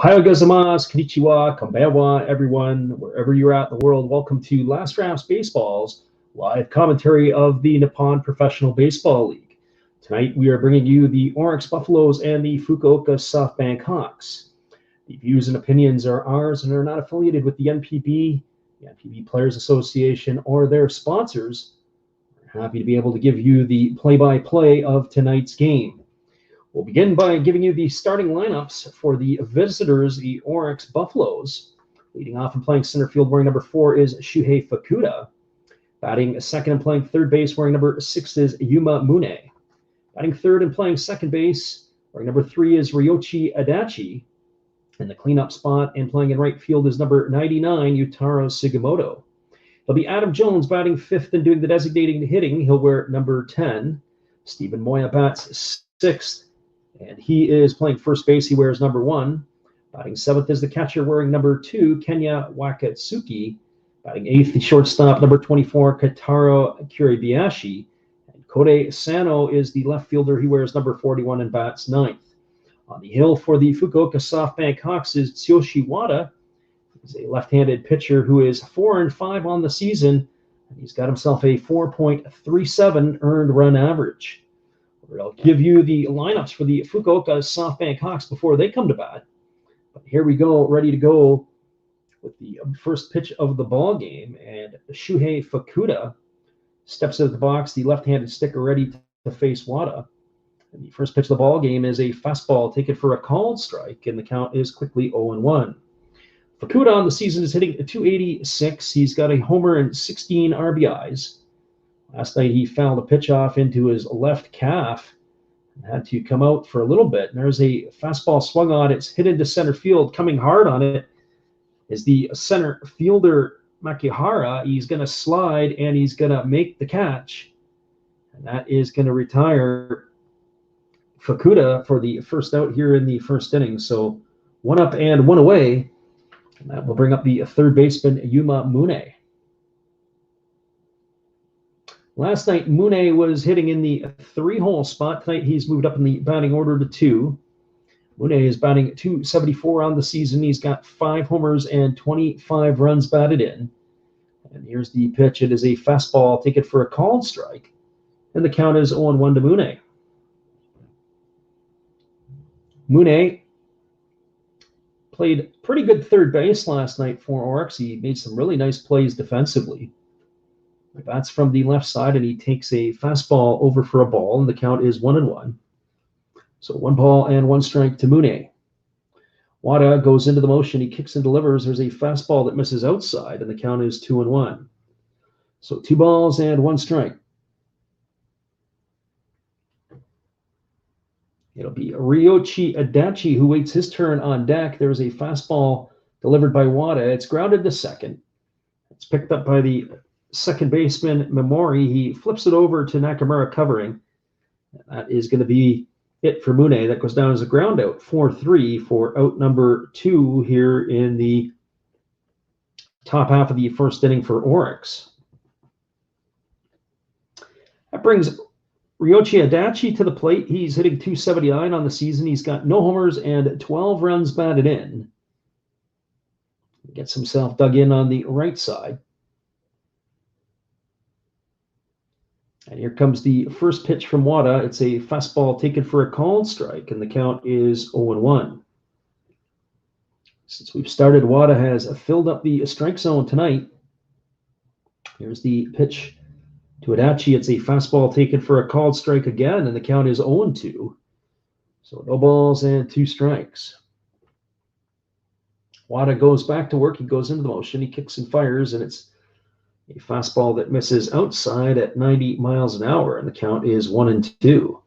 Ohayou gozaimasu, konnichiwa, konbanwa, everyone, wherever you're at in the world. Welcome to Last Drafts Baseball's live commentary of the Nippon Professional Baseball League. Tonight, we are bringing you the Orix Buffaloes and the Fukuoka SoftBank Hawks. The views and opinions are ours and are not affiliated with the NPB, the NPB Players Association, or their sponsors. We're happy to be able to give you the play-by-play of tonight's game. We'll begin by giving you the starting lineups for the visitors, the Orix Buffaloes. Leading off and playing center field wearing number 4 is Shuhei Fukuda. Batting second and playing third base wearing number 6 is Yuma Mune. Batting third and playing second base wearing number 3 is Ryoichi Adachi. In the cleanup spot and playing in right field is number 99, Yutaro Sugimoto. It'll be Adam Jones batting fifth and doing the designating hitting. He'll wear number 10. Stephen Moya bats sixth, and he is playing first base. He wears number 1. Batting seventh is the catcher wearing number 2, Kenya Wakatsuki. Batting eighth, the shortstop, number 24, Kataro Kuribayashi. And Kode Sano is the left fielder. He wears number 41 and bats ninth. On the hill for the Fukuoka SoftBank Hawks is Tsuyoshi Wada. He's a left-handed pitcher who is 4-5 on the season, and he's got himself a 4.37 earned run average. I'll give you the lineups for the Fukuoka SoftBank Hawks before they come to bat. But here we go, ready to go with the first pitch of the ball game. And Shuhei Fukuda steps into the box, the left-handed sticker ready to face Wada. And the first pitch of the ball game is a fastball taken for a called strike, and the count is quickly 0-1. Fukuda on the season is hitting .286. He's got a homer and 16 RBIs. Last night, he fouled a pitch off into his left calf and had to come out for a little bit. And there's a fastball swung on. It's hit into center field. Coming hard on it is the center fielder, Makihara. He's going to slide, and he's going to make the catch. And that is going to retire Fukuda for the first out here in the first inning. So 1 up and 1 away. And that will bring up the third baseman, Yuma Mune. Last night, Mune was hitting in the 3-hole spot. Tonight, he's moved up in the batting order to 2. Mune is batting .274 on the season. He's got 5 homers and 25 runs batted in. And here's the pitch. It is a fastball taken for a called strike. And the count is 0-1 to Mune. Mune played pretty good third base last night for Orix. He made some really nice plays defensively. That's from the left side, and he takes a fastball over for a ball, and the count is 1-1. So 1 ball and 1 strike to Mune. Wada goes into the motion. He kicks and delivers. There's a fastball that misses outside, and the count is 2-1. So 2 balls and 1 strike. It'll be Ryoichi Adachi who waits his turn on deck. There's a fastball delivered by Wada. It's grounded to second. It's picked up by the second baseman, Memori. He flips it over to Nakamura covering. That is going to be it for Mune. That goes down as a ground out, 4-3 for out number 2 here in the top half of the first inning for Orix. That brings Ryoichi Adachi to the plate. He's hitting .279 on the season. He's got no homers and 12 runs batted in. Gets himself dug in on the right side. And here comes the first pitch from Wada. It's a fastball taken for a called strike, and the count is 0-1. Since we've started, Wada has filled up the strike zone tonight. Here's the pitch to Adachi. It's a fastball taken for a called strike again, and the count is 0-2. So no balls and 2 strikes. Wada goes back to work. He goes into the motion. He kicks and fires, and it's a fastball that misses outside at 90 miles an hour, and the count is 1-2.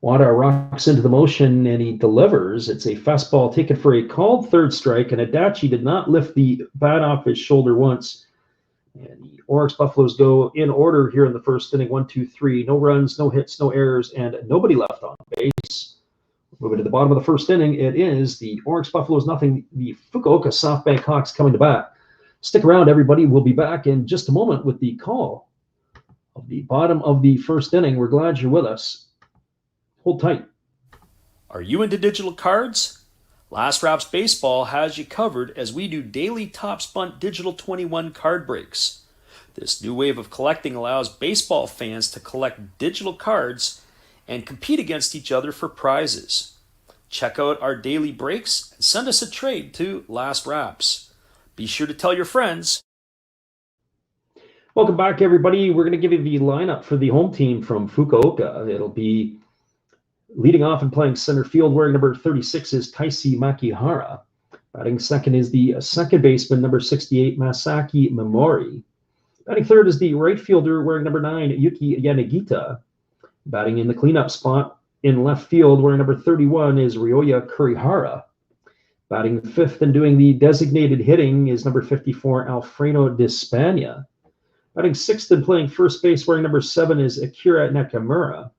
Wada rocks into the motion, and he delivers. It's a fastball taken for a called third strike, and Adachi did not lift the bat off his shoulder once. And the Orix Buffaloes go in order here in the first inning, 1, 2, 3. No runs, no hits, no errors, and nobody left on base. Moving to the bottom of the first inning, it is the Orix Buffaloes nothing, the Fukuoka SoftBank Hawks coming to bat. Stick around, everybody. We'll be back in just a moment with the call of the bottom of the first inning. We're glad you're with us. Hold tight. Are you into digital cards? Last Wraps Baseball has you covered as we do daily Top Spun Digital 21 card breaks. This new wave of collecting allows baseball fans to collect digital cards and compete against each other for prizes. Check out our daily breaks and send us a trade to Last Wraps. Be sure to tell your friends. Welcome back, everybody. We're going to give you the lineup for the home team from Fukuoka. It'll be leading off and playing center field, wearing number 36 is Taisi Makihara. Batting second is the second baseman, number 68, Masaki Memori. Batting third is the right fielder, wearing number 9, Yuki Yanagita. Batting in the cleanup spot in left field, wearing number 31 is Ryoya Kurihara. Batting fifth and doing the designated hitting is number 54, Alfredo Dispania. Batting sixth and playing first base, wearing number 7 is Akira Nakamura.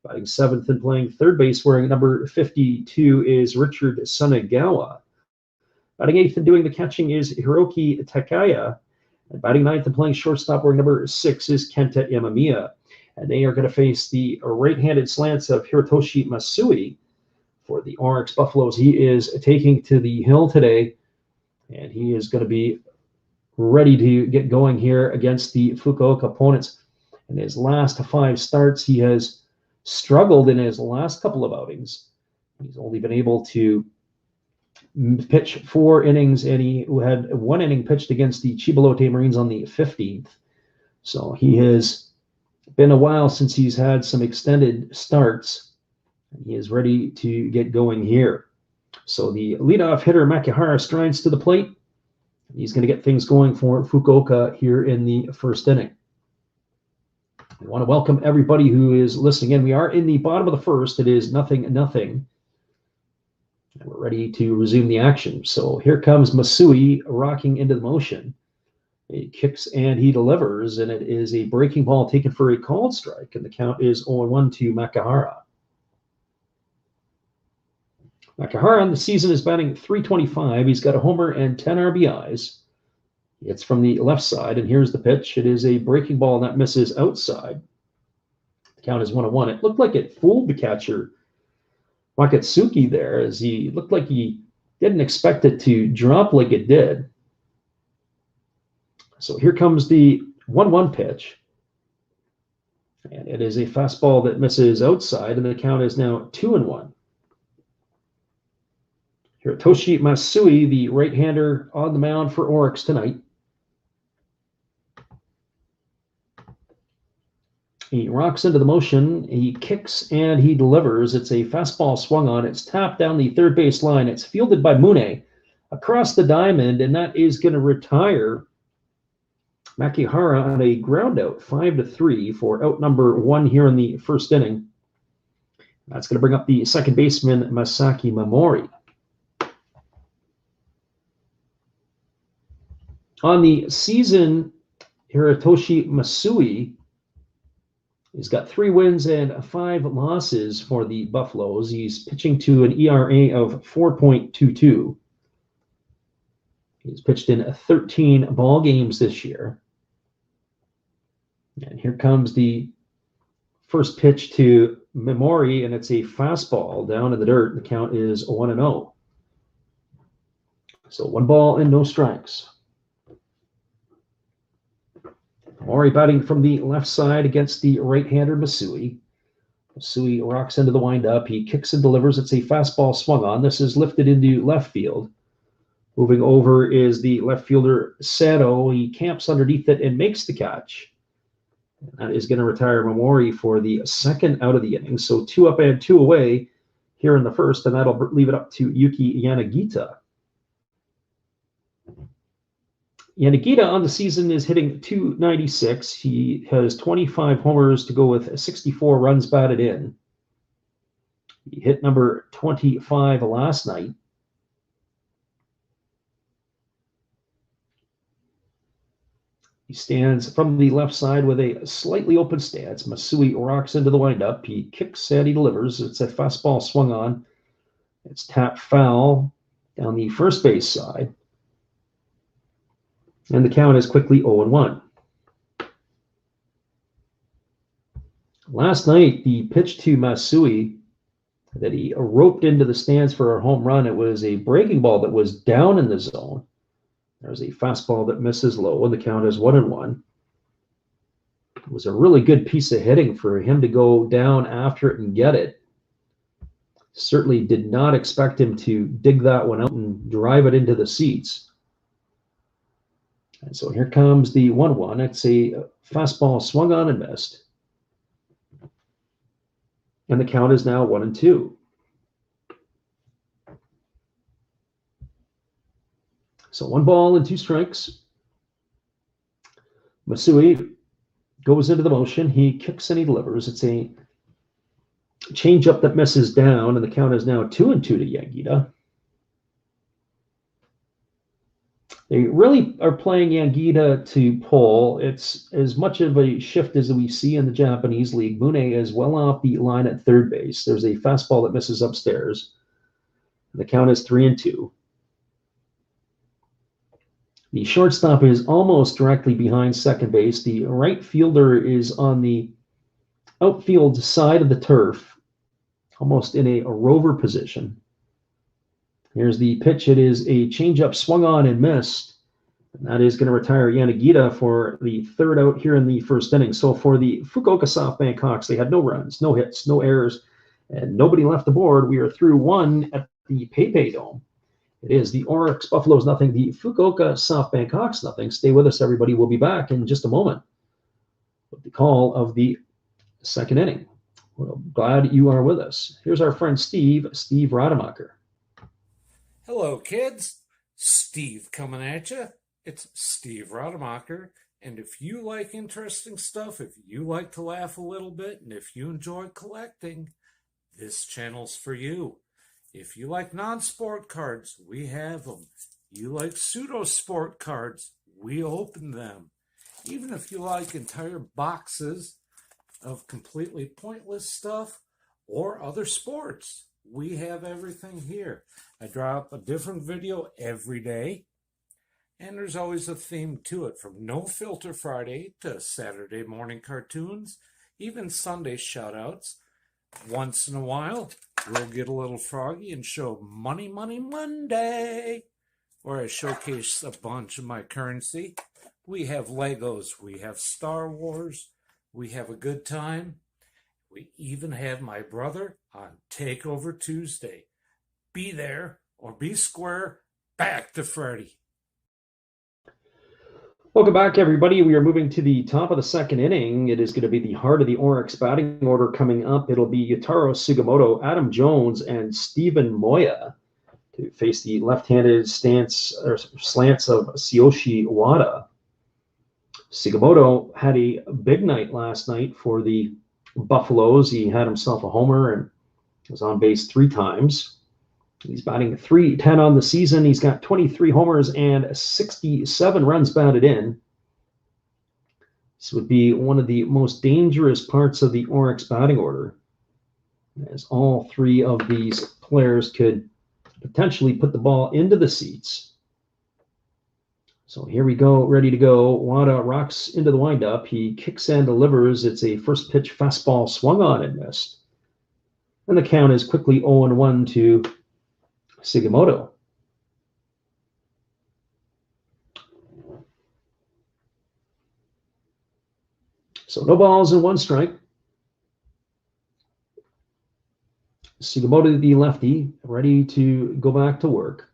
Batting seventh and playing third base, wearing number 52 is Richard Sunagawa. Batting eighth and doing the catching is Hiroki Takaya. And batting ninth and playing shortstop, wearing number 6 is Kenta Imamiya. And they are going to face the right-handed slants of Hirotoshi Masui for the Orix Buffaloes. He is taking to the hill today, and he is going to be ready to get going here against the Fukuoka opponents. In his last 5 starts, he has struggled in his last couple of outings. He's only been able to pitch 4 innings, and he had 1 inning pitched against the Chibalote Marines on the 15th. So he has been a while since he's had some extended starts. He is ready to get going here. So the leadoff hitter, Makihara, strides to the plate. He's going to get things going for Fukuoka here in the first inning. I want to welcome everybody who is listening in. We are in the bottom of the first. It is 0-0. And we're ready to resume the action. So here comes Masui rocking into the motion. He kicks and he delivers, and it is a breaking ball taken for a called strike, and the count is 0-1 to Makihara. Makihara on the season is batting .325. He's got a homer and 10 RBIs. It's from the left side, and here's the pitch. It is a breaking ball that misses outside. The count is 1-1. It looked like it fooled the catcher, Wakatsuki, there, as he looked like he didn't expect it to drop like it did. So here comes the 1-1 pitch. And it is a fastball that misses outside, and the count is now 2-1. Hirotoshi Masui, the right-hander, on the mound for Orix tonight. He rocks into the motion. He kicks and he delivers. It's a fastball swung on. It's tapped down the third base line. It's fielded by Mune across the diamond, and that is going to retire Makihara on a ground out, 5-3 for out number 1 here in the first inning. That's going to bring up the second baseman, Masaki Memori. On the season, Hirotoshi Masui has got 3 wins and 5 losses for the Buffaloes. He's pitching to an ERA of 4.22. He's pitched in 13 ball games this year. And here comes the first pitch to Memori, and it's a fastball down in the dirt. The count is 1-0. So 1 ball and no strikes. Memori batting from the left side against the right-hander Masui. Masui rocks into the windup. He kicks and delivers. It's a fastball swung on. This is lifted into left field. Moving over is the left fielder Sato. He camps underneath it and makes the catch. That is going to retire Memori for the second out of the inning. So 2 up and 2 away here in the first, and that'll leave it up to Yuki Yanagita. Yanagita on the season is hitting .296. He has 25 homers to go with 64 runs batted in. He hit number 25 last night. He stands from the left side with a slightly open stance. Masui rocks into the windup. He kicks and he delivers. It's a fastball swung on. It's tapped foul down the first base side. And the count is quickly 0-1. Last night, the pitch to Masui that he roped into the stands for a home run. It was a breaking ball that was down in the zone. There's a fastball that misses low, and the count is 1-1. It was a really good piece of hitting for him to go down after it and get it. Certainly did not expect him to dig that one out and drive it into the seats. And so here comes the 1-1. It's a fastball swung on and missed. And the count is now 1-2. So 1 ball and 2 strikes. Masui goes into the motion. He kicks and he delivers. It's a changeup that misses down, and the count is now 2-2 to Yangida. They really are playing Yangida to pull. It's as much of a shift as we see in the Japanese league. Mune is well off the line at third base. There's a fastball that misses upstairs. The count is 3-2. The shortstop is almost directly behind second base. The right fielder is on the outfield side of the turf, almost in a rover position. Here's the pitch. It is a changeup swung on and missed. And that is going to retire Yanagita for the third out here in the first inning. So for the Fukuoka SoftBank Hawks, they had no runs, no hits, no errors, and nobody left the board. We are through 1 at the PayPay Dome. It is the Orix Buffaloes nothing, the Fukuoka SoftBank Hawks nothing. Stay with us, everybody. We'll be back in just a moment with the call of the second inning. Well, glad you are with us. Here's our friend Steve Rademacher. Hello, kids. Steve coming at you. It's Steve Rademacher. And if you like interesting stuff, if you like to laugh a little bit, and if you enjoy collecting, this channel's for you. If you like non-sport cards, we have them. You like pseudo-sport cards, we open them. Even if you like entire boxes of completely pointless stuff or other sports, we have everything here. I drop a different video every day, and there's always a theme to it, from No Filter Friday to Saturday morning cartoons, even Sunday shoutouts. Once in a while, we'll get a little froggy and show Money Monday, where I showcase a bunch of my currency. We have Legos, we have Star Wars, we have a good time. We even have my brother on Takeover Tuesday. Be there or be square. Back to Freddy. Welcome back, everybody. We are moving to the top of the second inning. It is going to be the heart of the Orix batting order coming up. It'll be Yutaro Sugimoto, Adam Jones, and Steven Moya to face the left-handed slants of Tsuyoshi Wada. Sugimoto had a big night last night for the Buffaloes. He had himself a homer and was on base 3 times. He's batting .310 on the season. He's got 23 homers and 67 runs batted in. This would be one of the most dangerous parts of the Orix batting order, as all 3 of these players could potentially put the ball into the seats. So here we go, ready to go. Wada rocks into the windup. He kicks and delivers. It's a first pitch fastball swung on and missed. And the count is quickly 0-1 to Sugimoto. So no balls and 1 strike. Sugimoto, the lefty, ready to go back to work.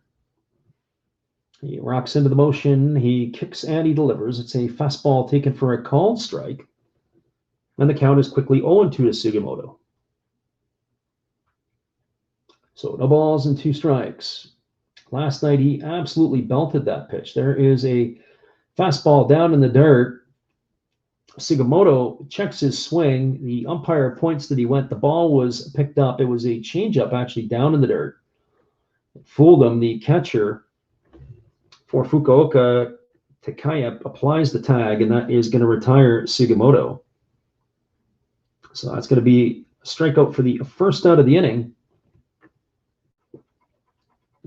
He rocks into the motion. He kicks and he delivers. It's a fastball taken for a called strike. And the count is quickly 0-2 to Sugimoto. So no balls and 2 strikes. Last night, he absolutely belted that pitch. There is a fastball down in the dirt. Sugimoto checks his swing. The umpire points that he went. The ball was picked up. It was a changeup actually down in the dirt. It fooled him. The catcher for Fukuoka, Takaya, applies the tag, and that is going to retire Sugimoto. So that's going to be a strikeout for the first out of the inning.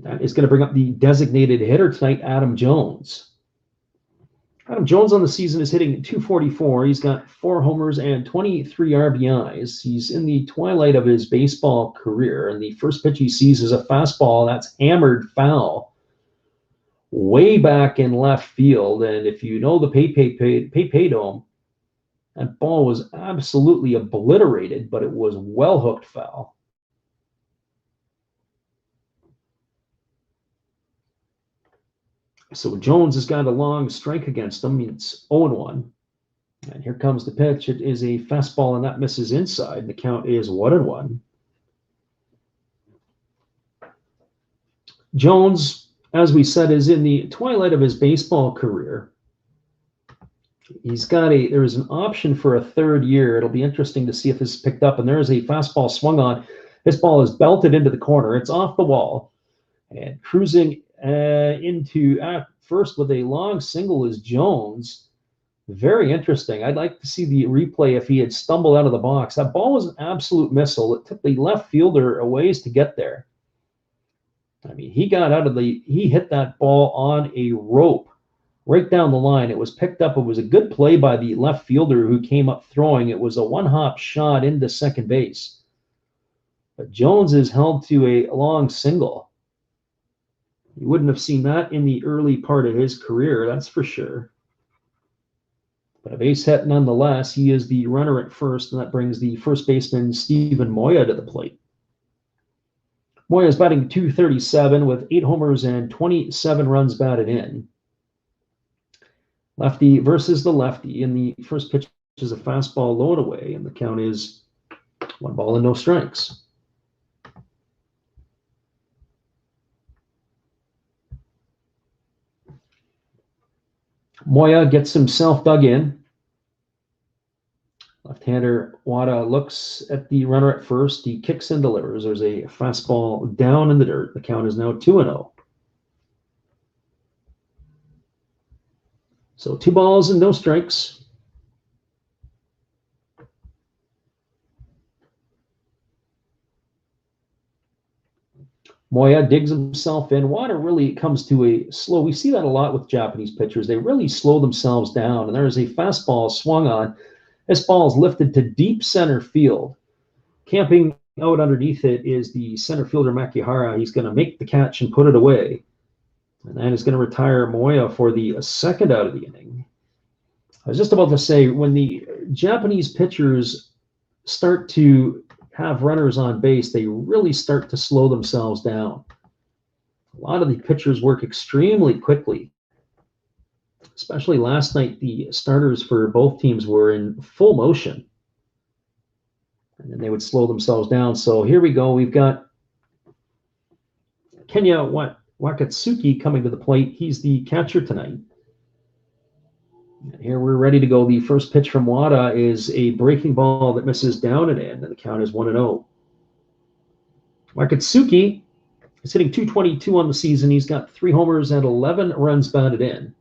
That is going to bring up the designated hitter tonight, Adam Jones. Adam Jones on the season is hitting .244. He's got 4 homers and 23 RBIs. He's in the twilight of his baseball career, and the first pitch he sees is a fastball that's hammered foul way back in left field. And if you know the PayPay Dome, that ball was absolutely obliterated, but it was well hooked foul. So Jones has got a long strike against him. It's 0-1. And here comes the pitch. It is a fastball, and that misses inside. The count is 1-1. Jones, as we said, is in the twilight of his baseball career. There is an option for a 3rd year. It'll be interesting to see if this is picked up. And there is a fastball swung on. This ball is belted into the corner. It's off the wall. And cruising into first with a long single is Jones. Very interesting. I'd like to see the replay if he had stumbled out of the box. That ball was an absolute missile. It took the left fielder a ways to get there. I mean, he hit that ball on a rope right down the line. It was picked up. It was a good play by the left fielder who came up throwing. It was a one-hop shot into second base. But Jones is held to a long single. You wouldn't have seen that in the early part of his career, that's for sure. But a base hit nonetheless. He is the runner at first, and that brings the first baseman, Steven Moya, to the plate. Moya is batting .237 with 8 homers and 27 runs batted in. Lefty versus the lefty. In the first pitch is a fastball low and away, and the count is 1 ball and no strikes. Moya gets himself dug in. Left-hander Wada looks at the runner at first. He kicks and delivers. There's a fastball down in the dirt. The count is now 2-0. So 2 balls and no strikes. Moya digs himself in. Wada really comes to a slow. We see that a lot with Japanese pitchers. They really slow themselves down. And there is a fastball swung on. This ball is lifted to deep center field. Camping out underneath it is the center fielder Makihara. He's going to make the catch and put it away. And that is going to retire Moya for the second out of the inning. I was just about to say, when the Japanese pitchers start to have runners on base, they really start to slow themselves down. A lot of the pitchers work extremely quickly. Especially last night, the starters for both teams were in full motion. And then they would slow themselves down. So here we go. We've got Kenya Wakatsuki coming to the plate. He's the catcher tonight. And here we're ready to go. The first pitch from Wada is a breaking ball that misses down and in, and the count is 1-0. Wakatsuki is hitting .222 on the season. He's got 3 homers and 11 runs batted in.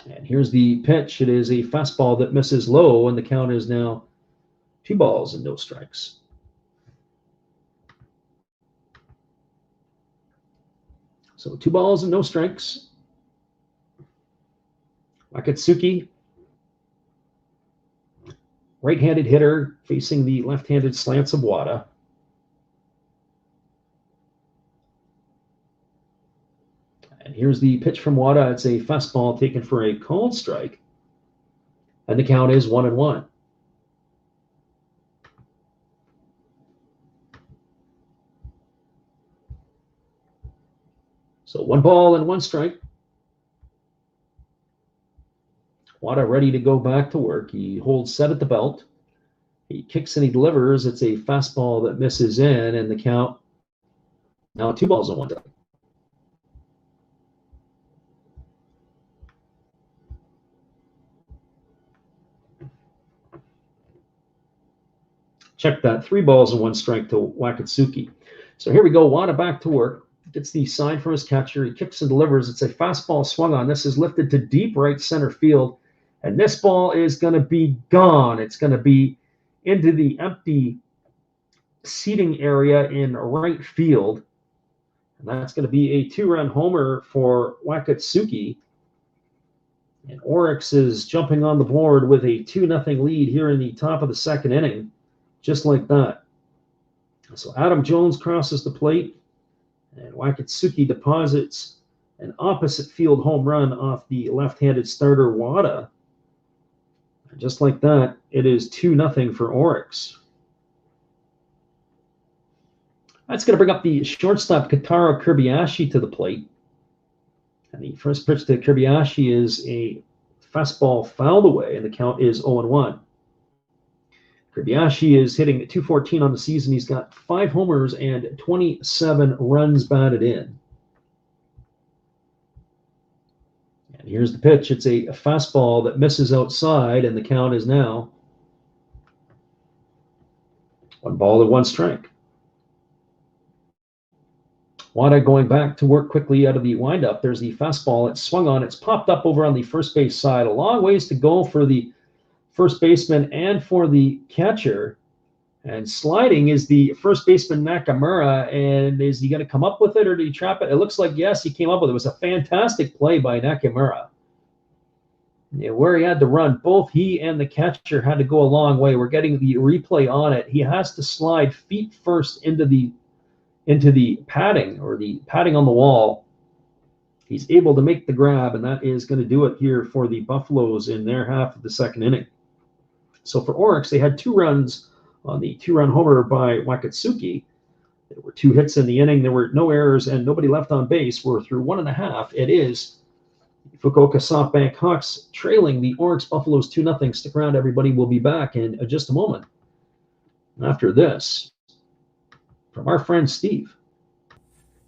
And here's the pitch. It is a fastball that misses low, and the count is now 2 balls and no strikes. So 2 balls and no strikes. Wakatsuki, right-handed hitter facing the left-handed slants of Wada. And here's the pitch from Wada. It's a fastball taken for a called strike. And the count is 1-1. So 1 ball and 1 strike. Wada ready to go back to work. He holds set at the belt. He kicks and he delivers. It's a fastball that misses in, and the count now 2 balls and 1 strike. Check that. 3 balls and 1 strike to Wakatsuki. So here we go. Wada back to work. Gets the sign from his catcher. He kicks and delivers. It's a fastball swung on. This is lifted to deep right center field. And this ball is going to be gone. It's going to be into the empty seating area in right field. And that's going to be a 2-run homer for Wakatsuki. And Orix is jumping on the board with a 2-0 lead here in the top of the second inning, just like that. So Adam Jones crosses the plate, and Wakatsuki deposits an opposite field home run off the left-handed starter Wada. And just like that, it is 2-0 for Orix. That's going to bring up the shortstop Kotaro Kobayashi to the plate. And the first pitch to Kobayashi is a fastball fouled away, and the count is 0-1. Kobayashi is hitting .214 on the season. He's got 5 homers and 27 runs batted in. And here's the pitch. It's a fastball that misses outside, and the count is now 1-1 strike. Wada going back to work quickly out of the windup. There's the fastball. It's swung on. It's popped up over on the first base side. A long ways to go for the first baseman and for the catcher. And sliding is the first baseman Nakamura. And is he going to come up with it, or did he trap it? It looks like, yes, he came up with it. It was a fantastic play by Nakamura. Yeah, where he had to run, both he and the catcher had to go a long way. We're getting the replay on it. He has to slide feet first into the padding, or the padding on the wall. He's able to make the grab, and that is going to do it here for the Buffaloes in their half of the second inning. So for Orix, they had 2 runs on the 2-run homer by Wakatsuki. There were 2 hits in the inning. There were no errors and nobody left on base. We're through 1.5. It is Fukuoka SoftBank Hawks trailing the Orix Buffaloes 2-0. Stick around, everybody. We'll be back in just a moment after this from our friend Steve.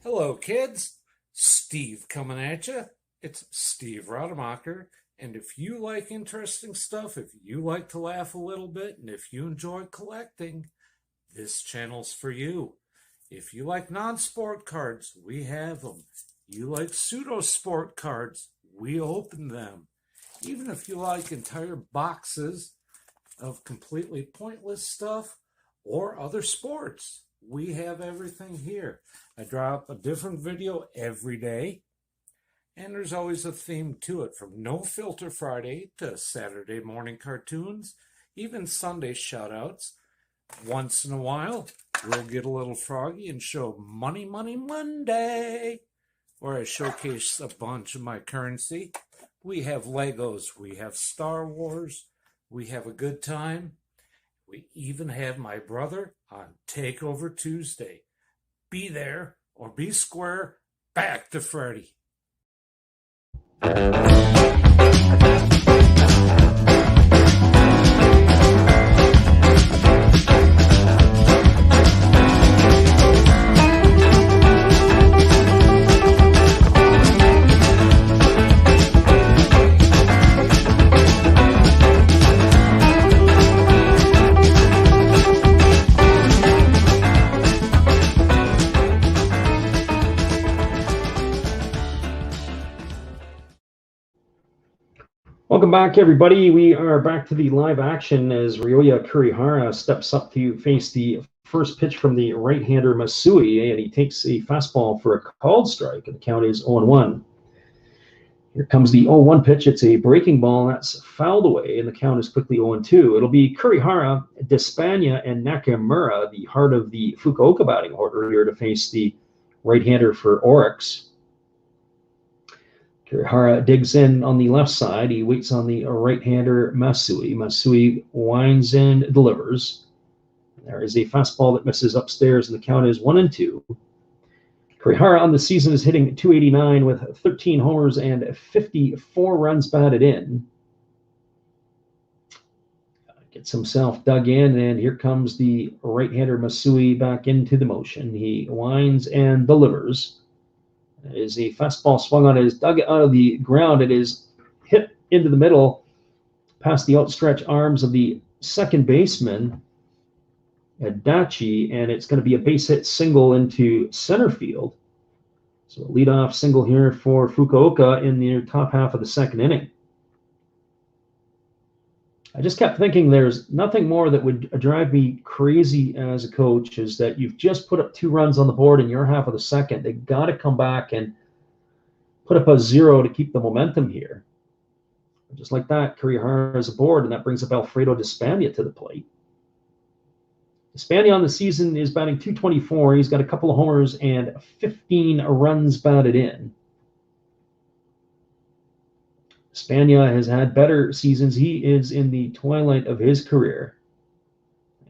Hello, kids. Steve coming at you. It's Steve Rademacher. And if you like interesting stuff, if you like to laugh a little bit, and if you enjoy collecting, this channel's for you. If you like non-sport cards, we have them. You like pseudo-sport cards, we open them. Even if you like entire boxes of completely pointless stuff or other sports, we have everything here. I drop a different video every day, and there's always a theme to it, from No Filter Friday to Saturday morning cartoons, even Sunday shoutouts. Once in a while, we'll get a little froggy and show Money Money Monday, where I showcase a bunch of my currency. We have Legos, we have Star Wars, we have a good time. We even have my brother on Takeover Tuesday. Be there or be square. Back to Freddy. Welcome back, everybody. We are back to the live action as Ryoya Kurihara steps up to face the first pitch from the right-hander Masui, and he takes a fastball for a called strike, and the count is 0-1. Here comes the 0-1 pitch. It's a breaking ball, and that's fouled away, and the count is quickly 0-2. It'll be Kurihara, Despaigne, and Nakamura, the heart of the Fukuoka batting order, here to face the right-hander for Orix. Kurihara digs in on the left side. He waits on the right-hander Masui. Masui winds and delivers. There is a fastball that misses upstairs, and the count is 1-2. Kurihara on the season is hitting .289 with 13 homers and 54 runs batted in. Gets himself dug in, and here comes the right-hander Masui back into the motion. He winds and delivers. It is a fastball swung on. It is dug out of the ground. It is hit into the middle past the outstretched arms of the second baseman, Adachi, and it's going to be a base hit single into center field. So a leadoff single here for Fukuoka in the top half of the second inning. I just kept thinking there's nothing more that would drive me crazy as a coach is that you've just put up 2 runs on the board in your half of the second. They got to come back and put up a 0 to keep the momentum here. Just like that, Kurihara is aboard, and that brings up Alfredo Despania to the plate. Despania on the season is batting .224. He's got a couple of homers and 15 runs batted in. Despania has had better seasons. He is in the twilight of his career.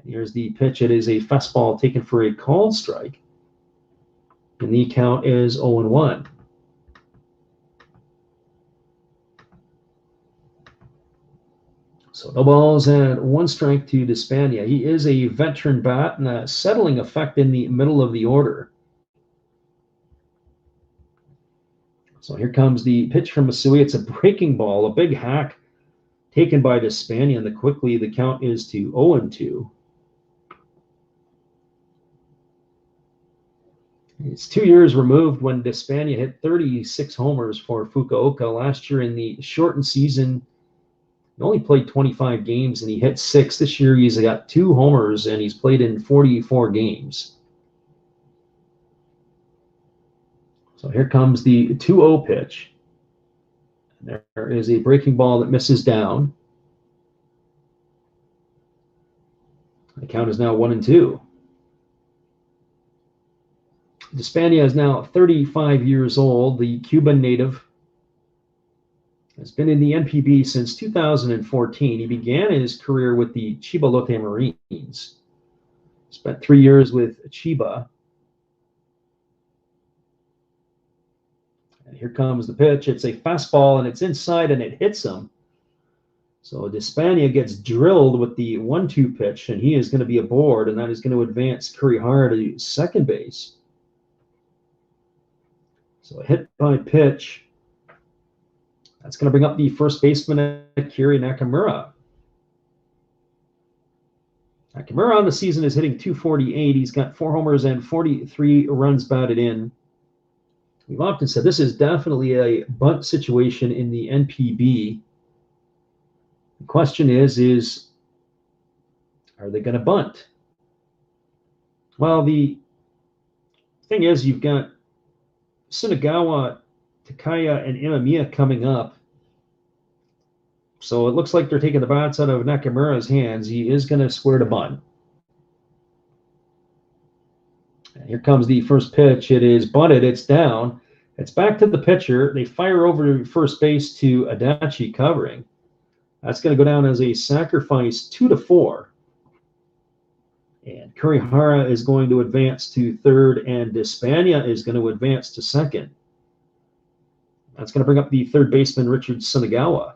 And here's the pitch. It is a fastball taken for a called strike. And the count is 0-1. So no balls and 1 strike to Despania. He is a veteran bat and a settling effect in the middle of the order. So here comes the pitch from Masui. It's a breaking ball, a big hack taken by Despania, and quickly the count is to 0-2. It's 2 years removed when Despania hit 36 homers for Fukuoka. Last year in the shortened season, he only played 25 games and he hit 6. This year he's got 2 homers and he's played in 44 games. So here comes the 2-0 pitch. And there is a breaking ball that misses down. The count is now 1-2. Despania is now 35 years old. The Cuban native has been in the NPB since 2014. He began his career with the Chiba Lotte Marines. Spent 3 years with Chiba. And here comes the pitch. It's a fastball, and it's inside, and it hits him. So Despania gets drilled with the 1-2 pitch, and he is going to be aboard, and that is going to advance Kurihara to second base. So a hit by pitch. That's going to bring up the first baseman, Kiri Nakamura. Nakamura on the season is hitting .248. He's got 4 homers and 43 runs batted in. We've often said this is definitely a bunt situation in the NPB. The question is are they going to bunt? Well, the thing is, you've got Sunagawa, Takaya, and Imamiya coming up. So it looks like they're taking the bats out of Nakamura's hands. He is going to square to bunt. And here comes the first pitch. It is bunted. It's down. It's back to the pitcher. They fire over to first base to Adachi covering. That's going to go down as a sacrifice 2-4. And Kurihara is going to advance to third, and Despania is going to advance to second. That's going to bring up the third baseman, Richard Sunagawa.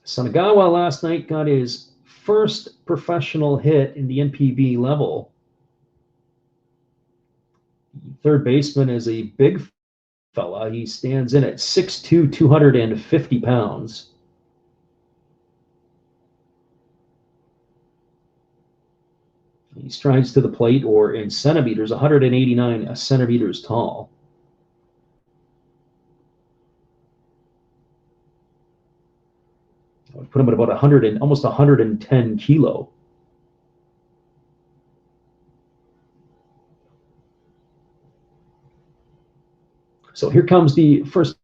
Sunagawa last night got his first professional hit in the NPB level. The third baseman is a big fella. He stands in at 6'2", 250 pounds. He strides to the plate, or in centimeters, 189 centimeters tall. I would put him at about 100 and almost 110 kilo. So here comes the first.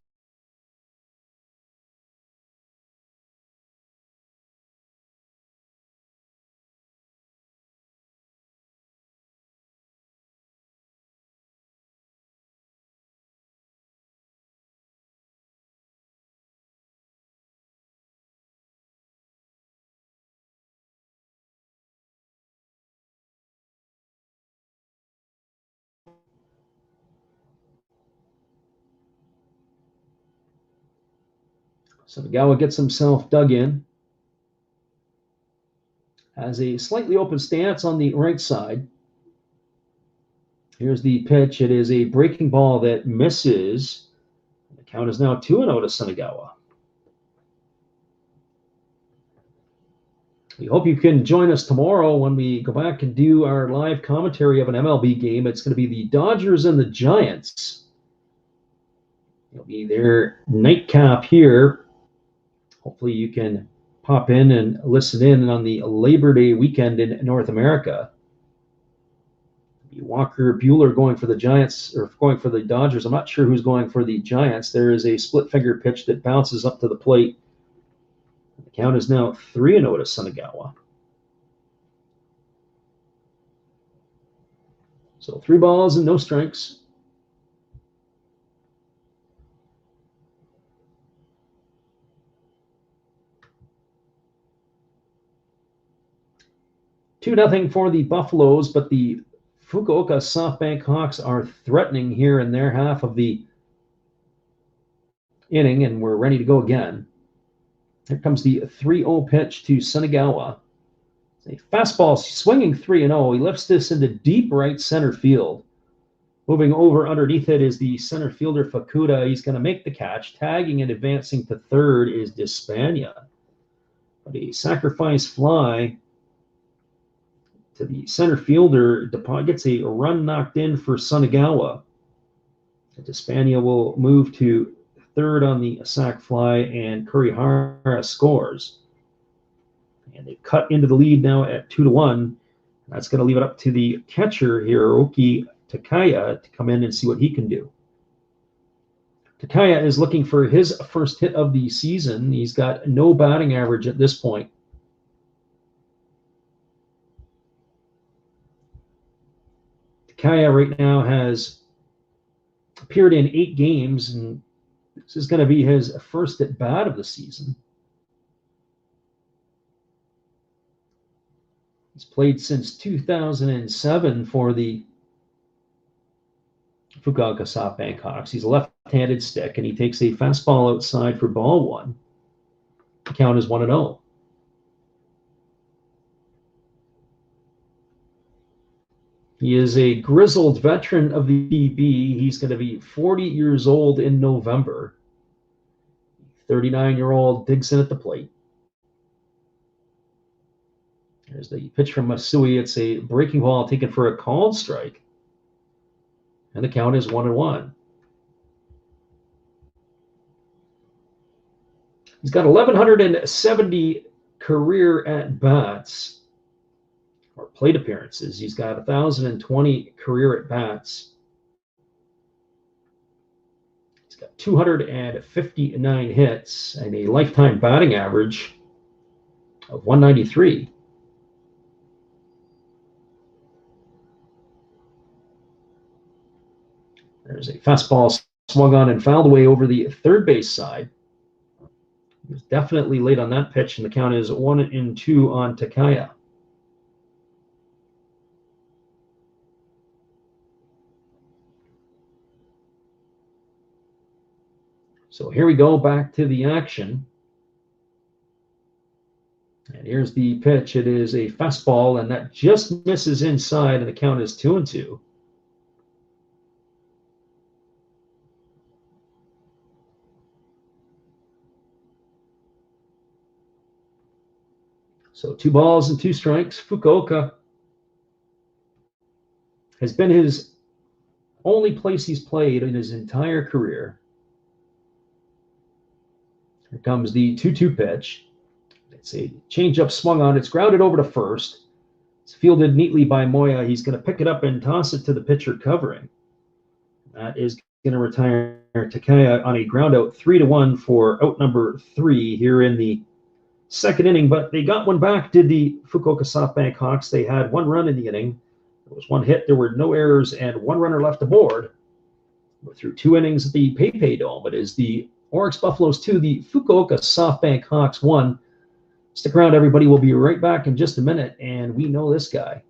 Sunagawa gets himself dug in. Has a slightly open stance on the right side. Here's the pitch. It is a breaking ball that misses. The count is now 2-0 to Sunagawa. We hope you can join us tomorrow when we go back and do our live commentary of an MLB game. It's going to be the Dodgers and the Giants. It'll be their nightcap here. Hopefully you can pop in and listen in on the Labor Day weekend in North America. Walker Buehler going for the Giants, or going for the Dodgers. I'm not sure who's going for the Giants. There is a split finger pitch that bounces up to the plate. The count is now 3-0 to Sunagawa. So 3 balls and no strikes. Two nothing for the Buffaloes, but the Fukuoka SoftBank Hawks are threatening here in their half of the inning, and we're ready to go again. Here comes the 3-0 pitch to Sunagawa. A fastball swinging 3-0. He lifts this into deep right center field. Moving over underneath it is the center fielder Fukuda. He's going to make the catch. Tagging and advancing to third is Despania. But a sacrifice fly to the center fielder gets a run knocked in for Sunagawa. Despania will move to third on the sac fly, and Kurihara scores. And they cut into the lead now at 2-1. That's going to leave it up to the catcher, Hiroki Takaya, to come in and see what he can do. Takaya is looking for his first hit of the season. He's got no batting average at this point. Takaya right now has appeared in 8 games, and this is going to be his first at bat of the season. He's played since 2007 for the Fukuoka SoftBank Hawks. He's a left-handed stick, and he takes a fastball outside for ball 1. The count is 1-0. He is a grizzled veteran of the NPB. He's going to be 40 years old in November. 39-year-old digs in at the plate. There's the pitch from Masui. It's a breaking ball taken for a called strike. And the count is 1-1. He's got 1,170 career at-bats, or plate appearances. He's got 1,020 career at-bats. He's got 259 hits and a lifetime batting average of 193. There's a fastball swung on and fouled away over the third base side. He was definitely late on that pitch, and the count is 1-2 on Takaya. So here we go, back to the action. And here's the pitch. It is a fastball, and that just misses inside, and the count is 2-2. So 2 balls and 2 strikes. Fukuoka has been his only place he's played in his entire career. Here comes the 2-2 pitch. It's a changeup swung on. It's grounded over to first. It's fielded neatly by Moya. He's going to pick it up and toss it to the pitcher covering. That is going to retire Takaya on a ground out, 3-1 for out number 3 here in the second inning. But they got one back, did the Fukuoka SoftBank Hawks. They had 1 run in the inning. There was 1 hit. There were no errors and 1 runner left aboard. We're through 2 innings at the PayPay Dome. It is the Orix Buffaloes 2, the Fukuoka SoftBank Hawks 1. Stick around, everybody. We'll be right back in just a minute, and we know this guy,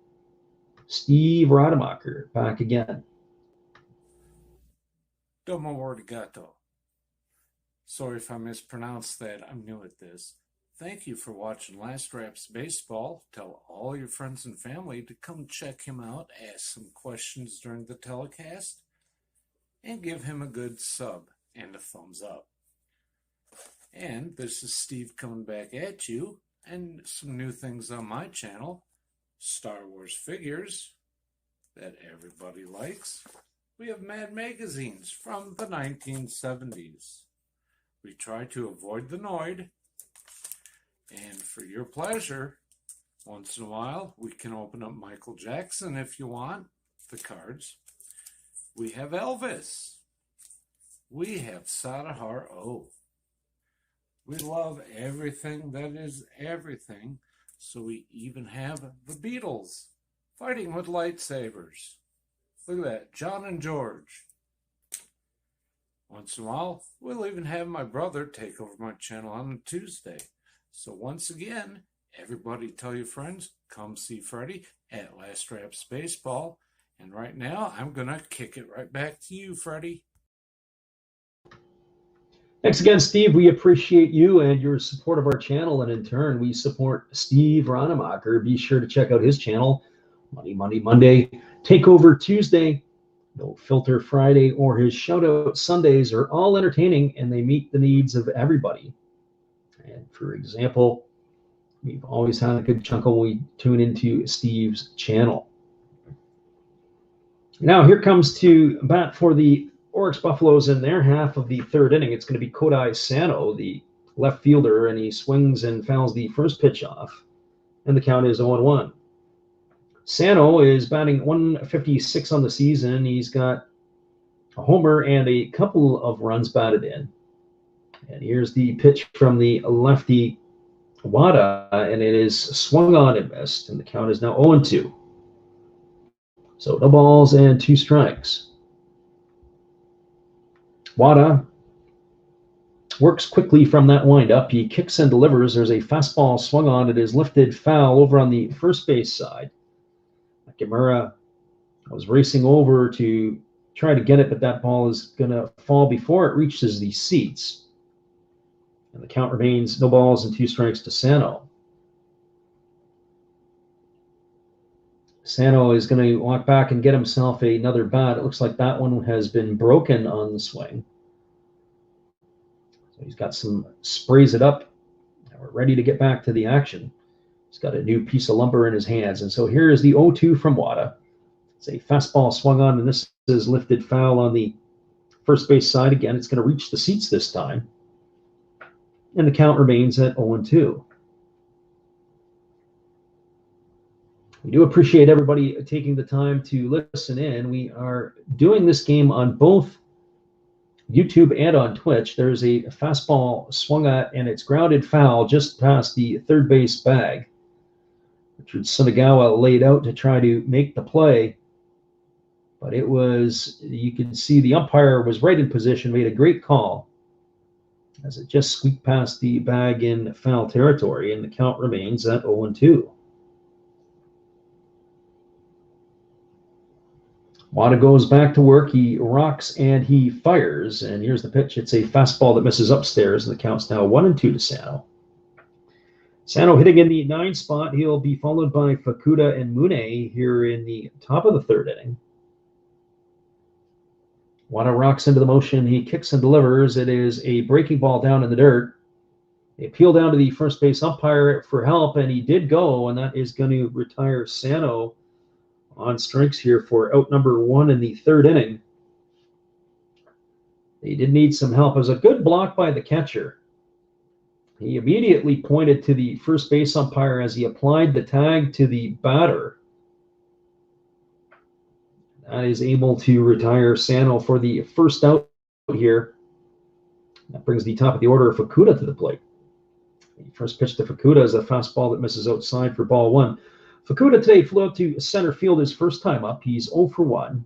Steve Rademacher, back again. Domo arigato. Sorry if I mispronounced that. I'm new at this. Thank you for watching Last Raps Baseball. Tell all your friends and family to come check him out, ask some questions during the telecast, and give him a good sub and a thumbs up. And this is Steve coming back at you, and some new things on my channel. Star Wars figures that everybody likes, We have Mad magazines from the 1970s. We try to avoid the Noid. And for your pleasure, once in a while, we can open up Michael Jackson if you want, the cards. We have Elvis. We have Sadahar O. We love everything that is everything, so we even have the Beatles fighting with lightsabers. Look at that, John and George. Once in a while, we'll even have my brother take over my channel on a Tuesday. So once again, everybody tell your friends, come see Freddie at Last Raps Baseball. And right now, I'm going to kick it right back to you, Freddie. Thanks again, Steve. We appreciate you and your support of our channel, and in turn, we support Steve Rademacher. Be sure to check out his channel, Money Monday, Takeover Tuesday, No Filter Friday, or his Shoutout Sundays are all entertaining, and they meet the needs of everybody. And for example, we've always had a good chuckle when we tune into Steve's channel. Now here comes to bat for the Orix Buffaloes in their half of the third inning. It's going to be Kodai Sano, the left fielder, and he swings and fouls the first pitch off, and the count is 0-1. Sano is batting 156 on the season. He's got a homer and a couple of runs batted in. And here's the pitch from the lefty Wada, and it is swung on and missed, and the count is now 0-2. So no balls and 2 strikes. Wada works quickly from that windup. He kicks and delivers. There's a fastball swung on. It is lifted foul over on the first base side. Nakamura was racing over to try to get it, but that ball is going to fall before it reaches the seats. And the count remains no balls and 2 strikes to Sano. Sano is going to walk back and get himself another bat. It looks like that one has been broken on the swing. So he's got some sprays it up. We're ready to get back to the action. He's got a new piece of lumber in his hands. And so here is the 0-2 from Wada. It's a fastball swung on, and this is lifted foul on the first base side. Again, it's going to reach the seats this time. And the count remains at 0-2. We do appreciate everybody taking the time to listen in. We are doing this game on both YouTube and on Twitch. There's a fastball swung at, and it's grounded foul just past the third base bag. Richard Sunagawa laid out to try to make the play, but it was, you can see the umpire was right in position, made a great call as it just squeaked past the bag in foul territory, and the count remains at 0-2. Wada goes back to work. He rocks and he fires. And here's the pitch. It's a fastball that misses upstairs, and the count's now 1-2 to Sano. Sano hitting in the 9 spot. He'll be followed by Fukuoka and Mune here in the top of the third inning. Wada rocks into the motion. He kicks and delivers. It is a breaking ball down in the dirt. They appeal down to the first base umpire for help, and he did go, and that is going to retire Sano on strikes here for out number 1 in the third inning. They did need some help. It was a good block by the catcher. He immediately pointed to the first base umpire as he applied the tag to the batter. That is able to retire Sano for the first out here. That brings the top of the order of Fukuoka to the plate. The first pitch to Fukuoka is a fastball that misses outside for ball 1. Fukuoka today flew out to center field his first time up. He's 0 for 1.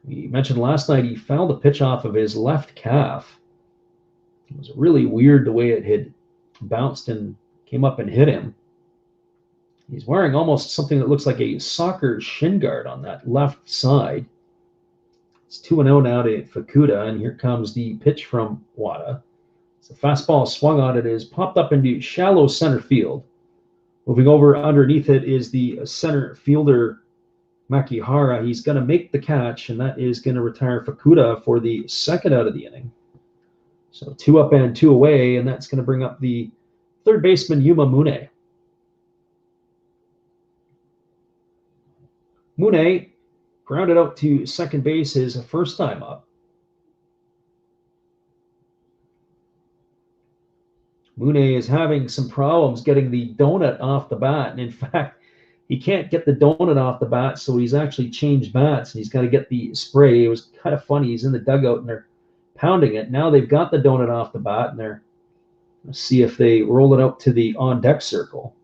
We mentioned last night he fouled a pitch off of his left calf. It was really weird the way it had bounced and came up and hit him. He's wearing almost something that looks like a soccer shin guard on that left side. It's 2-0 now to Fukuoka, and here comes the pitch from Wada. It's a fastball swung on. It is popped up into shallow center field. Moving over underneath it is the center fielder, Makihara. He's going to make the catch, and that is going to retire Fukuoka for the second out of the inning. So 2 up and 2 away, and that's going to bring up the third baseman, Yuma Mune. Mune Grounded out to second base his first time up. Mune is having some problems getting the donut off the bat. And in fact, he can't get the donut off the bat, so he's actually changed bats and he's got to get the spray. It was kind of funny. He's in the dugout and they're pounding it. Now they've got the donut off the bat and they're going to see if they roll it up to the on-deck circle.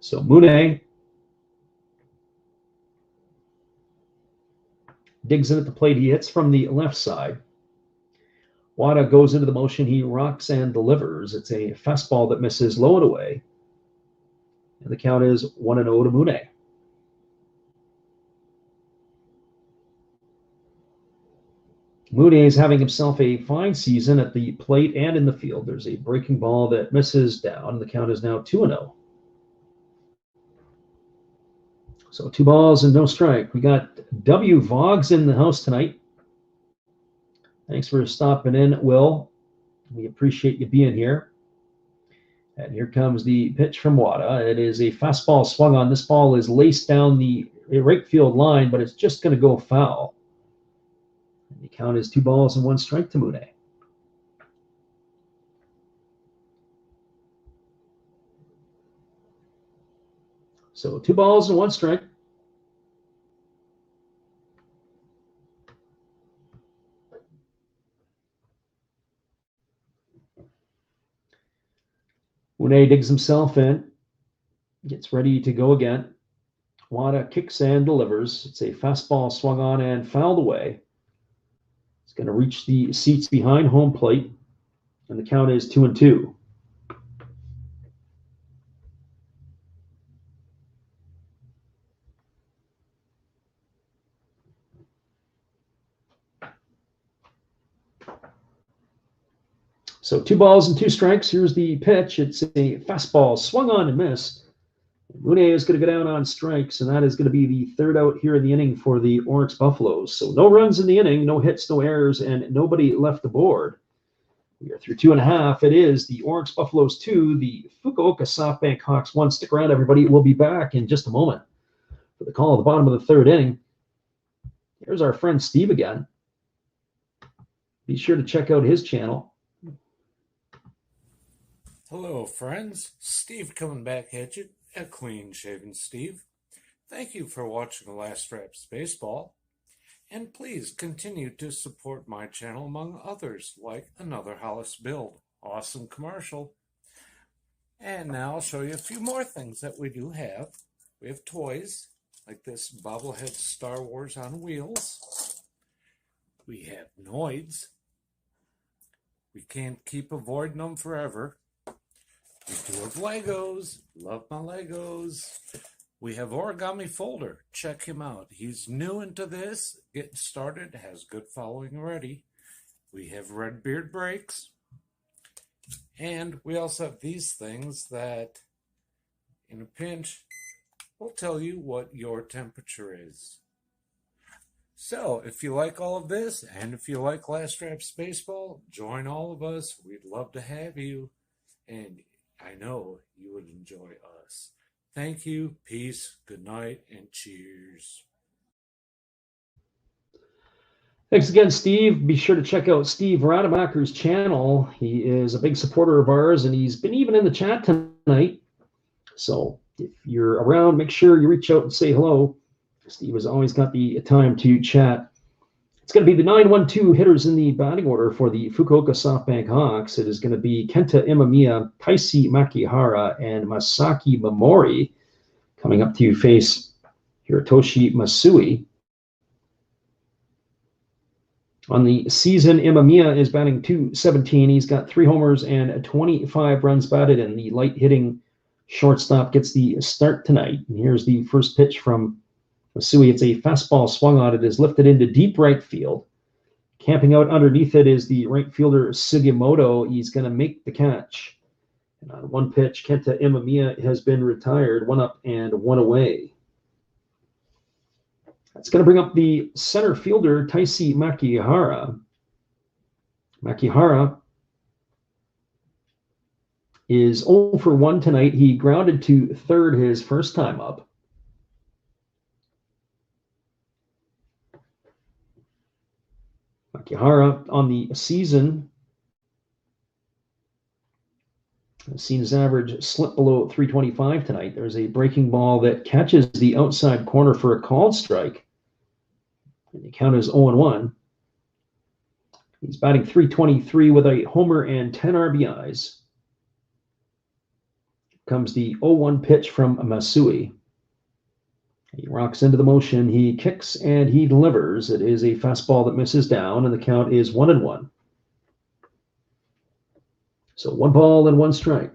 So Mune digs in at the plate. He hits from the left side. Wada goes into the motion. He rocks and delivers. It's a fastball that misses low and away. And the count is 1-0 to Mune. Mune is having himself a fine season at the plate and in the field. There's a breaking ball that misses down. The count is now 2-0. So 2 balls and no strike. We got W. Vogs in the house tonight. Thanks for stopping in, Will. We appreciate you being here. And here comes the pitch from Wada. It is a fastball swung on. This ball is laced down the right field line, but it's just going to go foul. And the count is 2 balls and 1 strike to Mune. So 2 balls and 1 strike. Mune digs himself in, gets ready to go again. Wada kicks and delivers. It's a fastball swung on and fouled away. It's going to reach the seats behind home plate, and the count is 2-2. So 2 balls and 2 strikes. Here's the pitch. It's a fastball swung on and missed. Mune is going to go down on strikes, and that is going to be the 3rd out here in the inning for the Orix Buffaloes. So no runs in the inning, no hits, no errors, and nobody left the board. We are through 2.5. It is the Orix Buffaloes 2, the Fukuoka SoftBank Hawks 1. Stick around, everybody. We'll be back in just a moment for the call at the bottom of the 3rd inning. Here's our friend Steve again. Be sure to check out his channel. Hello, friends. Steve coming back at you, a clean-shaven Steve. Thank you for watching The Last Raps Baseball. And please continue to support my channel among others, like Another Hollis Build. Awesome commercial. And now I'll show you a few more things that we do have. We have toys, like this bobblehead Star Wars on wheels. We have Noids. We can't keep avoiding them forever. We do have Legos. Love my Legos. We have Origami Folder. Check him out. He's new into this, getting started, has good following already. We have Red Beard Breaks. And we also have these things that, in a pinch, will tell you what your temperature is. So, if you like all of this, and if you like Last Raps Baseball, join all of us. We'd love to have you. And I know you would enjoy us. Thank you, peace, good night, and cheers. Thanks again, Steve. Be sure to check out Steve Rademacher's channel. He is a big supporter of ours, and he's been even in the chat tonight. So if you're around, make sure you reach out and say hello. Steve has always got the time to chat. It's going to be the 9-1-2 hitters in the batting order for the Fukuoka SoftBank Hawks. It is going to be Kenta Imamiya, Taisi Makihara, and Masaki Momori coming up to face Hirotoshi Masui. On the season, Imamiya is batting .217. He's got 3 homers and 25 runs batted, and the light-hitting shortstop gets the start tonight. And here's the first pitch from Masui. It's a fastball swung on. It is lifted into deep right field. Camping out underneath it is the right fielder Sugimoto. He's going to make the catch. And on one pitch, Kenta Imamiya has been retired. 1 up and 1 away. That's going to bring up the center fielder, Taisi Makihara. Makihara is 0 for 1 tonight. He grounded to third his first time up. Makihara on the season has seen his average slip below 325 tonight. There's a breaking ball that catches the outside corner for a called strike. And the count is 0-1. He's batting .323 with a homer and 10 RBIs. Comes the 0-1 pitch from Masui. He rocks into the motion. He kicks and he delivers. It is a fastball that misses down, and the count is 1-1. So 1 ball and 1 strike.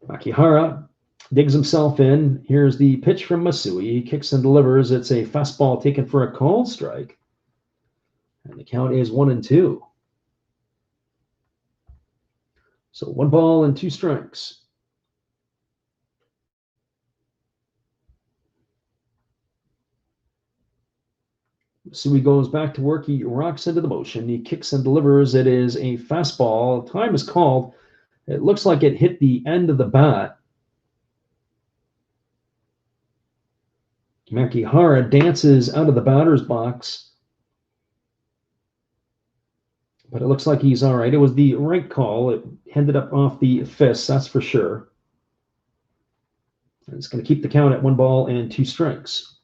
Makihara digs himself in. Here's the pitch from Masui. He kicks and delivers. It's a fastball taken for a called strike. And the count is 1-2. So 1 ball and 2 strikes. Masui goes back to work. He rocks into the motion. He kicks and delivers. It is a fastball. Time is called. It looks like it hit the end of the bat. Makihara dances out of the batter's box, but it looks like he's all right. It was the right call. It ended up off the fist, that's for sure. And it's going to keep the count at 1 ball and 2 strikes.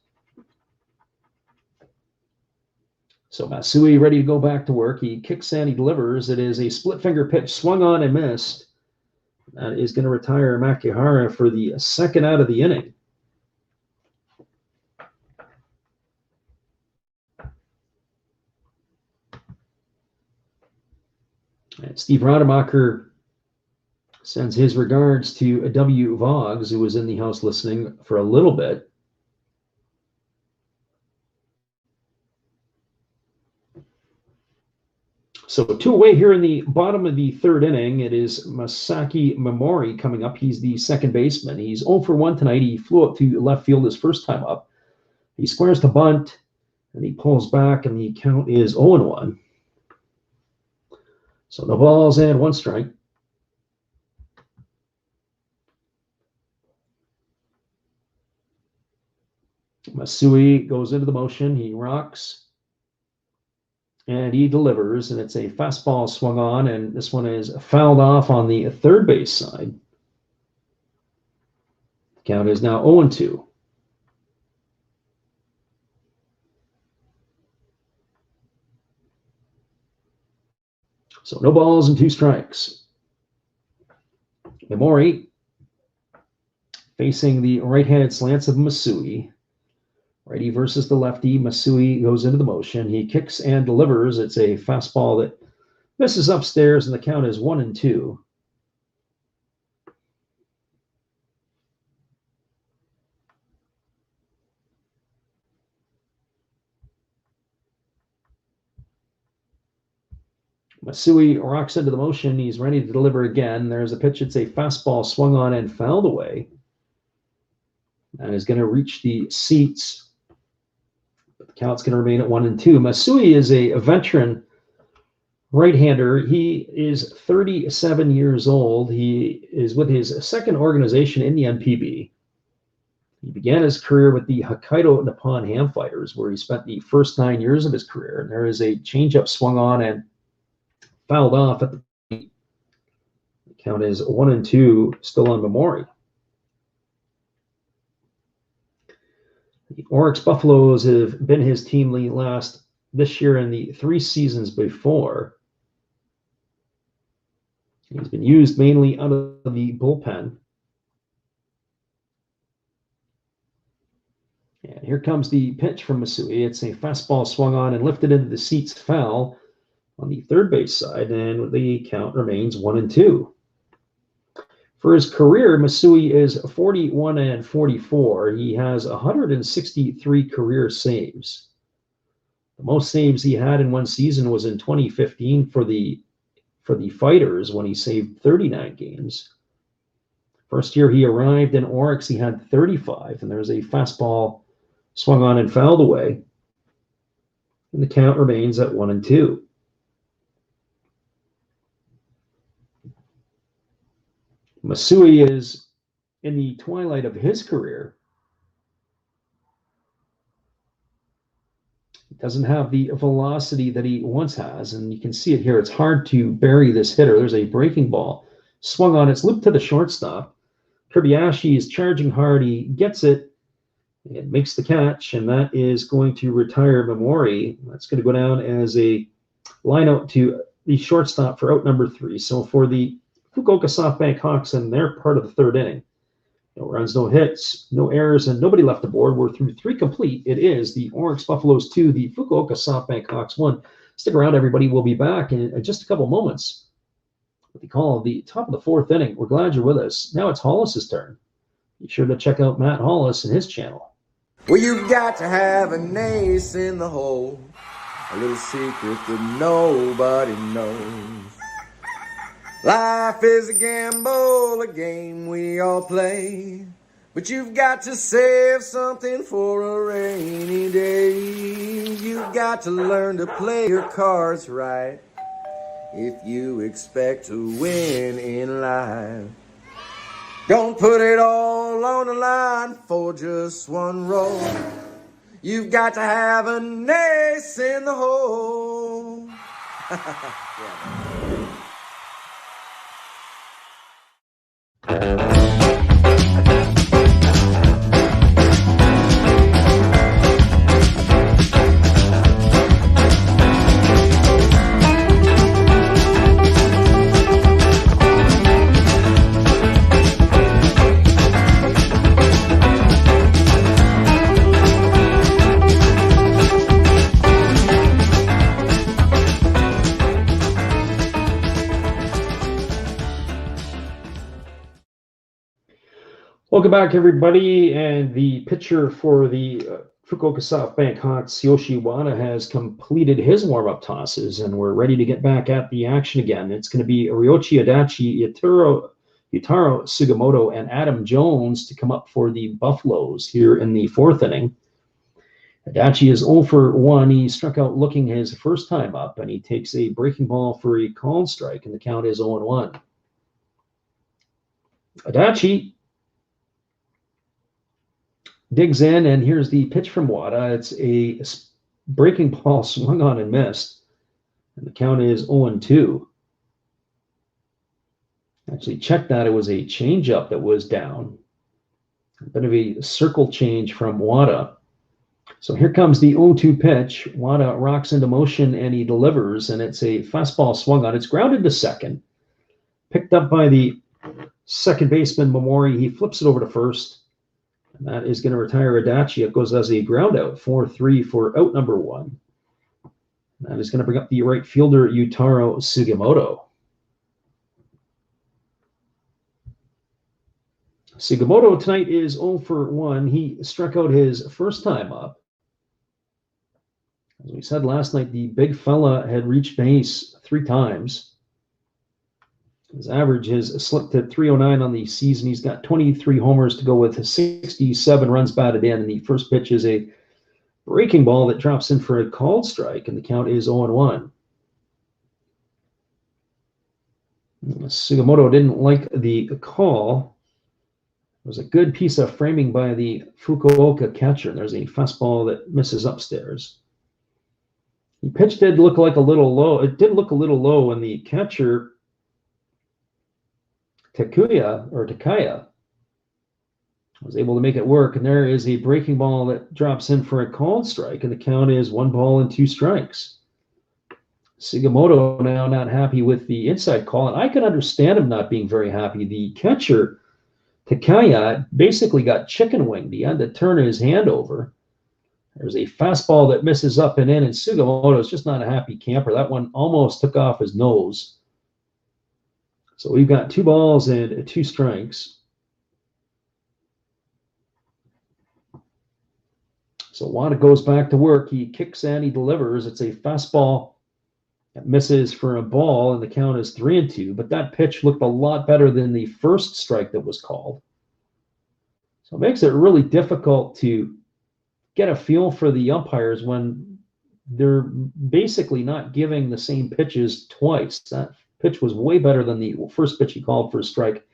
So Masui ready to go back to work. He kicks and he delivers. It is a split finger pitch, swung on and missed. That is going to retire Makihara for the second out of the inning. And Steve Rademacher sends his regards to W. Voggs, who was in the house listening for a little bit. So 2 away here in the bottom of the 3rd inning. It is Masaki Momori coming up. He's the second baseman. He's 0 for 1 tonight. He flew up to left field his first time up. He squares the bunt, and he pulls back, and the count is 0-1. So no balls and 1 strike. Masui goes into the motion. He rocks. And he delivers, and it's a fastball swung on, and this one is fouled off on the third base side. The count is now 0-2. So no balls and 2 strikes. Momori facing the right-handed slants of Masui. Righty versus the lefty. Masui goes into the motion. He kicks and delivers. It's a fastball that misses upstairs, and the count is 1-2. Masui rocks into the motion. He's ready to deliver again. There's a pitch. It's a fastball swung on and fouled away. That is going to reach the seats. The count's going to remain at 1-2. Masui is a veteran right-hander. He is 37 years old. He is with his second organization in the NPB. He began his career with the Hokkaido Nippon Ham Fighters, where he spent the first 9 years of his career. And there is a changeup swung on and fouled off at the plate. The count is 1-2, still on Momori. The Orix Buffaloes have been his team last this year and the 3 seasons before. He's been used mainly out of the bullpen. And here comes the pitch from Masui. It's a fastball swung on and lifted into the seats, foul on the third base side, and the count remains 1-2. For his career, Masui is 41-44. He has 163 career saves. The most saves he had in one season was in 2015 for the Fighters, when he saved 39 games. First year he arrived in Orix, he had 35, and there's a fastball swung on and fouled away. And the count remains at 1-2. Masui is in the twilight of his career. He doesn't have the velocity that he once has, and you can see it here. It's hard to bury this hitter. There's a breaking ball. Swung on, it's looped to the shortstop. Kobayashi is charging hard. He gets it. It makes the catch, and that is going to retire Memori. That's going to go down as a line out to the shortstop for out number 3. So for the Fukuoka SoftBank Hawks in their part of the third inning, no runs, no hits, no errors, and nobody left the board. We're through 3 complete. It is the Orix Buffaloes 2, the Fukuoka SoftBank Hawks 1. Stick around, everybody. We'll be back in just a couple moments with the call of the top of the 4th inning. We're glad you're with us. Now it's Hollis's turn. Be sure to check out Matt Hollis and his channel. Well, you've got to have an ace in the hole, a little secret that nobody knows. Life is a gamble, a game we all play, but you've got to save something for a rainy day. You've got to learn to play your cards right if you expect to win in life. Don't put it all on the line for just one roll. You've got to have an ace in the hole. Yeah. Welcome back, everybody. And the pitcher for the Fukuoka SoftBank Hawks, Yoshi Wada, has completed his warm-up tosses, and we're ready to get back at the action again. It's going to be Ryoichi Adachi, Yutaro Sugimoto, and Adam Jones to come up for the Buffaloes here in the 4th inning. Adachi is 0 for 1. He struck out looking his first time up, and he takes a breaking ball for a called strike, and the count is 0-1. Adachi digs in, and here's the pitch from Wada. It's a breaking ball swung on and missed, and the count is 0-2. Actually, check that. It was a changeup that was down. A bit of a circle change from Wada. So here comes the 0-2 pitch. Wada rocks into motion, and he delivers, and it's a fastball swung on. It's grounded to second. Picked up by the second baseman, Memori. He flips it over to first. And that is going to retire Adachi. It goes as a ground out, 4-3 for out number 1. That is going to bring up the right fielder, Yutaro Sugimoto. Sugimoto tonight is 0 for 1. He struck out his first time up. As we said last night, the big fella had reached base 3 times. His average has slipped to 309 on the season. He's got 23 homers to go with 67 runs batted in. And the first pitch is a breaking ball that drops in for a called strike, and the count is 0-1. Sugimoto didn't like the call. It was a good piece of framing by the Fukuoka catcher. There's a fastball that misses upstairs. The pitch did look like a little low. It did look a little low, and the catcher, Takaya, was able to make it work, and there is a breaking ball that drops in for a called strike, and the count is 1 ball and 2 strikes. Sugimoto now not happy with the inside call, and I can understand him not being very happy. The catcher, Takaya, basically got chicken winged. He had to turn his hand over. There's a fastball that misses up and in, and Sugimoto is just not a happy camper. That one almost took off his nose. So we've got 2 balls and 2 strikes. So Wada goes back to work. He kicks and he delivers. It's a fastball that misses for a ball, and the count is 3-2. But that pitch looked a lot better than the first strike that was called. So it makes it really difficult to get a feel for the umpires when they're basically not giving the same pitches twice. That pitch was way better than the first pitch he called for a strike.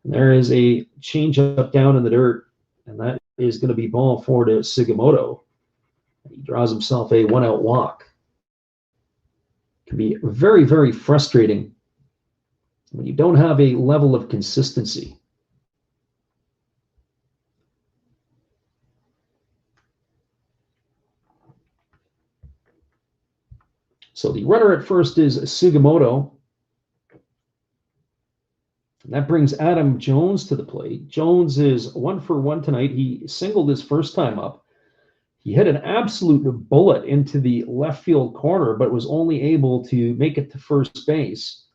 And there is a changeup down in the dirt, and that is going to be ball 4 to Sugimoto. He draws himself a 1-out walk. It can be very, very frustrating when you don't have a level of consistency. So the runner at first is Sugimoto. And that brings Adam Jones to the plate. Jones is 1 for 1 tonight. He singled his first time up. He hit an absolute bullet into the left field corner, but was only able to make it to first base.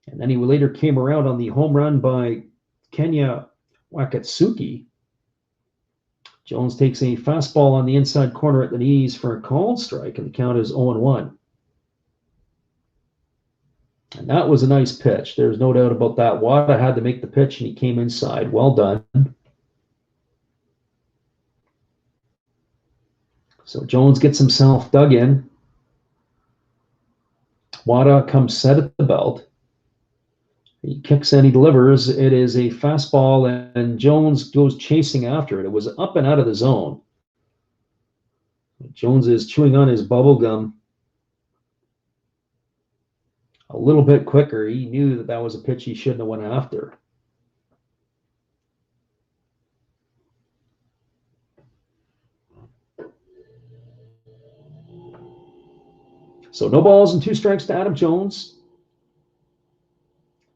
And then he later came around on the home run by Kenya Wakatsuki. Jones takes a fastball on the inside corner at the knees for a called strike, and the count is 0-1. And that was a nice pitch. There's no doubt about that. Wada had to make the pitch, and he came inside. Well done. So Jones gets himself dug in. Wada comes set at the belt. He kicks and he delivers. It is a fastball, and Jones goes chasing after it. It was up and out of the zone. Jones is chewing on his bubble gum a little bit quicker. He knew that that was a pitch he shouldn't have went after. So no balls and 2 strikes to Adam Jones.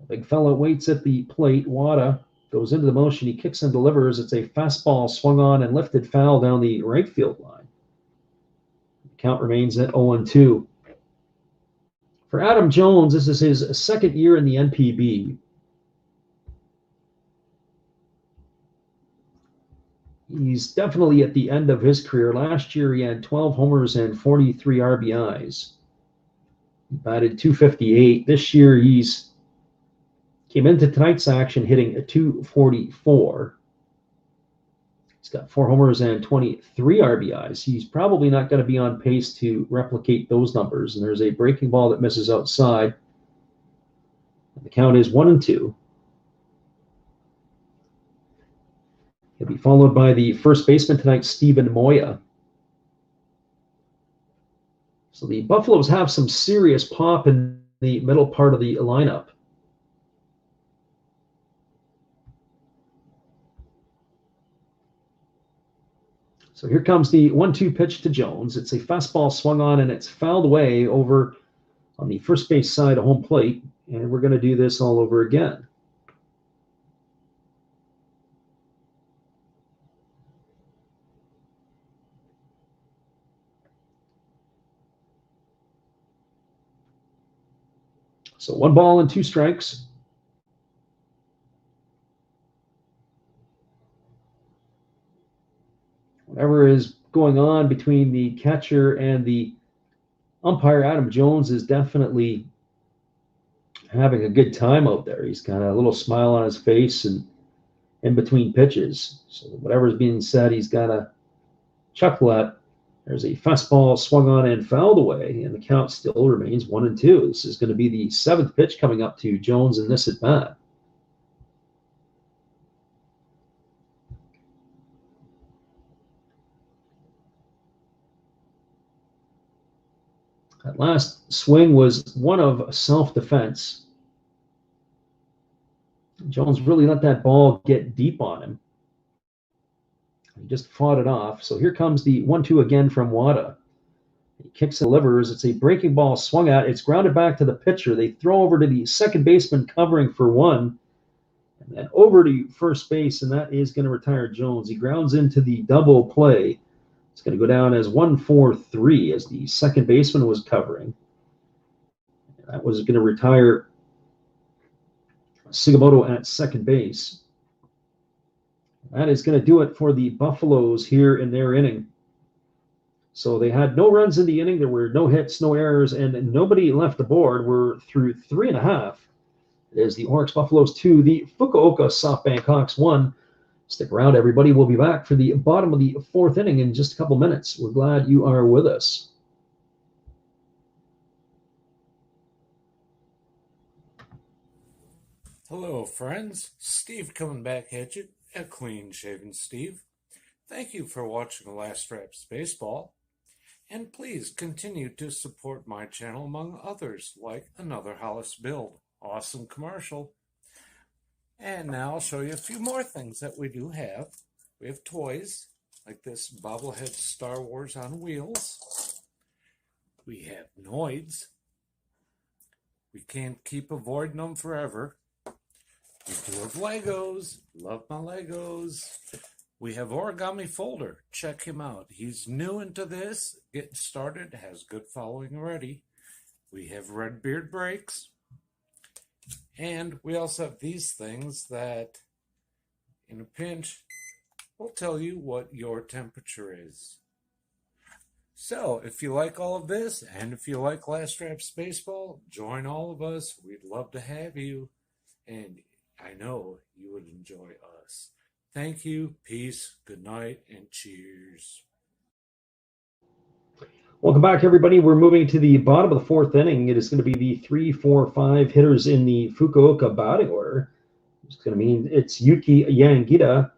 The big fella waits at the plate. Wada goes into the motion. He kicks and delivers. It's a fastball swung on and lifted foul down the right field line. The count remains at 0-2. For Adam Jones, this is his second year in the NPB. He's definitely at the end of his career. Last year, he had 12 homers and 43 RBIs. He batted .258. This year, he's came into tonight's action hitting a .244. He's got 4 homers and 23 RBIs. He's probably not going to be on pace to replicate those numbers. And there's a breaking ball that misses outside. And the count is 1-2. He'll be followed by the first baseman tonight, Steven Moya. So the Buffaloes have some serious pop in the middle part of the lineup. So here comes the 1-2 pitch to Jones. It's a fastball swung on, and it's fouled away over on the first base side of home plate. And we're going to do this all over again. So 1 ball and 2 strikes. Whatever is going on between the catcher and the umpire, Adam Jones is definitely having a good time out there. He's got a little smile on his face and in between pitches. So whatever's being said, he's got a chuckle at. There's a fastball swung on and fouled away, and the count still remains 1-2. This is going to be the 7th pitch coming up to Jones in this at bat. That last swing was one of self-defense. Jones really let that ball get deep on him. He just fought it off. So here comes the 1-2 again from Wada. He kicks and delivers. It's a breaking ball swung at. It's grounded back to the pitcher. They throw over to the second baseman covering for 1. And then over to first base, and that is going to retire Jones. He grounds into the double play. It's going to go down as 1-4-3 as the second baseman was covering. And that was going to retire Sugimoto at second base. That is going to do it for the Buffaloes here in their inning. So they had no runs in the inning. There were no hits, no errors, and nobody left the board. We're through 3.5. It is the Orix Buffaloes 2, the Fukuoka SoftBank Hawks 1. Stick around, everybody. We'll be back for the bottom of the fourth inning in just a couple minutes. We're glad you are with us. Hello, friends. Steve coming back at you, a clean-shaven Steve. Thank you for watching Last Raps Baseball. And please continue to support my channel among others, like Another Hollis Build. Awesome commercial. And now I'll show you a few more things that we do have. We have toys, like this bobblehead Star Wars on wheels. We have Noids. We can't keep avoiding them forever. We do have Legos. Love my Legos. We have Origami Folder. Check him out. He's new into this, getting started, has good following already. We have Red Beard Breaks. And we also have these things that, in a pinch, will tell you what your temperature is. So, if you like all of this, and if you like Last Raps Baseball, join all of us. We'd love to have you. And I know you would enjoy us. Thank you, peace, good night, and cheers. Welcome back, everybody. We're moving to the bottom of the fourth inning. It is going to be the 3, 4, 5 hitters in the Fukuoka batting order. It's going to mean it's Yuki Yanagita,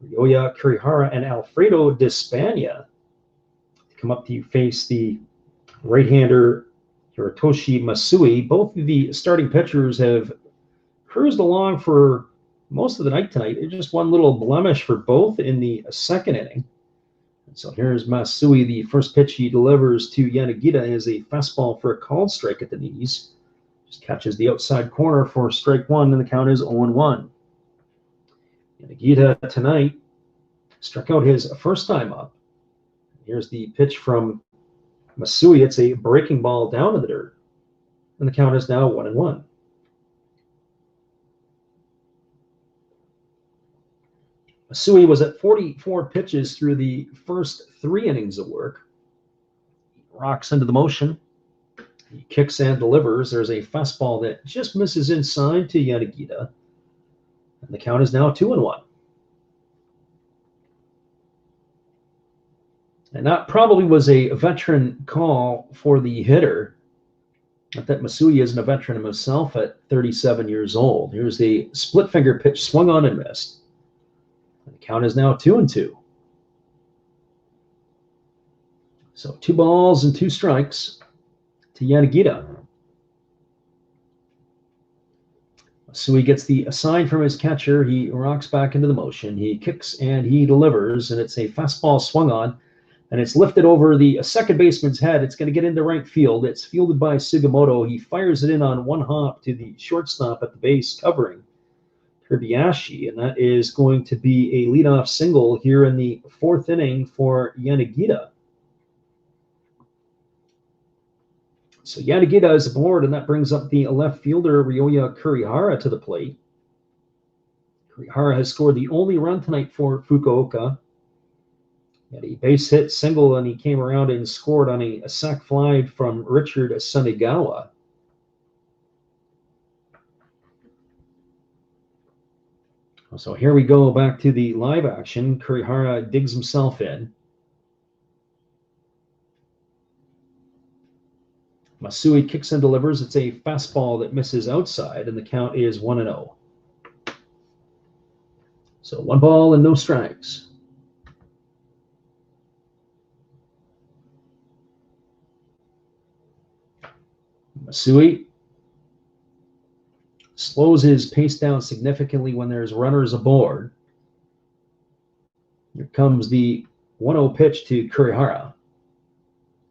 Ryoya Kurihara, and Alfredo Despania to come up to face the right-hander Hirotoshi Masui. Both of the starting pitchers have cruised along for most of the night tonight. It's just one little blemish for both in the second inning. So here's Masui. The first pitch he delivers to Yanagita is a fastball for a called strike at the knees. Just catches the outside corner for strike one, and the count is 0-1. Yanagita tonight struck out his first time up. Here's the pitch from Masui. It's a breaking ball down to the dirt, and the count is now 1-1. Masui was at 44 pitches through the first 3 innings of work. He rocks into the motion. He kicks and delivers. There's a fastball that just misses inside to Yanagita. And the count is now 2-1. And that probably was a veteran call for the hitter. Not that Masui isn't a veteran himself at 37 years old. Here's the split finger pitch swung on and missed. The count is now 2-2. So 2 balls and 2 strikes to Yanagita. Masui gets the sign from his catcher. He rocks back into the motion. He kicks and he delivers, and it's a fastball swung on, and it's lifted over the second baseman's head. It's going to get into right field. It's fielded by Sugimoto. He fires it in on one hop to the shortstop at the base, covering Kobayashi, and that is going to be a leadoff single here in the fourth inning for Yanagita. So Yanagita is aboard, and that brings up the left fielder Ryoya Kurihara to the plate. Kurihara has scored the only run tonight for Fukuoka. He had a base hit single, and he came around and scored on a sac fly from Richard Sanegawa. So here we go back to the live action. Kurihara digs himself in. Masui kicks and delivers. It's a fastball that misses outside, and the count is 1-0. So 1 ball and no strikes. Masui slows his pace down significantly when there's runners aboard. Here comes the 1-0 pitch to Kurihara.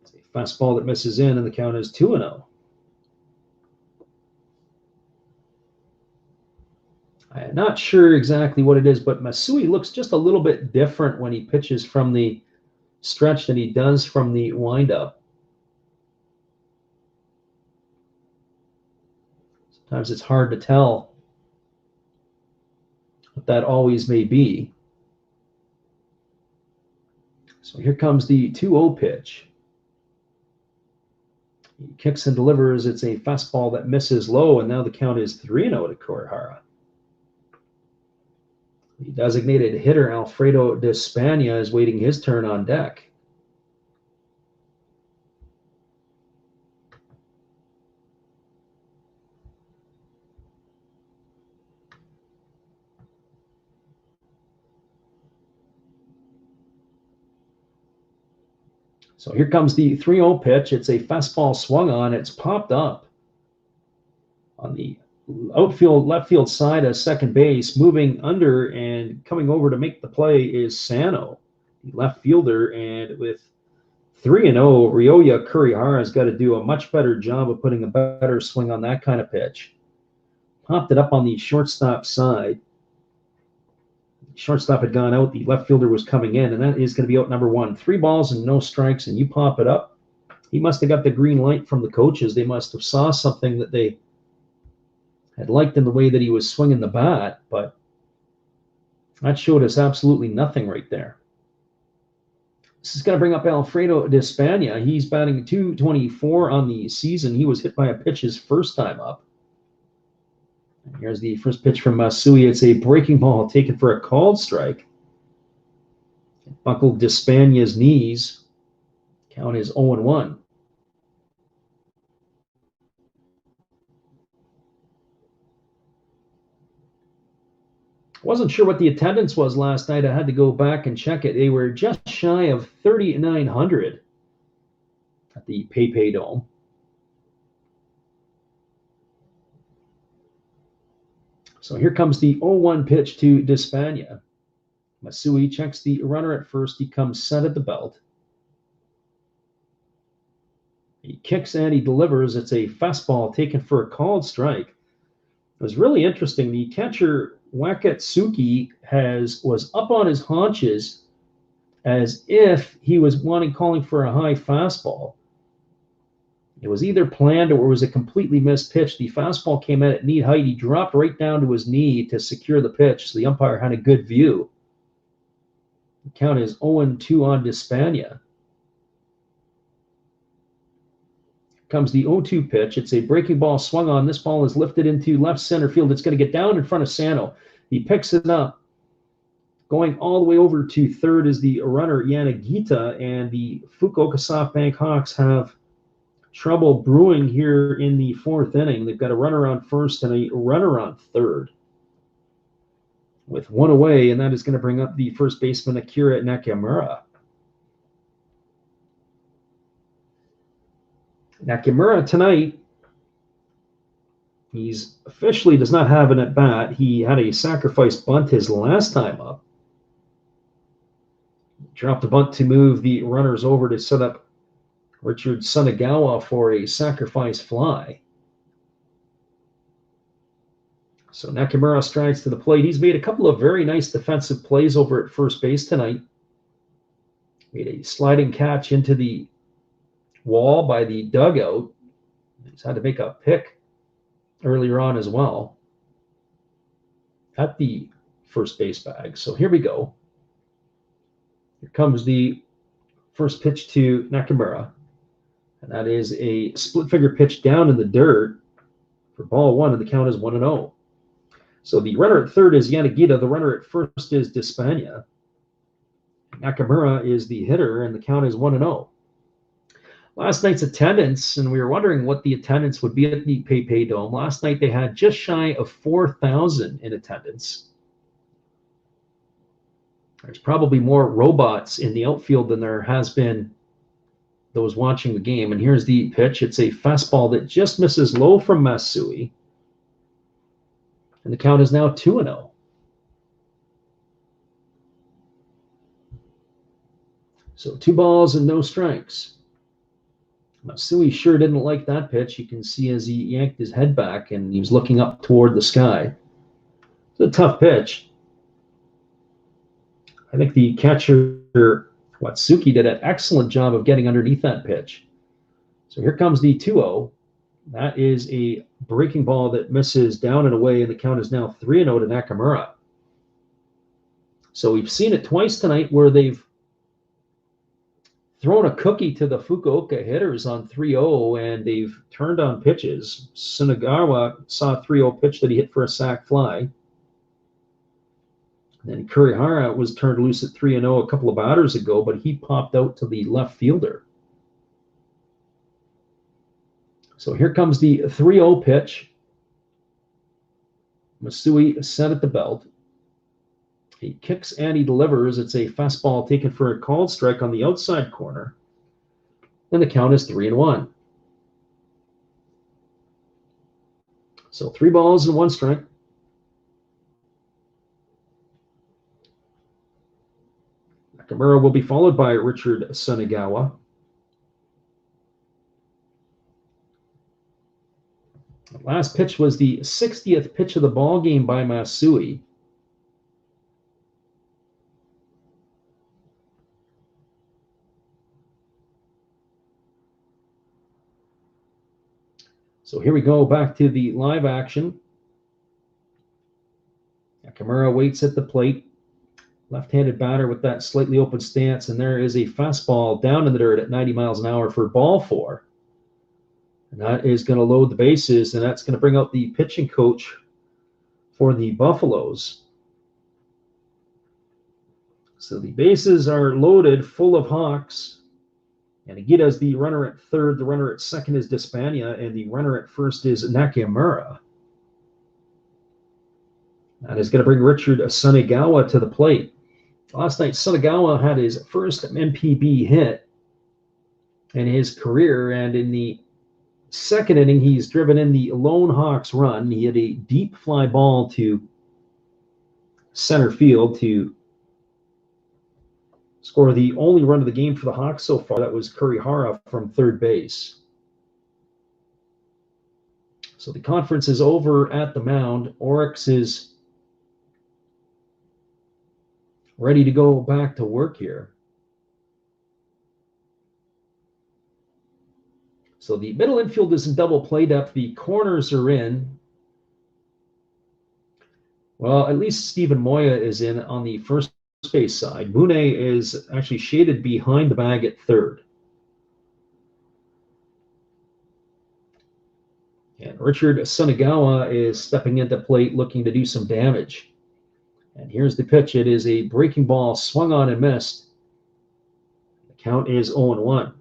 It's a fastball that misses in, and the count is 2-0. I'm not sure exactly what it is, but Masui looks just a little bit different when he pitches from the stretch than he does from the windup. Sometimes it's hard to tell what that always may be. So here comes the 2-0 pitch. He kicks and delivers. It's a fastball that misses low, and now the count is 3-0 to Kurihara. The designated hitter, Alfredo de Spagna, is waiting his turn on deck. So here comes the 3-0 pitch. It's a fastball swung on. It's popped up on the left field side of second base. Moving under and coming over to make the play is Sano, the left fielder. And with 3-0, Ryoya Kurihara has got to do a much better job of putting a better swing on that kind of pitch. Popped it up on the shortstop side. Shortstop had gone out. The left fielder was coming in, and that is going to be out number 1. 3 balls and no strikes, and you pop it up. He must have got the green light from the coaches. They must have saw something that they had liked in the way that he was swinging the bat, but that showed us absolutely nothing right there. This is going to bring up Alfredo de Spagna. He's batting .224 on the season. He was hit by a pitch his first time up. Here's the first pitch from Masui. It's a breaking ball taken for a called strike. It buckled Despagna's knees. Count is 0-1. Wasn't sure what the attendance was last night. I had to go back and check it. They were just shy of 3,900 at the PayPay Dome. So here comes the 0-1 pitch to Despagna. Masui checks the runner at first. He comes set at the belt. He kicks and he delivers. It's a fastball taken for a called strike. It was really interesting. The catcher, Wakatsuki, was up on his haunches as if he was calling for a high fastball. It was either planned or it was a completely missed pitch. The fastball came in at knee height. He dropped right down to his knee to secure the pitch, so the umpire had a good view. The count is 0-2 on Despagna. Comes the 0-2 pitch. It's a breaking ball swung on. This ball is lifted into left center field. It's going to get down in front of Sano. He picks it up. Going all the way over to third is the runner, Yanagita, and the Fukuoka SoftBank Hawks have trouble brewing here in the 4th inning. They've got a runner on first and a runner on third with 1 away, and that is going to bring up the first baseman, Akira Nakamura. Nakamura tonight, he's officially does not have an at-bat. He had a sacrifice bunt his last time up. Dropped the bunt to move the runners over to set up Richard Sunagawa for a sacrifice fly. So Nakamura strides to the plate. He's made a couple of very nice defensive plays over at first base tonight. Made a sliding catch into the wall by the dugout. He's had to make a pick earlier on as well at the first base bag. So here we go. Here comes the first pitch to Nakamura. And that is a split figure pitch down in the dirt for ball 1, and the count is 1-0. So the runner at third is Yanagita. The runner at first is Despagna. Nakamura is the hitter, and the count is 1-0. Last night's attendance, and we were wondering what the attendance would be at the PayPay Dome. Last night they had just shy of 4,000 in attendance. There's probably more robots in the outfield than there has been those watching the game. And here's the pitch. It's a fastball that just misses low from Masui. And the count is now 2-0. So 2 balls and no strikes. Masui sure didn't like that pitch. You can see as he yanked his head back and he was looking up toward the sky. It's a tough pitch. I think the catcher, Watsuki, did an excellent job of getting underneath that pitch. So here comes the 2-0. That is a breaking ball that misses down and away, and the count is now 3-0 to Nakamura. So we've seen it twice tonight where they've thrown a cookie to the Fukuoka hitters on 3-0, and they've turned on pitches. Sunagawa saw a 3-0 pitch that he hit for a sac fly. Then Kurihara was turned loose at 3-0 a couple of batters ago, but he popped out to the left fielder. So here comes the 3-0 pitch. Masui set at the belt. He kicks and he delivers. It's a fastball taken for a called strike on the outside corner. And the count is 3-1. So 3 balls and 1 strike. Nakamura will be followed by Richard Sunagawa. The last pitch was the 60th pitch of the ball game by Masui. So here we go back to the live action. Nakamura waits at the plate. Left-handed batter with that slightly open stance, and there is a fastball down in the dirt at 90 miles an hour for ball 4. And that is going to load the bases, and that's going to bring out the pitching coach for the Buffaloes. So the bases are loaded, full of Hawks. And Higuita is the runner at third, the runner at second is Despania, and the runner at first is Nakamura. That is going to bring Richard Sunagawa to the plate. Last night, Sunagawa had his first NPB hit in his career, and in the second inning, he's driven in the lone Hawks run. He had a deep fly ball to center field to score the only run of the game for the Hawks so far. That was Kurihara from third base. So the conference is over at the mound. Orix is ready to go back to work here. So the middle infield is in double play depth. The corners are in. Well, at least Stephen Moya is in on the first base side. Mune is actually shaded behind the bag at third. And Richard Sunagawa is stepping into plate looking to do some damage. And here's the pitch. It is a breaking ball swung on and missed. The count is 0-1.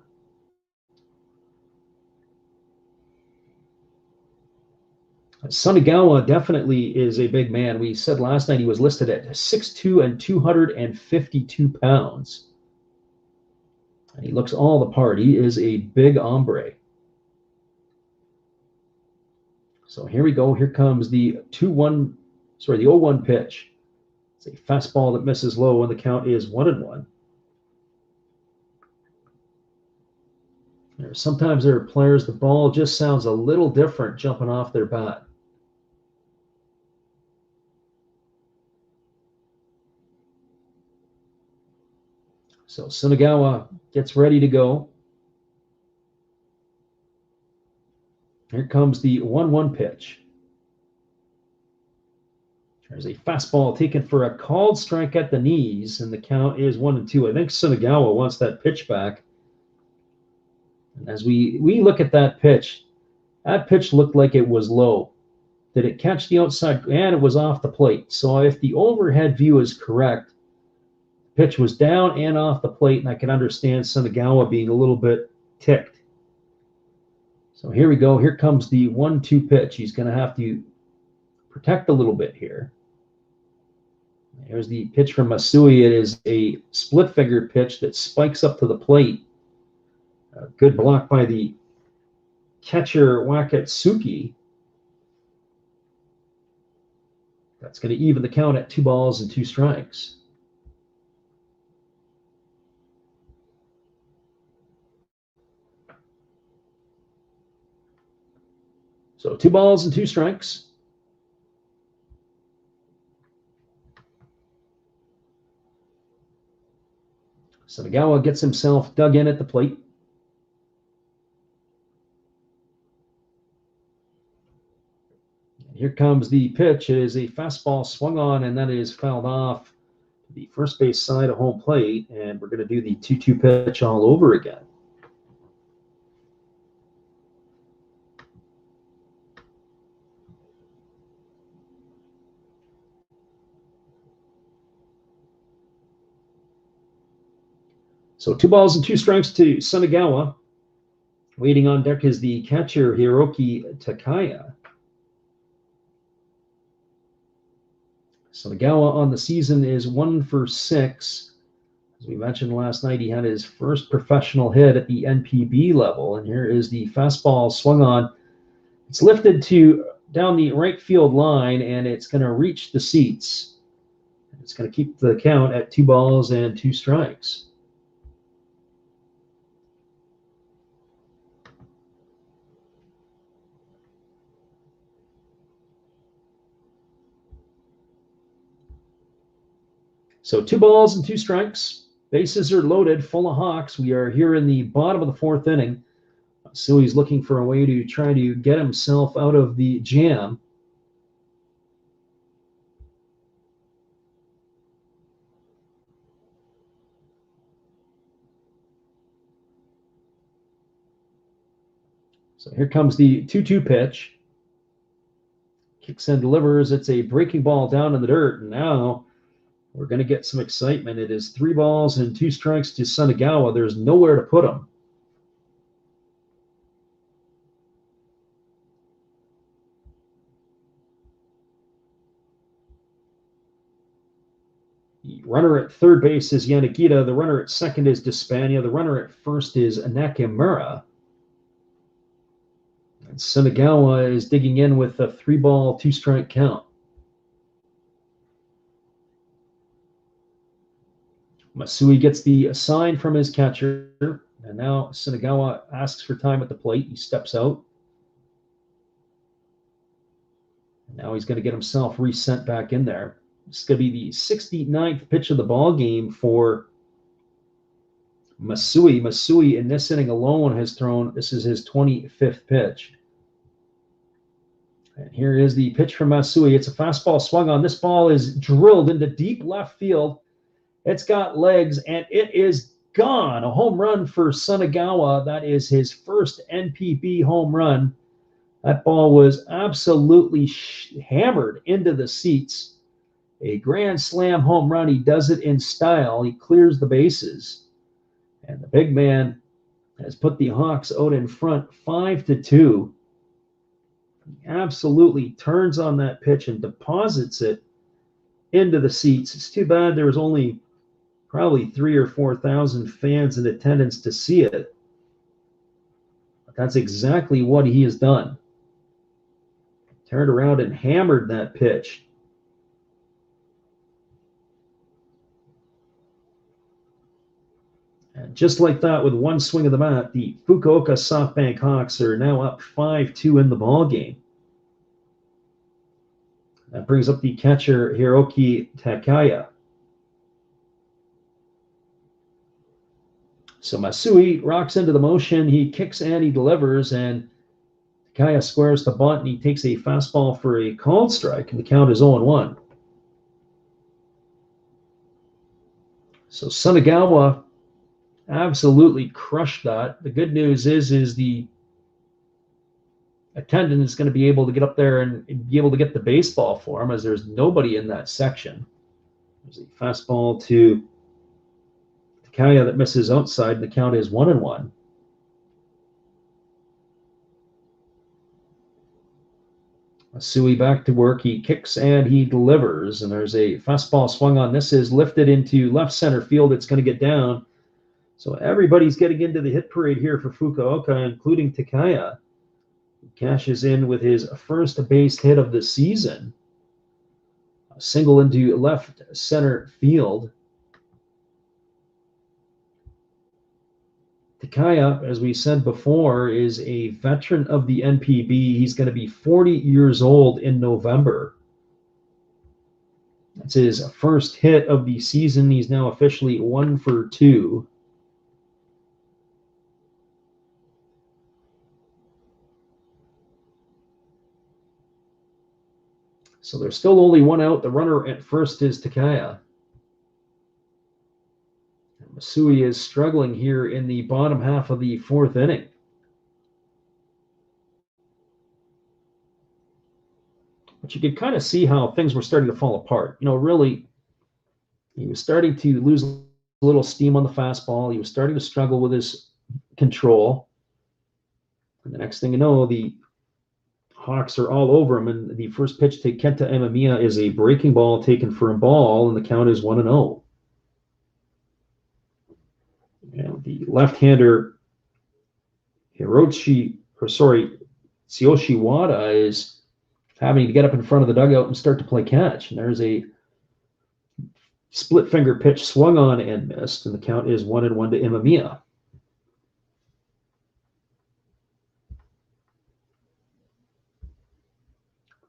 Sunagawa definitely is a big man. We said last night he was listed at 6'2" and 252 pounds. And he looks all the part. He is a big hombre. So here we go. Here comes the 0-1 pitch. It's a fastball that misses low, and the count is 1-1. Sometimes there are players, the ball just sounds a little different jumping off their bat. So Sunagawa gets ready to go. Here comes the 1-1 pitch. There's a fastball taken for a called strike at the knees, and the count is 1-2. I think Sunagawa wants that pitch back. And as we look at that pitch looked like it was low. Did it catch the outside? And it was off the plate. So if the overhead view is correct, the pitch was down and off the plate, and I can understand Sunagawa being a little bit ticked. So here we go. Here comes the 1-2 pitch. He's going to have to protect a little bit here. Here's the pitch from Masui. It is a split-fingered pitch that spikes up to the plate. A good block by the catcher, Wakatsuki. That's going to even the count at 2 balls and 2 strikes. So 2 balls and 2 strikes. Sunagawa gets himself dug in at the plate. Here comes the pitch. It is a fastball swung on, and that is fouled off to the first base side of home plate, and we're going to do the 2-2 pitch all over again. So 2 balls and 2 strikes to Sunagawa. Waiting on deck is the catcher, Hiroki Takaya. Sunagawa on the season is 1 for 6. As we mentioned last night, he had his first professional hit at the NPB level. And here is the fastball swung on. It's lifted to down the right field line, and it's going to reach the seats. It's going to keep the count at 2 balls and 2 strikes. So 2 balls and 2 strikes. Bases are loaded, full of Hawks. We are here in the bottom of the 4th inning. So he's looking for a way to try to get himself out of the jam. So here comes the 2-2 pitch. Kicks and delivers. It's a breaking ball down in the dirt. And now we're going to get some excitement. It is 3 balls and 2 strikes to Sunagawa. There's nowhere to put him. The runner at third base is Yanagita. The runner at second is Despania. The runner at first is Nakamura. And Sunagawa is digging in with a 3-ball, 2-strike count. Masui gets the sign from his catcher. And now Sunagawa asks for time at the plate. He steps out. And now he's going to get himself resent back in there. It's going to be the 69th pitch of the ball game for Masui. Masui in this inning alone has thrown, this is his 25th pitch. And here is the pitch from Masui. It's a fastball swung on. This ball is drilled into deep left field. It's got legs, and it is gone. A home run for Sunagawa. That is his first NPB home run. That ball was absolutely hammered into the seats. A grand slam home run. He does it in style. He clears the bases. And the big man has put the Hawks out in front 5-2. He absolutely turns on that pitch and deposits it into the seats. It's too bad there was only probably 3,000 or 4,000 fans in attendance to see it. But that's exactly what he has done. Turned around and hammered that pitch. And just like that, with one swing of the bat, the Fukuoka SoftBank Hawks are now up 5-2 in the ball game. That brings up the catcher, Hiroki Takaya. So Masui rocks into the motion. He kicks and he delivers, and Takaya squares the bunt, and he takes a fastball for a called strike, and the count is 0-1. So Sunagawa absolutely crushed that. The good news is the attendant is going to be able to get up there and be able to get the baseball for him, as there's nobody in that section. There's a fastball to Takaya that misses outside. The count is 1-1. Masui back to work. He kicks and he delivers, and there's a fastball swung on. This is lifted into left center field. It's going to get down. So everybody's getting into the hit parade here for Fukuoka, including Takaya. He cashes in with his first base hit of the season. A single into left center field. Takaya, as we said before, is a veteran of the NPB. He's going to be 40 years old in November. That's his first hit of the season. He's now officially 1 for 2. So there's still only one out. The runner at first is Takaya. Masui is struggling here in the bottom half of the 4th inning. But you could kind of see how things were starting to fall apart. You know, really, he was starting to lose a little steam on the fastball. He was starting to struggle with his control. And the next thing you know, the Hawks are all over him. And the first pitch to Kenta Imamiya is a breaking ball taken for a ball, and the count is 1-0. And the left-hander Tsuyoshi Wada is having to get up in front of the dugout and start to play catch. And there's a split finger pitch swung on and missed, and the count is 1-1 to Imamiya.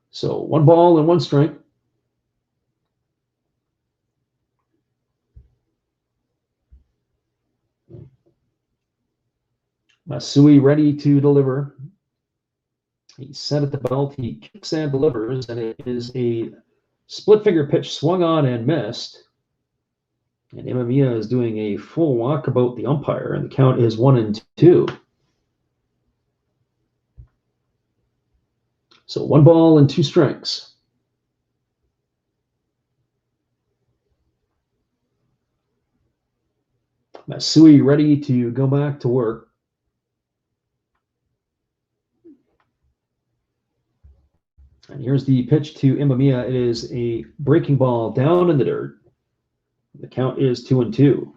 So 1 ball and 1 strike. Masui ready to deliver. He's set at the belt. He kicks and delivers, and it is a split finger pitch swung on and missed. And Imamiya is doing a full walkabout the umpire, and the count is 1-2. So 1 ball and 2 strikes. Masui ready to go back to work. And here's the pitch to Imamiya. It is a breaking ball down in the dirt. The count is 2-2.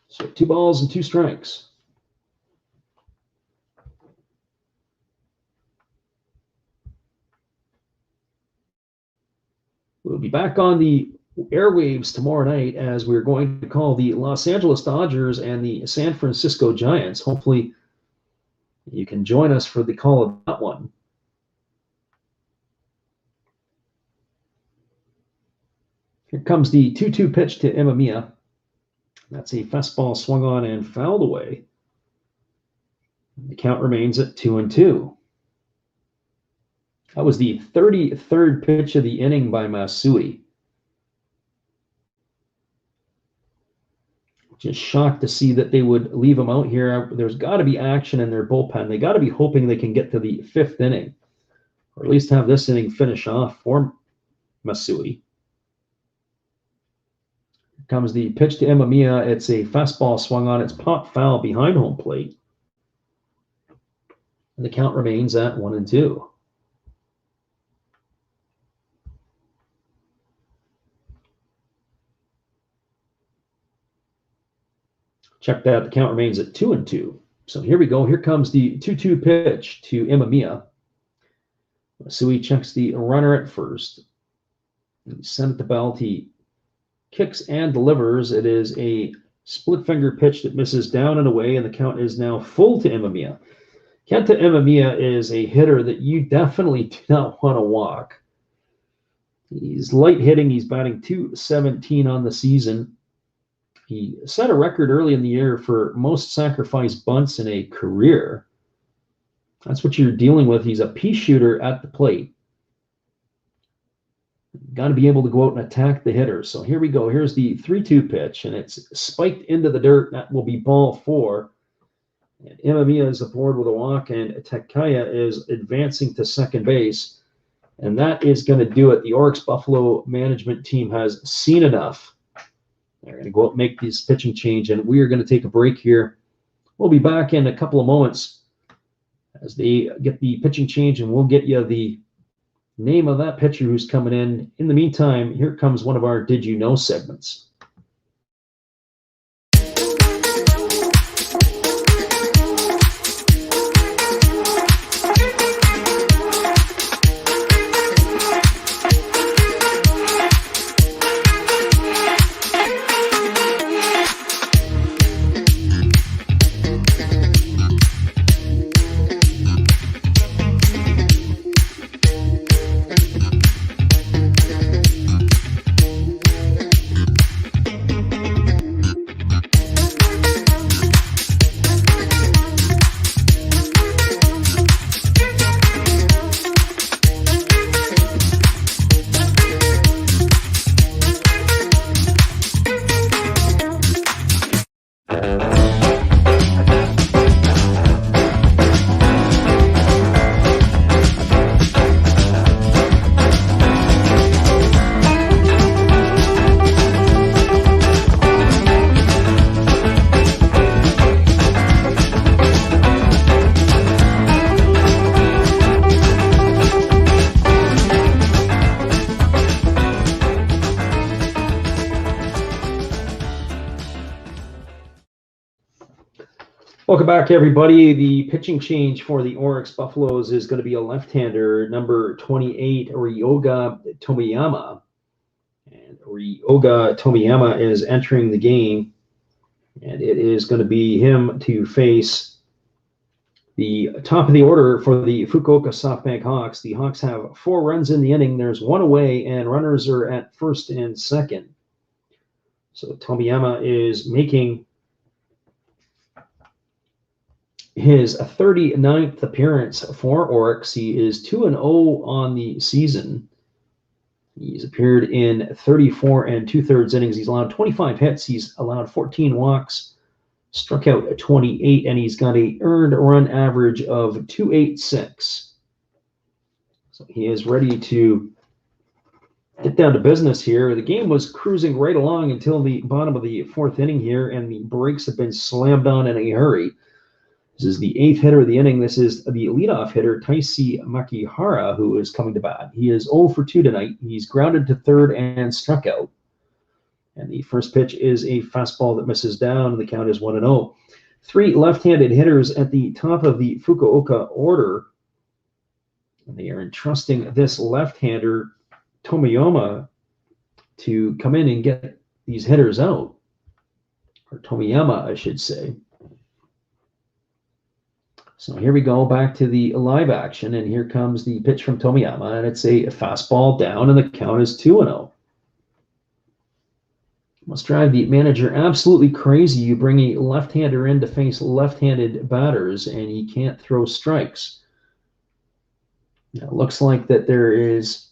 So 2 balls and 2 strikes. We'll be back on the airwaves tomorrow night as we're going to call the Los Angeles Dodgers and the San Francisco Giants. Hopefully you can join us for the call of that one. Here comes the 2-2 pitch to Imamiya. That's a fastball swung on and fouled away. The count remains at 2-2. That was the 33rd pitch of the inning by Masui. Just shocked to see that they would leave him out here. There's got to be action in their bullpen. They got to be hoping they can get to the 5th inning, or at least have this inning finish off for Masui. Comes the pitch to Imamiya. It's a fastball swung on. It's popped foul behind home plate. And the count remains at 1-2. Check that. The count remains at 2-2. So here we go. Here comes the 2-2 pitch to Imamiya. Masui checks the runner at first. He's sent at the belt. He kicks and delivers. It is a split finger pitch that misses down and away, and the count is now full to Imamiya. Kenta Imamiya is a hitter that you definitely do not want to walk. He's light hitting. He's batting .217 on the season. He set a record early in the year for most sacrifice bunts in a career. That's what you're dealing with. He's a pea shooter at the plate. Got to be able to go out and attack the hitter. So here we go. Here's the 3-2 pitch, and it's spiked into the dirt. That will be ball 4. And Imamiya is aboard with a walk, and Takaya is advancing to second base. And that is going to do it. The Orix Buffalo management team has seen enough. They're going to go out and make this pitching change, and we are going to take a break here. We'll be back in a couple of moments as they get the pitching change, and we'll get you the name of that pitcher who's coming in. In the meantime, here comes one of our Did You Know segments. Welcome back, everybody. The pitching change for the Orix Buffaloes is going to be a left-hander, number 28, Ryoga Tomiyama. And Ryoga Tomiyama is entering the game, and it is going to be him to face the top of the order for the Fukuoka SoftBank Hawks. The Hawks have 4 runs in the inning. There's 1 away, and runners are at first and second. So Tomiyama is making his 39th appearance for Orix. He is 2-0 on the season. He's appeared in 34 2/3 innings. He's allowed 25 hits. He's allowed 14 walks, struck out 28, and he's got a earned run average of 286. So he is ready to get down to business here. The game was cruising right along until the bottom of the 4th inning here, and the brakes have been slammed on in a hurry. This is the 8th hitter of the inning. This is the leadoff hitter, Taisi Makihara, who is coming to bat. He is 0 for 2 tonight. He's grounded to third and struck out. And the first pitch is a fastball that misses down, and the count is 1-0. 3 left-handed hitters at the top of the Fukuoka order. And they are entrusting this left-hander, Tomiyama, to come in and get these hitters out. Or Tomiyama, I should say. So here we go back to the live action, and here comes the pitch from Tomiyama, and it's a fastball down, and the count is 2-0. Must drive the manager absolutely crazy. You bring a left-hander in to face left-handed batters, and he can't throw strikes. Now, it looks like that there is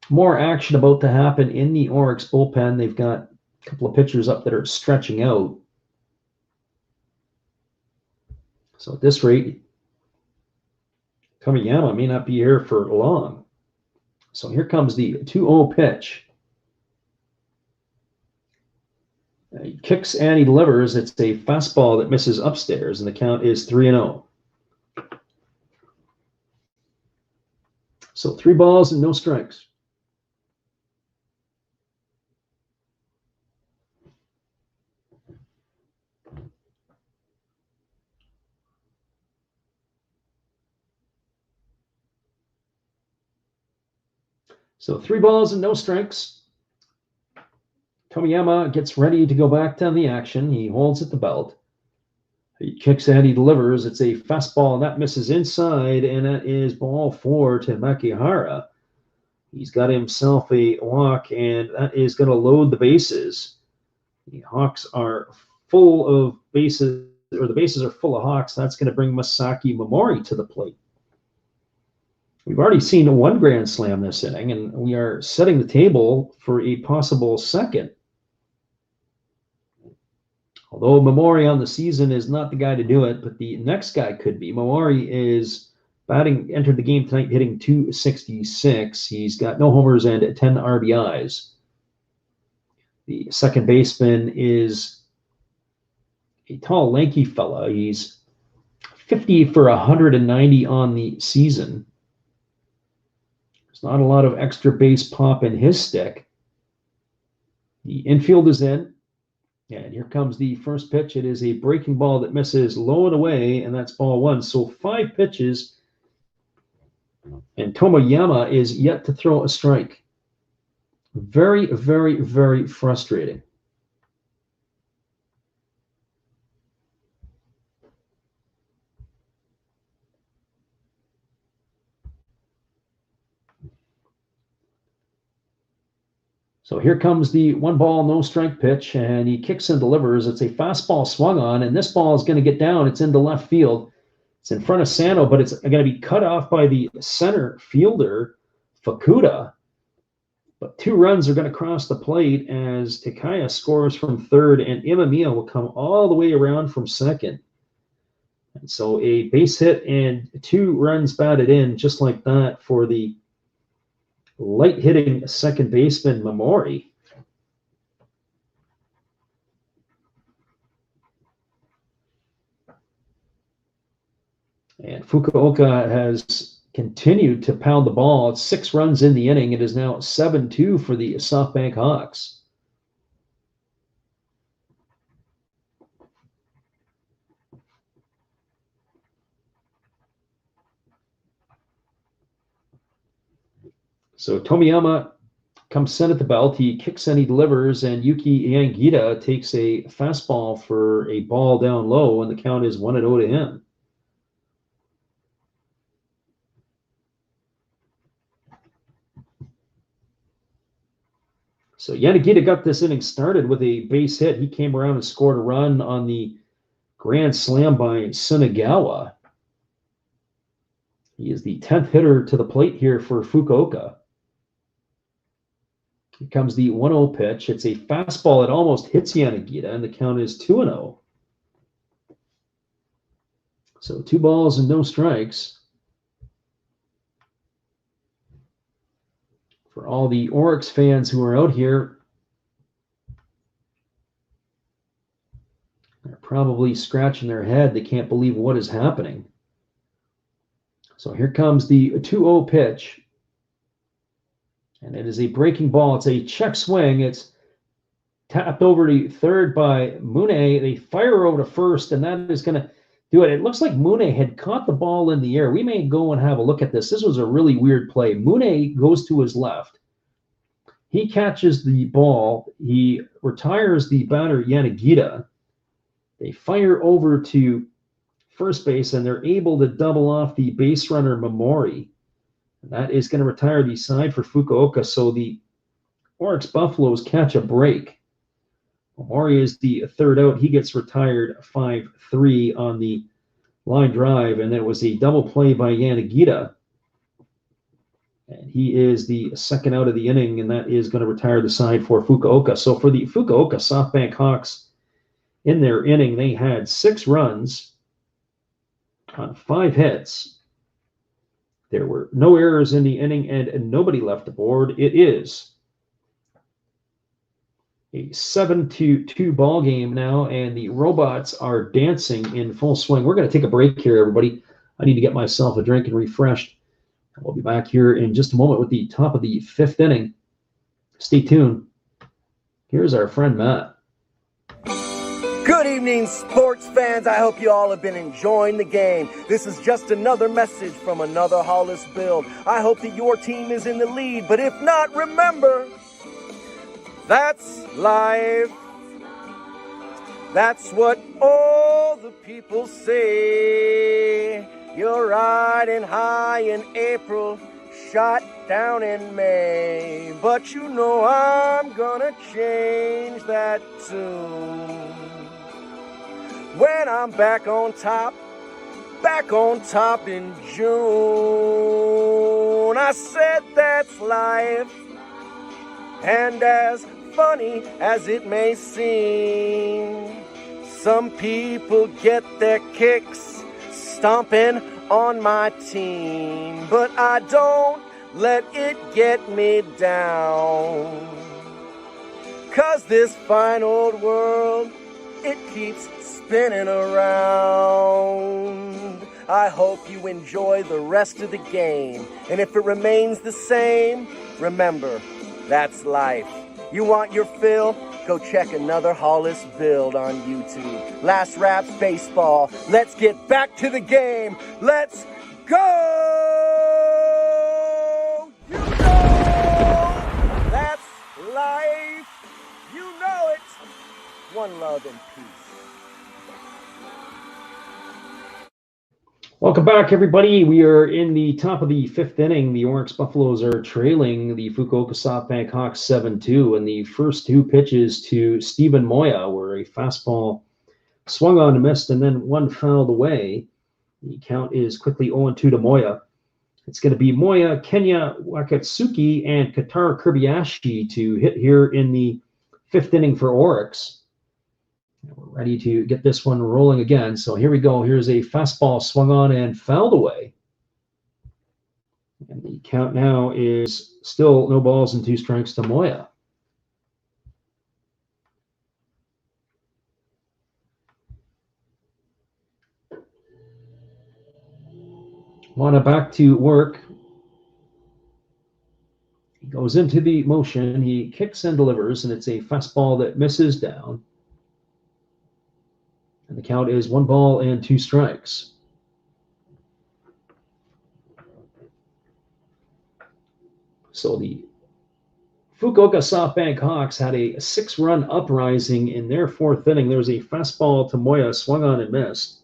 more action about to happen in the Orix bullpen. They've got a couple of pitchers up that are stretching out. So at this rate, Tomiyama may not be here for long. So here comes the 2-0 pitch. He kicks and he delivers. It's a fastball that misses upstairs, and the count is 3-0. So 3 balls and no strikes. So 3 balls and no strikes. Tomiyama gets ready to go back down the action. He holds at the belt. He kicks and he delivers. It's a fastball, and that misses inside, and that is ball 4 to Makihara. He's got himself a walk, and that is going to load the bases. The Hawks are full of bases, or the bases are full of Hawks. That's going to bring Masaki Momori to the plate. We've already seen 1 grand slam this inning, and we are setting the table for a possible second. Although Momori on the season is not the guy to do it, but the next guy could be. Momori is entered the game tonight hitting .266. He's got no homers and 10 RBIs. The second baseman is a tall, lanky fella. He's 50 for 190 on the season. There's not a lot of extra base pop in his stick. The infield is in. And here comes the first pitch. It is a breaking ball that misses low and away, and that's ball 1. So 5 pitches, and Tomiyama is yet to throw a strike. Very, very, very frustrating. So here comes the 1 ball, no strike pitch, and he kicks and delivers. It's a fastball swung on, and this ball is going to get down. It's into left field. It's in front of Sano, but it's going to be cut off by the center fielder, Fukuda. But 2 runs are going to cross the plate as Takaya scores from third, and Imamiya will come all the way around from second. And so a base hit and 2 runs batted in, just like that, for the light-hitting second baseman Momori. And Fukuoka has continued to pound the ball. It's 6 runs in the inning. It is now 7-2 for the SoftBank Hawks. So Tomiyama comes in at the belt. He kicks and he delivers, and Yuki Yangida takes a fastball for a ball down low, and the count is 1-0 to him. So Yanagita got this inning started with a base hit. He came around and scored a run on the grand slam by Sunagawa. He is the 10th hitter to the plate here for Fukuoka. Here comes the 1-0 pitch. It's a fastball. It almost hits Yanagita, and the count is 2-0. So 2 balls and no strikes. For all the Orix fans who are out here, they're probably scratching their head. They can't believe what is happening. So here comes the 2-0 pitch. And it is a breaking ball. It's a check swing. It's tapped over to third by Mune. They fire over to first, and that is going to do it. It looks like Mune had caught the ball in the air. We may go and have a look at this. This was a really weird play. Mune goes to his left. He catches the ball. He retires the batter, Yanagita. They fire over to first base, and they're able to double off the base runner, Mamori. That is going to retire the side for Fukuoka, so the Orix Buffaloes catch a break. Mamori is the third out. He gets retired 5-3 on the line drive, and there was a double play by Yanagita. And he is the second out of the inning, and that is going to retire the side for Fukuoka. So for the Fukuoka SoftBank Hawks, in their inning, they had 6 runs on 5 hits. There were no errors in the inning, and nobody left the board. It is a 7-2 ball game now, and the robots are dancing in full swing. We're going to take a break here, everybody. I need to get myself a drink and refreshed. We'll be back here in just a moment with the top of the 5th inning. Stay tuned. Here's our friend Matt. Good evening, sports fans. I hope you all have been enjoying the game. This is just another message from another Hollis build. I hope that your team is in the lead, but if not, remember, that's life. That's what all the people say. You're riding high in April, shot down in May. But you know I'm gonna change that tune. When I'm back on top in June. I said that's life, and as funny as it may seem, some people get their kicks stomping on my team, but I don't let it get me down. 'Cause this fine old world, it keeps spinning around. I hope you enjoy the rest of the game, and if it remains the same, remember, that's life. You want your fill? Go check another Hollis build on YouTube. Last Raps Baseball. Let's get back to the game. Let's go! You know that's life. You know it. One love and peace. Welcome back, everybody. We are in the top of the 5th inning. The Orix Buffaloes are trailing the Fukuoka SoftBank Hawks 7-2, and the first 2 pitches to Stephen Moya were a fastball swung on and missed, and then one fouled away. The count is quickly 0-2 to Moya. It's going to be Moya, Kenya Wakatsuki, and Qatar Kirbiashi to hit here in the 5th inning for Orix. We're ready to get this one rolling again. So here we go. Here's a fastball swung on and fouled away. And the count now is still no balls and 2 strikes to Moya. Moya back to work. He goes into the motion. He kicks and delivers, and it's a fastball that misses down. And the count is 1 ball and 2 strikes. So the Fukuoka SoftBank Hawks had a 6-run uprising in their 4th inning. There was a fastball to Moya, swung on and missed.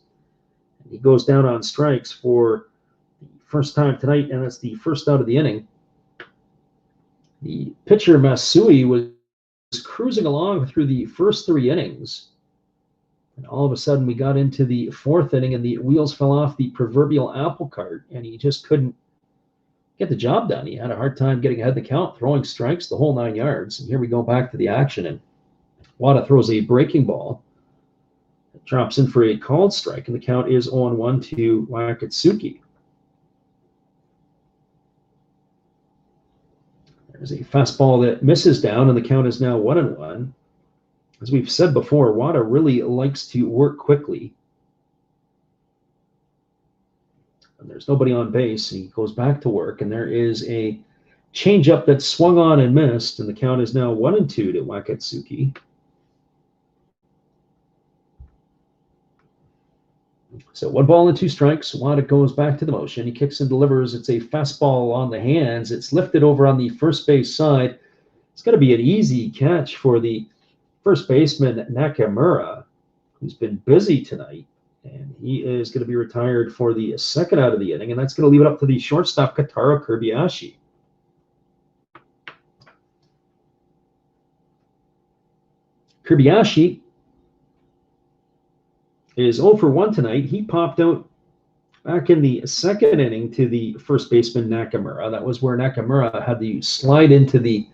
And he goes down on strikes for the first time tonight, and that's the first out of the inning. The pitcher Masui was cruising along through the first 3 innings. And all of a sudden, we got into the 4th inning, and the wheels fell off the proverbial apple cart, and he just couldn't get the job done. He had a hard time getting ahead of the count, throwing strikes the whole 9 yards. And here we go back to the action, and Wada throws a breaking ball. It drops in for a called strike, and the count is 0-1 to Wakatsuki. There's a fastball that misses down, and the count is now 1-1. As we've said before, Wada really likes to work quickly. And there's nobody on base. He goes back to work, and there is a changeup that swung on and missed, and the count is now 1-2 to Wakatsuki. So 1 ball and 2 strikes. Wada goes back to the motion. He kicks and delivers. It's a fastball on the hands. It's lifted over on the first base side. It's going to be an easy catch for the first baseman Nakamura, who's been busy tonight. And he is going to be retired for the 2nd out of the inning, and that's going to leave it up to the shortstop, Kataro Kirbiashi. Kirbiashi is 0 for 1 tonight. He popped out back in the 2nd inning to the first baseman, Nakamura. That was where Nakamura had to slide into the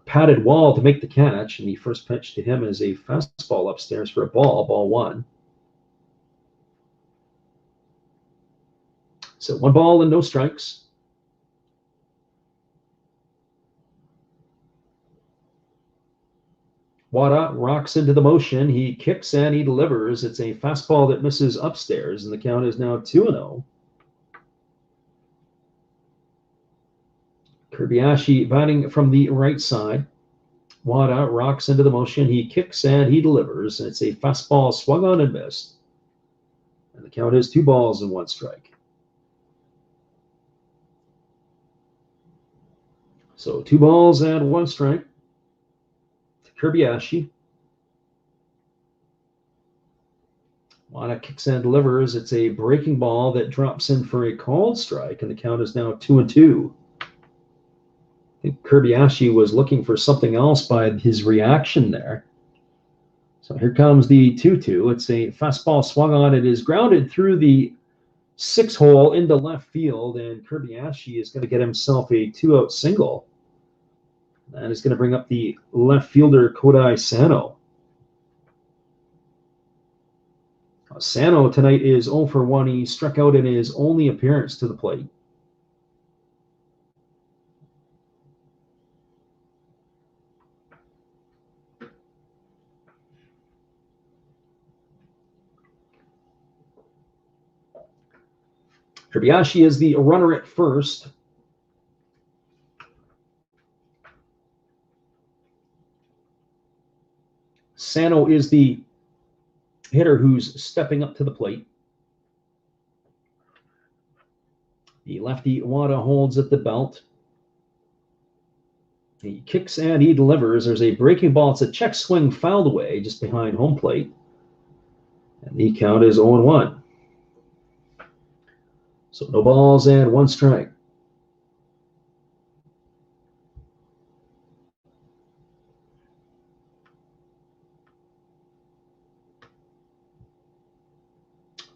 padded wall to make the catch, and the first pitch to him is a fastball upstairs for a ball 1. So 1 ball and no strikes. Wada rocks into the motion. He kicks and he delivers. It's a fastball that misses upstairs, and the count is now 2-0. Kirbiashi batting from the right side. Wada rocks into the motion. He kicks and he delivers. It's a fastball swung on and missed. And the count is 2 balls and 1 strike. So 2 balls and 1 strike to Kirbiashi. Wada kicks and delivers. It's a breaking ball that drops in for a called strike, and the count is now 2-2. I think Kirbiashi was looking for something else by his reaction there. So here comes the 2-2. It's a fastball swung on. It is grounded through the 6 hole into left field, and Kirbiashi is going to get himself a 2-out single. That is going to bring up the left fielder, Kodai Sano. Sano tonight is 0 for 1. He struck out in his only appearance to the plate. Kirbiashi is the runner at first. Sano is the hitter who's stepping up to the plate. The lefty Wada holds at the belt. He kicks and he delivers. There's a breaking ball. It's a check swing fouled away just behind home plate. And the count is 0-1. So no balls and 1 strike.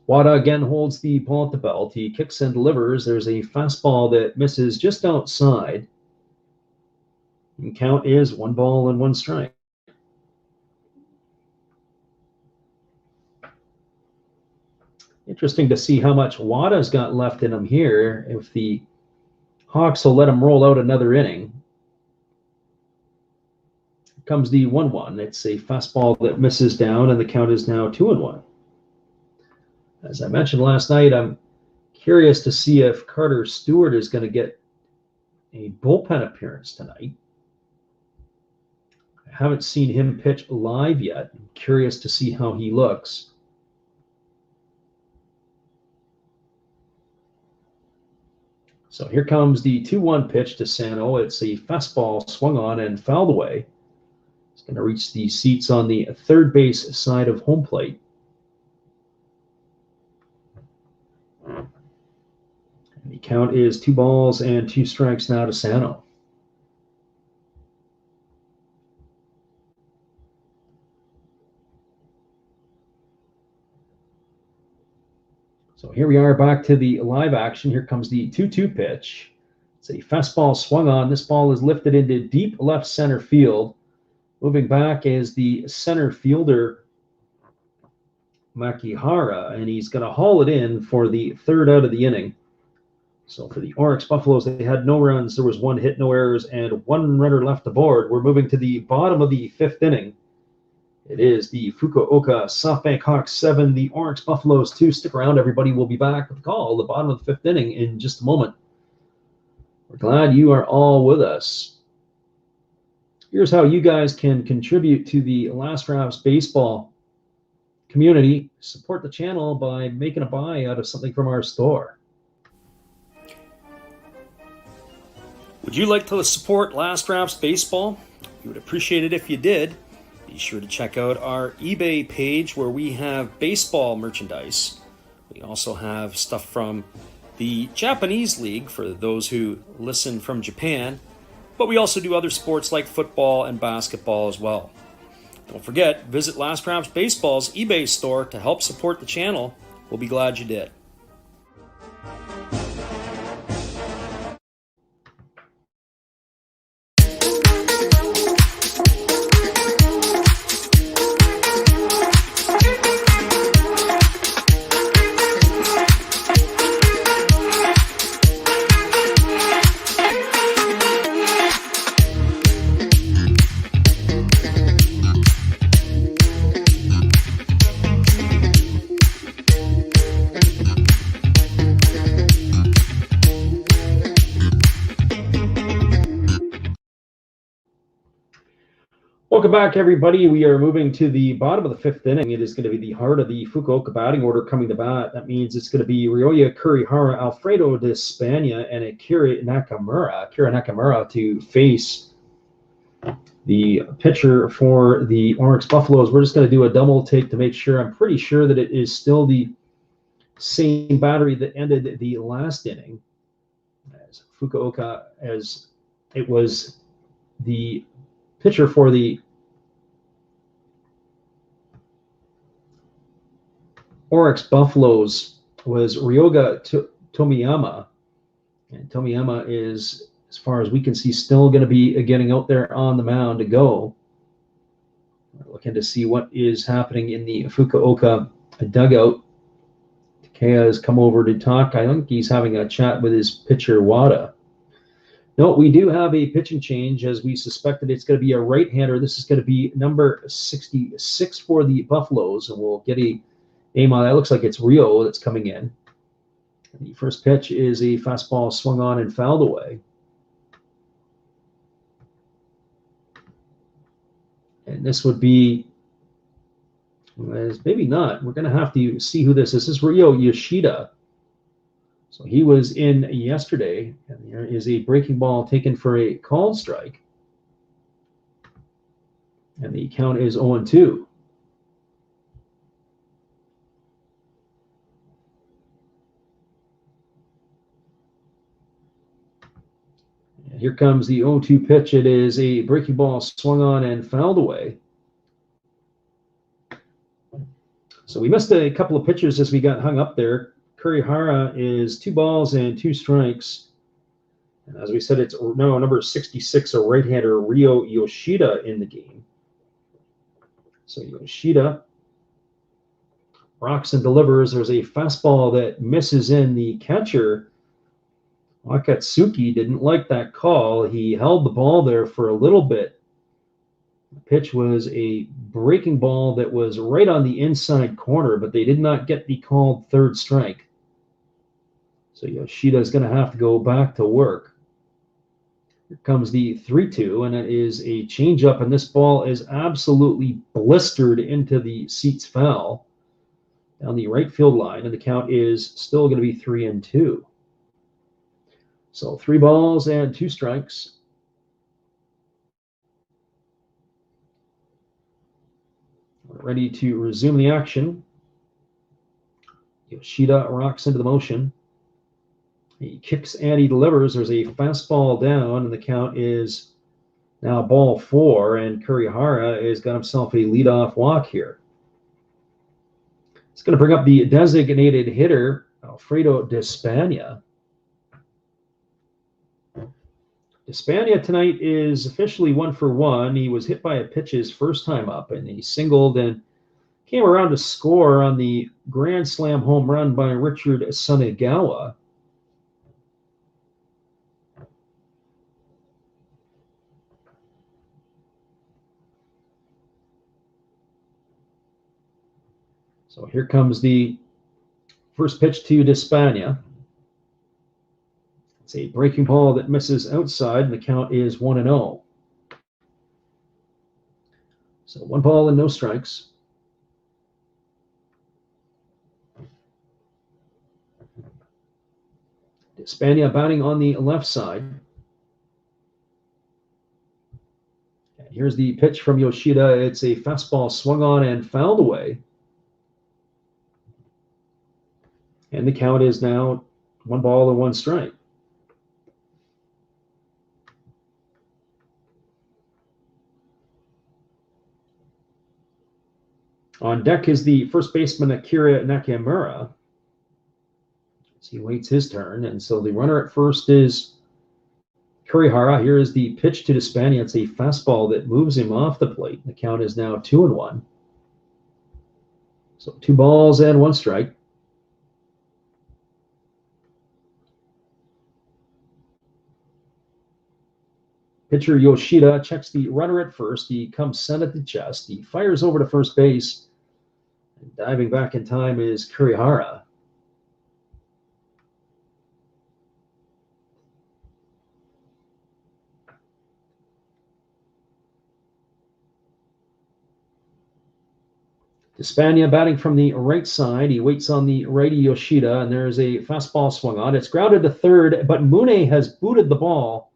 Wada again holds the ball at the belt. He kicks and delivers. There's a fastball that misses just outside. And count is 1 ball and 1 strike. Interesting to see how much Wada's got left in him here. If the Hawks will let him roll out another inning. Here comes the 1-1. It's a fastball that misses down, and the count is now 2-1. As I mentioned last night, I'm curious to see if Carter Stewart is going to get a bullpen appearance tonight. I haven't seen him pitch live yet. I'm curious to see how he looks. So here comes the 2-1 pitch to Sano. It's a fastball swung on and fouled away. It's going to reach the seats on the third base side of home plate. And the count is 2 balls and 2 strikes now to Sano. So here we are back to the live action. Here comes the 2-2 pitch. It's a fastball swung on. This ball is lifted into deep left center field. Moving back is the center fielder, Makihara, and he's going to haul it in for the 3rd out of the inning. So for the Orix Buffaloes, they had no runs. There was 1 hit, no errors, and 1 runner left aboard. We're moving to the bottom of the 5th inning. It is the Fukuoka SoftBank Hawks 7, the Orix Buffaloes 2. Stick around, everybody. We'll be back with the call, the bottom of the 5th inning, in just a moment. We're glad you are all with us. Here's how you guys can contribute to the Last Drafts Baseball community. Support the channel by making a buy out of something from our store. Would you like to support Last Drafts Baseball? We would appreciate it if you did. Be sure to check out our eBay page where we have baseball merchandise. We also have stuff from the Japanese League for those who listen from Japan, but we also do other sports like football and basketball as well. Don't forget, visit Last Drafts Baseball's eBay store to help support the channel. We'll be glad you did. Welcome back, everybody. We are moving to the bottom of the 5th inning. It is going to be the heart of the Fukuoka batting order coming to bat. That means it's going to be Ryoya Kurihara, Alfredo de Spagna, and Akira Nakamura to face the pitcher for the Orix Buffaloes. We're just going to do a double take to make sure. I'm pretty sure that it is still the same battery that ended the last inning, as Fukuoka, as it was the pitcher for the Orix Buffaloes was Ryoga Tomiyama. And Tomiyama is, as far as we can see, still going to be getting out there on the mound to go. We're looking to see what is happening in the Fukuoka dugout. Takea has come over to talk. I think he's having a chat with his pitcher, Wada. No, we do have a pitching change, as we suspected. It's going to be a right-hander. This is going to be number 66 for the Buffaloes, and we'll get a name on that. Looks like it's Rio that's coming in. And the first pitch is a fastball swung on and fouled away. And this would be, maybe not. We're going to have to see who this is. This is Ryo Yoshida. So he was in yesterday, and there is a breaking ball taken for a called strike. And the count is 0-2. And here comes the 0-2 pitch. It is a breaking ball swung on and fouled away. So we missed a couple of pitches as we got hung up there. Kurihara is 2 balls and 2 strikes. And as we said, it's now number 66, a right-hander, Ryo Yoshida, in the game. So Yoshida rocks and delivers. There's a fastball that misses in. The catcher, Wakatsuki, didn't like that call. He held the ball there for a little bit. The pitch was a breaking ball that was right on the inside corner, but they did not get the called 3rd strike. So Yoshida is going to have to go back to work. Here comes the 3-2, and it is a changeup, and this ball is absolutely blistered into the seats foul down the right field line, and the count is still going to be 3-2. So 3 balls and 2 strikes. We're ready to resume the action. Yoshida rocks into the motion. He kicks and he delivers. There's a fastball down, and the count is now ball 4, and Kurihara has got himself a leadoff walk here. It's going to bring up the designated hitter, Alfredo Despania. Despania tonight is officially 1 for 1. He was hit by a pitch his first time up, and he singled and came around to score on the grand slam home run by Richard Sunagawa. So here comes the first pitch to Despania. It's a breaking ball that misses outside, and the count is 1-0. So 1 ball and no strikes. Despania batting on the left side. And here's the pitch from Yoshida. It's a fastball swung on and fouled away. And the count is now 1 ball and 1 strike. On deck is the first baseman Akira Nakamura. As he waits his turn, and so the runner at first is Kurihara. Here is the pitch to Despania. It's a fastball that moves him off the plate. The count is now 2-1. So 2 balls and 1 strike. Pitcher Yoshida checks the runner at first. He comes sent at the chest. He fires over to first base. And diving back in time is Kurihara. Despania batting from the right side. He waits on the righty Yoshida, and there's a fastball swung on. It's grounded to third, but Mune has booted the ball.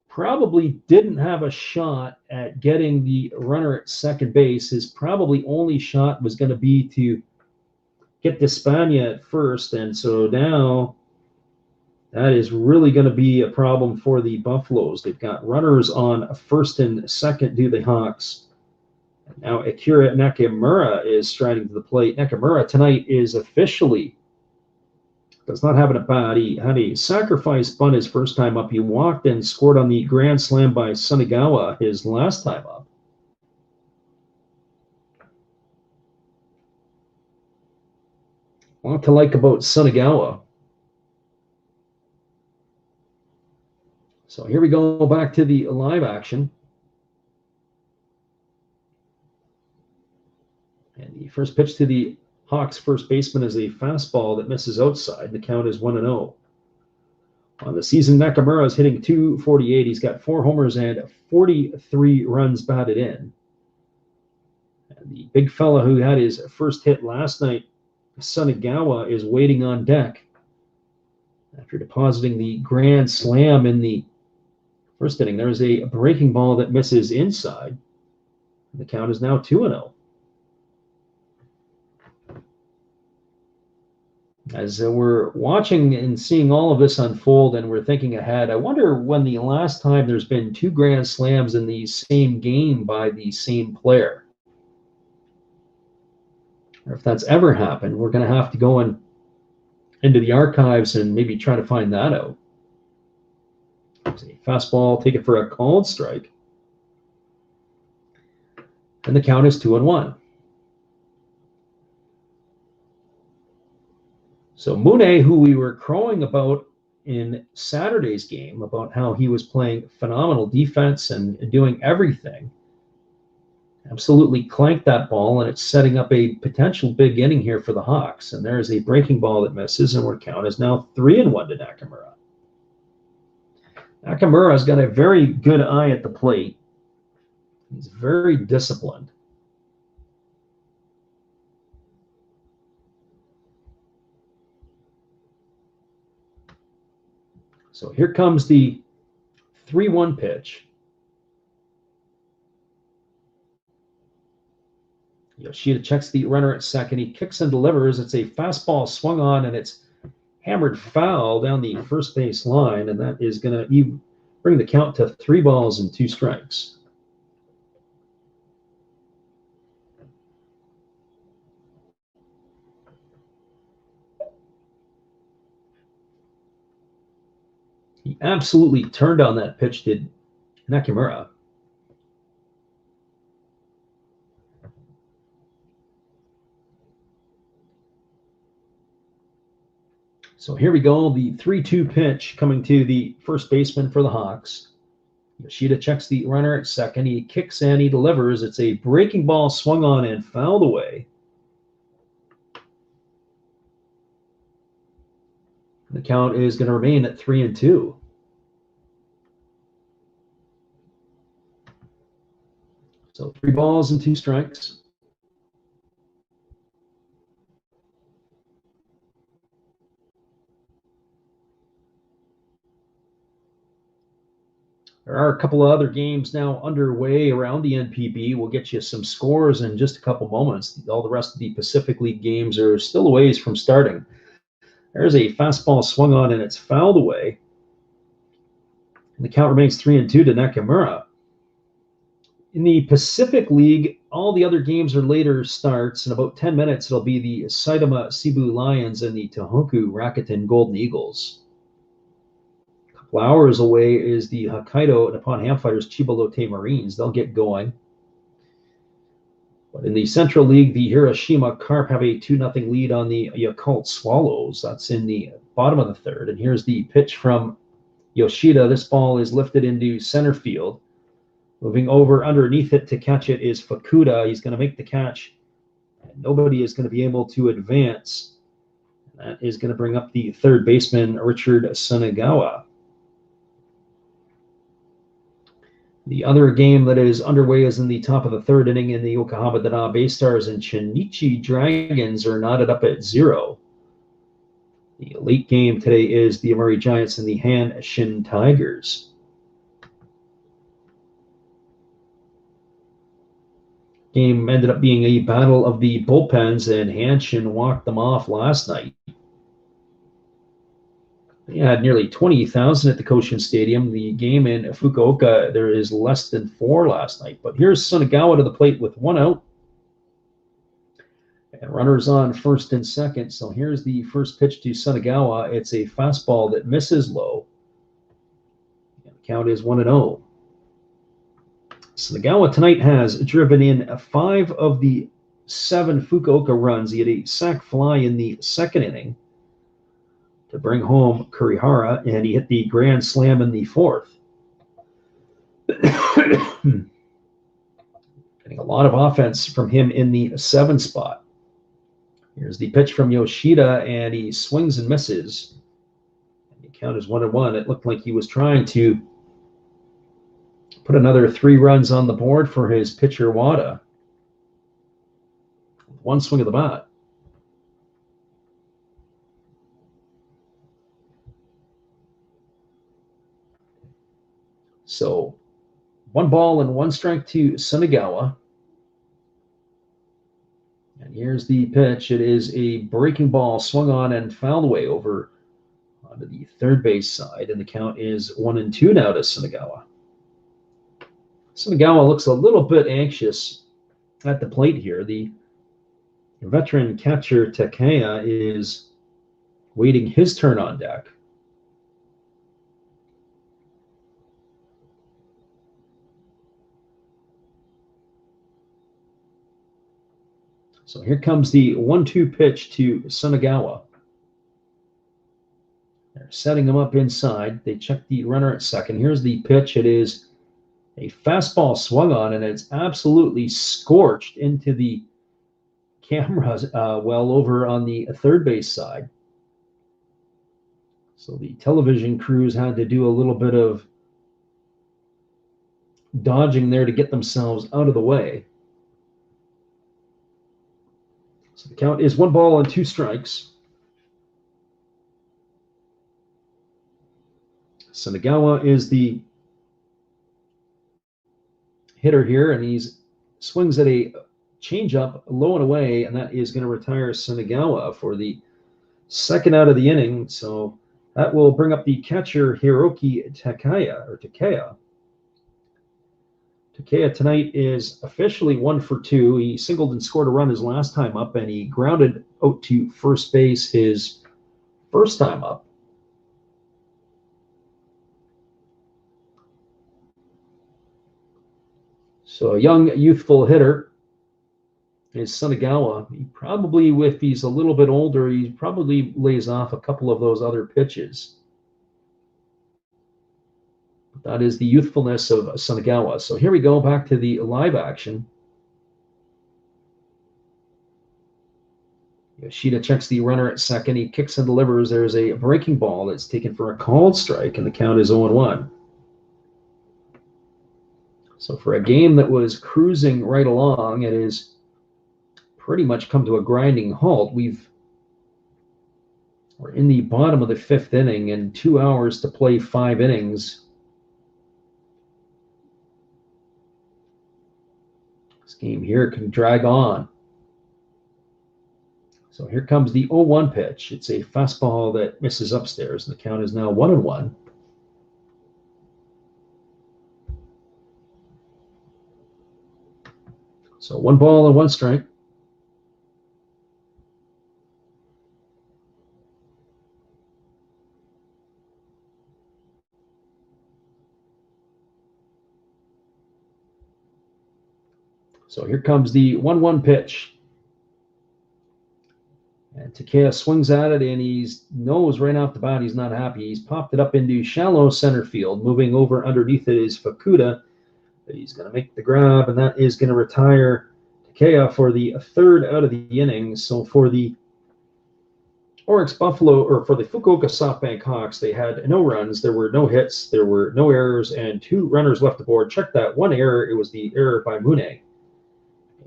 Probably didn't have a shot at getting the runner at second base. His probably only shot was going to be to get Despania at first, and so now that is really going to be a problem for the Buffaloes. They've got runners on first and second, do the Hawks. Now Akira Nakamura is striding to the plate. Nakamura tonight is officially does not have it at bat. He had a sacrifice bunt his first time up. He walked and scored on the grand slam by Sunagawa his last time up. A lot to like about Sunagawa. So here we go back to the live action. And the first pitch to the Hawks first baseman is a fastball that misses outside. The count is 1-0. On the season, Nakamura is hitting .248. He's got 4 homers and 43 runs batted in. And the big fella who had his first hit last night, Sunagawa, is waiting on deck after depositing the grand slam in the first inning. There's a breaking ball that misses inside. The count is now 2-0. As we're watching and seeing all of this unfold and we're thinking ahead, I wonder when the last time there's been 2 grand slams in the same game by the same player. Or if that's ever happened, we're going to have to go into the archives and maybe try to find that out. Fastball, take it for a called strike. And the count is 2-1. So Mune, who we were crowing about in Saturday's game, about how he was playing phenomenal defense and doing everything, absolutely clanked that ball, and it's setting up a potential big inning here for the Hawks. And there's a breaking ball that misses, and our count is now 3-1 to Nakamura. Nakamura's got a very good eye at the plate. He's very disciplined. So here comes the 3-1 pitch. Yoshida checks the runner at second. He kicks and delivers. It's a fastball swung on, and it's hammered foul down the first base line, and that is going to bring the count to 3 balls and 2 strikes. He absolutely turned on that pitch, did Nakamura. So here we go, the 3-2 pitch coming to the first baseman for the Hawks. Yoshida checks the runner at second. He kicks and he delivers. It's a breaking ball swung on and fouled away. The count is going to remain at 3-2. So 3 balls and 2 strikes. There are a couple of other games now underway around the NPB. We'll get you some scores in just a couple moments. All the rest of the Pacific League games are still a ways from starting. There's a fastball swung on and it's fouled away. And the count remains 3-2 to Nakamura. In the Pacific League, all the other games are later starts. In about 10 minutes, it'll be the Saitama Cebu Lions and the Tohoku Rakuten Golden Eagles. A couple hours away is the Hokkaido Nippon Ham Fighters Chiba Lotte Marines. They'll get going. But in the Central League, the Hiroshima Carp have a 2-0 lead on the Yakult Swallows. That's in the bottom of the third. And here's the pitch from Yoshida. This ball is lifted into center field. Moving over underneath it to catch it is Fukuda. He's going to make the catch. Nobody is going to be able to advance. That is going to bring up the third baseman, Richard Sunagawa. The other game that is underway is in the top of the third inning, in the Yokohama Dana Bay Stars and Chinichi Dragons are knotted up at 0. The late game today is the Amari Giants and the Hanshin Tigers. Game ended up being a battle of the bullpens, and Hanshin walked them off last night. They had nearly 20,000 at the Koshin Stadium. The game in Fukuoka, there is less than 4 last night. But here's Sunagawa to the plate with 1 out. And runners on first and second. So here's the first pitch to Sunagawa. It's a fastball that misses low. And the count is 1-0. Sunagawa tonight has driven in 5 of the 7 Fukuoka runs. He had a sac fly in the second inning to bring home Kurihara, and he hit the grand slam in the fourth. Getting a lot of offense from him in the 7 spot. Here's the pitch from Yoshida, and he swings and misses. The count is 1-1. It looked like he was trying to put another 3 runs on the board for his pitcher, Wada. 1 swing of the bat. So 1 ball and 1 strike to Sunagawa. And here's the pitch. It is a breaking ball swung on and fouled away over onto the third base side. And the count is 1-2 now to Sunagawa. Sunagawa looks a little bit anxious at the plate here. The veteran catcher Takaya is waiting his turn on deck. So here comes the 1-2 pitch to Sunagawa. They're setting him up inside. They check the runner at second. Here's the pitch. It is a fastball swung on, and it's absolutely scorched into the cameras well over on the third base side. So the television crews had to do a little bit of dodging there to get themselves out of the way. So the count is 1 ball and 2 strikes. Sunagawa is the hitter here, and he swings at a changeup low and away, and that is going to retire Sunagawa for the second out of the inning. So that will bring up the catcher Hiroki Takaya. Takaya tonight is officially 1 for 2. He singled and scored a run his last time up, and he grounded out to first base his first time up. So a young, youthful hitter is Sunagawa. He probably, if he's a little bit older, he probably lays off a couple of those other pitches. That is the youthfulness of Sunagawa. So here we go back to the live action. Yoshida checks the runner at second. He kicks and delivers. There's a breaking ball that's taken for a called strike, and the count is 0-1. So for a game that was cruising right along, it has pretty much come to a grinding halt. We're in the bottom of the 5th inning, and 2 hours to play 5 innings. This game here can drag on. So here comes the 0-1 pitch. It's a fastball that misses upstairs, and the count is now 1-1. So 1 ball and 1 strike. So here comes the 1-1 pitch. And Takaya swings at it, and he knows right off the bat he's not happy. He's popped it up into shallow center field. Moving over underneath it is Fukuda. He's going to make the grab, and that is going to retire Takaya for the 3rd out of the inning. So for the Orix Buffalo, or for the Fukuoka SoftBank Hawks, they had no runs, there were no hits, there were no errors, and 2 runners left aboard. Check that, 1 error. It was the error by Mune.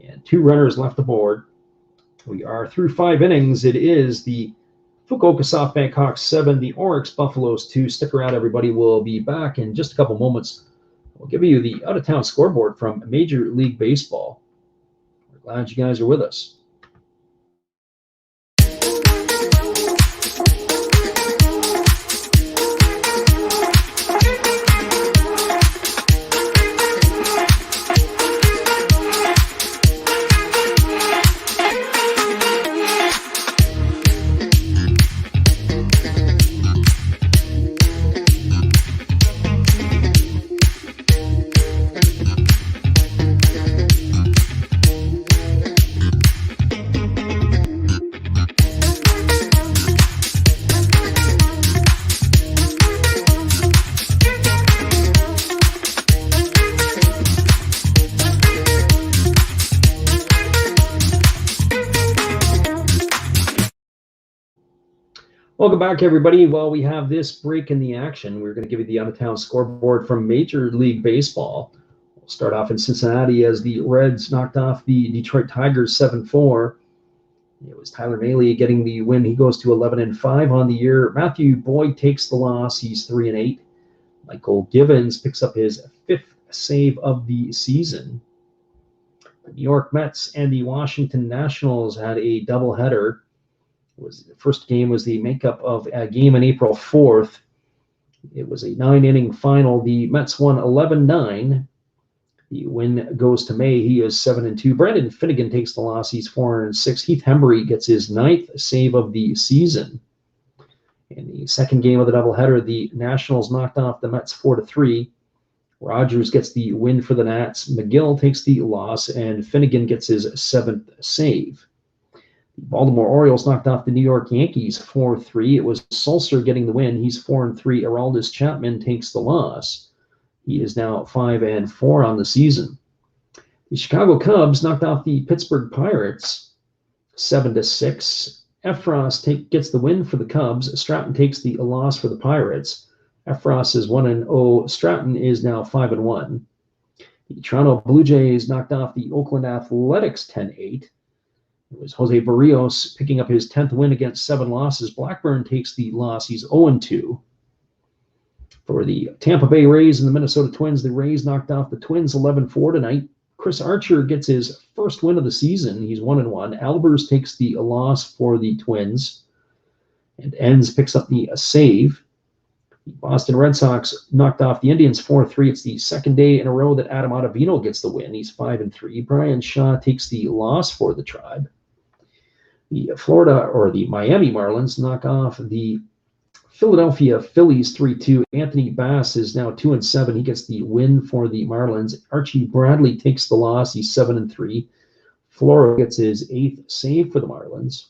And 2 runners left aboard. We are through 5 innings. It is the Fukuoka SoftBank Hawks 7, the Orix Buffaloes 2. Stick around, everybody. We'll be back in just a couple moments. We'll give you the out-of-town scoreboard from Major League Baseball. We're glad you guys are with us. Welcome back, everybody. While we have this break in the action, we're going to give you the out-of-town scoreboard from Major League Baseball. We'll start off in Cincinnati as the Reds knocked off the Detroit Tigers 7-4. It was Tyler Mahle getting the win. He goes to 11-5 on the year. Matthew Boyd takes the loss. He's 3-8. Michael Givens picks up his 5th save of the season. The New York Mets and the Washington Nationals had a doubleheader. The first game was the makeup of a game on April 4th. It was a 9-inning final. The Mets won 11-9. The win goes to May. He is 7-2. Brandon Finnegan takes the loss. He's 4-6. Heath Hembree gets his 9th save of the season. In the second game of the doubleheader, the Nationals knocked off the Mets 4-3. Rogers gets the win for the Nats. McGill takes the loss, and Finnegan gets his 7th save. Baltimore Orioles knocked off the New York Yankees 4-3. It was Sulcer getting the win. He's 4-3. Aroldis Chapman takes the loss. He is now 5-4 on the season. The Chicago Cubs knocked off the Pittsburgh Pirates 7-6. Efros gets the win for the Cubs. Stratton takes the loss for the Pirates. Efros is 1-0. Stratton is now 5-1. The Toronto Blue Jays knocked off the Oakland Athletics 10-8. It was Jose Barrios picking up his 10th win against 7 losses. Blackburn takes the loss. He's 0-2. For the Tampa Bay Rays and the Minnesota Twins, the Rays knocked off the Twins 11-4 tonight. Chris Archer gets his first win of the season. He's 1-1. Albers takes the loss for the Twins. And Enns picks up the save. The Boston Red Sox knocked off the Indians 4-3. It's the second day in a row that Adam Ottavino gets the win. He's 5-3. Brian Shaw takes the loss for the Tribe. The Miami Marlins knock off the Philadelphia Phillies 3-2. Anthony Bass is now 2-7. He gets the win for the Marlins. Archie Bradley takes the loss. He's 7-3. Floro gets his 8th save for the Marlins.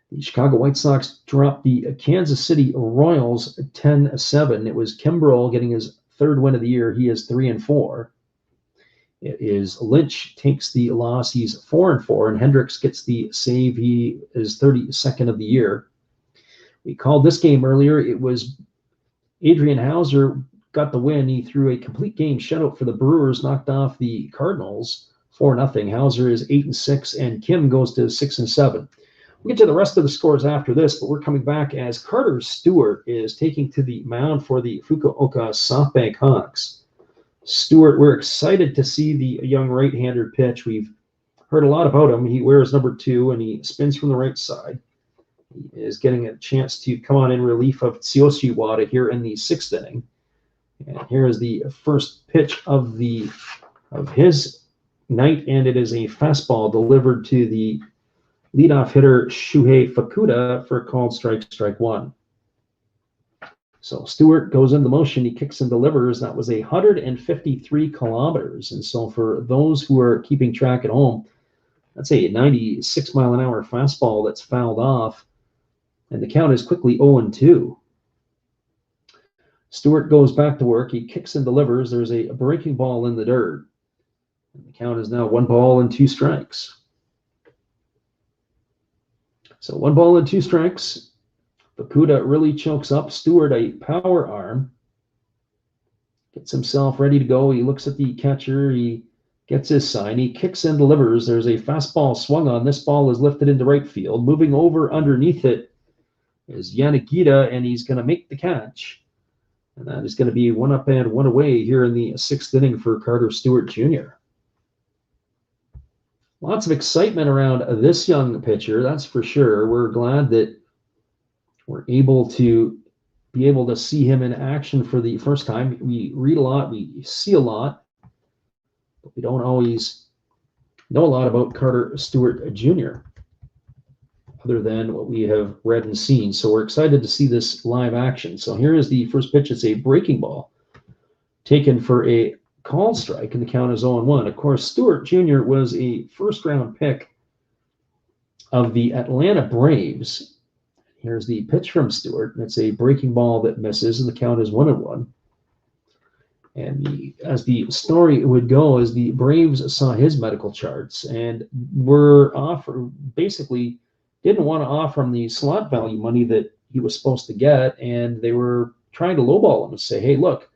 The Chicago White Sox dropped the Kansas City Royals 10-7. It was Kimbrel getting his 3rd win of the year. He is 3-4. It is Lynch takes the loss. He's 4-4. And Hendricks gets the save. He is 32nd of the year. We called this game earlier. It was Adrian Hauser got the win. He threw a complete game shutout for the Brewers, knocked off the Cardinals 4-0. Hauser is 8-6, and Kim goes to 6-7. We'll get to the rest of the scores after this, but we're coming back as Carter Stewart is taking to the mound for the Fukuoka SoftBank Hawks. Stewart, we're excited to see the young right-hander pitch. We've heard a lot about him. He wears number 2, and he spins from the right side. He is getting a chance to come on in relief of Tsuyoshi Wada here in the 6th inning. And here is the first pitch of his night, and it is a fastball delivered to the leadoff hitter Shuhei Fukuda for a called strike 1. So Stewart goes into motion. He kicks and delivers. That was 153 kilometers. And so for those who are keeping track at home, that's a 96-mile-an-hour fastball that's fouled off. And the count is quickly 0-2. Stewart goes back to work. He kicks and delivers. There's a breaking ball in the dirt. And the count is now 1 ball and 2 strikes. So 1 ball and 2 strikes. Fukuda really chokes up Stewart, a power arm. Gets himself ready to go. He looks at the catcher. He gets his sign. He kicks and delivers. There's a fastball swung on. This ball is lifted into right field. Moving over underneath it is Yanagita, and he's going to make the catch. And that is going to be 1 up and 1 away here in the 6th inning for Carter Stewart Jr. Lots of excitement around this young pitcher, that's for sure. We're glad that we're able to see him in action for the first time. We read a lot, we see a lot, but we don't always know a lot about Carter Stewart Jr. other than what we have read and seen. So we're excited to see this live action. So here is the first pitch. It's a breaking ball taken for a called strike, and the count is 0-1. Of course, Stewart Jr. was a first-round pick of the Atlanta Braves. Here's the pitch from Stewart. It's a breaking ball that misses, and the count is 1-1. And as the story would go, as the Braves saw his medical charts and basically didn't want to offer him the slot value money that he was supposed to get, and they were trying to lowball him and say, hey, look,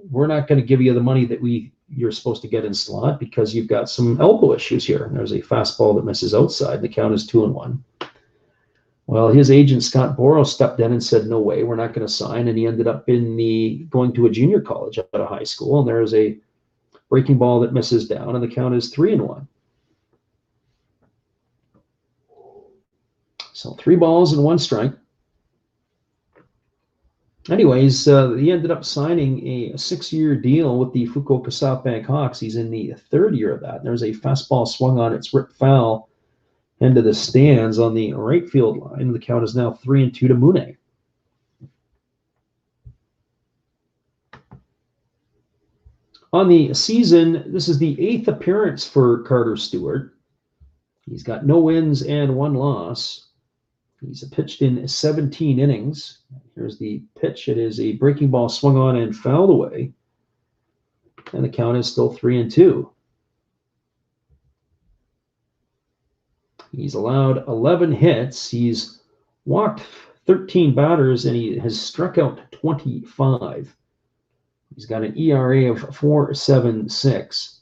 we're not going to give you the money that you're supposed to get in slot because you've got some elbow issues here. And there's a fastball that misses outside. The count is 2-1. Well, his agent, Scott Boros, stepped in and said, no way, we're not going to sign. And he ended up going to a junior college out of high school. And there's a breaking ball that misses down, and the count is 3-1. So 3 balls and 1 strike. Anyways, he ended up signing a 6-year deal with the Fukuoka SoftBank Hawks. He's in the 3rd year of that. There's a fastball swung on. It's ripped foul into the stands on the right field line. The count is now 3-2 to Mune. On the season, this is the 8th appearance for Carter Stewart. He's got no wins and 1 loss. He's pitched in 17 innings. Here's the pitch. It is a breaking ball swung on and fouled away. And the count is still 3-2. He's allowed 11 hits. He's walked 13 batters, and he has struck out 25. He's got an ERA of 4.76.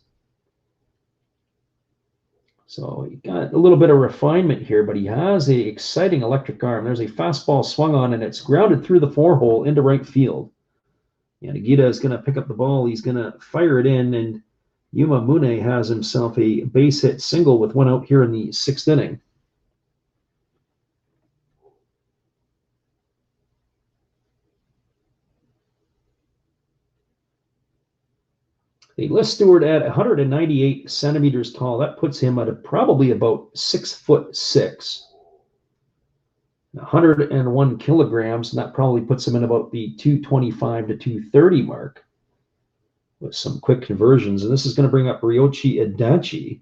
So he got a little bit of refinement here, but he has a exciting electric arm. There's a fastball swung on, and it's grounded through the 4-hole into right field. And Agita is going to pick up the ball. He's going to fire it in, and Yuma Mune has himself a base hit single with one out here in the 6th inning. They list Stewart at 198 centimeters tall. That puts him at probably about 6'6", 101 kilograms, and that probably puts him in about the 225 to 230 mark with some quick conversions. And this is going to bring up Ryoichi Adachi.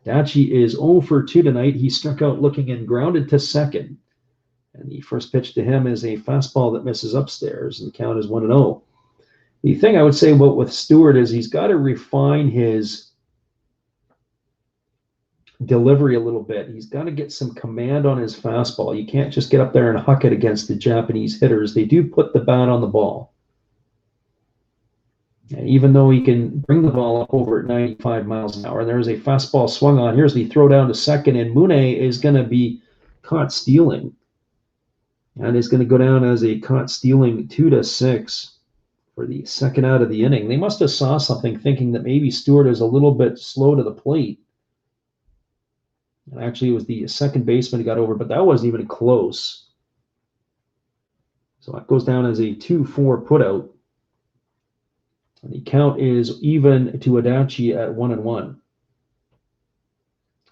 Adachi is 0 for 2 tonight. He struck out looking and grounded to second. And the first pitch to him is a fastball that misses upstairs, and the count is 1-0. The thing I would say about with Stewart is he's got to refine his delivery a little bit. He's got to get some command on his fastball. You can't just get up there and huck it against the Japanese hitters. They do put the bat on the ball. And even though he can bring the ball up over at 95 miles an hour, and there's a fastball swung on. Here's the throw down to second, and Mune is going to be caught stealing. And is going to go down as a caught stealing 2-6. For the second out of the inning. They must have saw something thinking that maybe Stewart is a little bit slow to the plate. And actually, it was the second baseman who got over, but that wasn't even close. So that goes down as a 2-4 putout. And the count is even to Adachi at 1-1.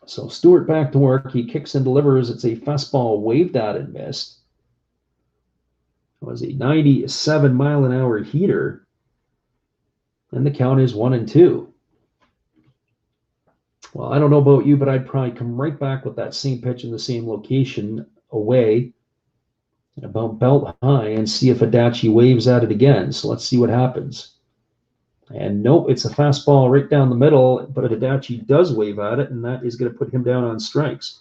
So Stewart back to work. He kicks and delivers. It's a fastball waved at and missed. Was a 97-mile-an-hour heater, and the count is 1-2. Well, I don't know about you, but I'd probably come right back with that same pitch in the same location away, about belt high, and see if Adachi waves at it again. So let's see what happens. And nope, it's a fastball right down the middle, but Adachi does wave at it, and that is going to put him down on strikes.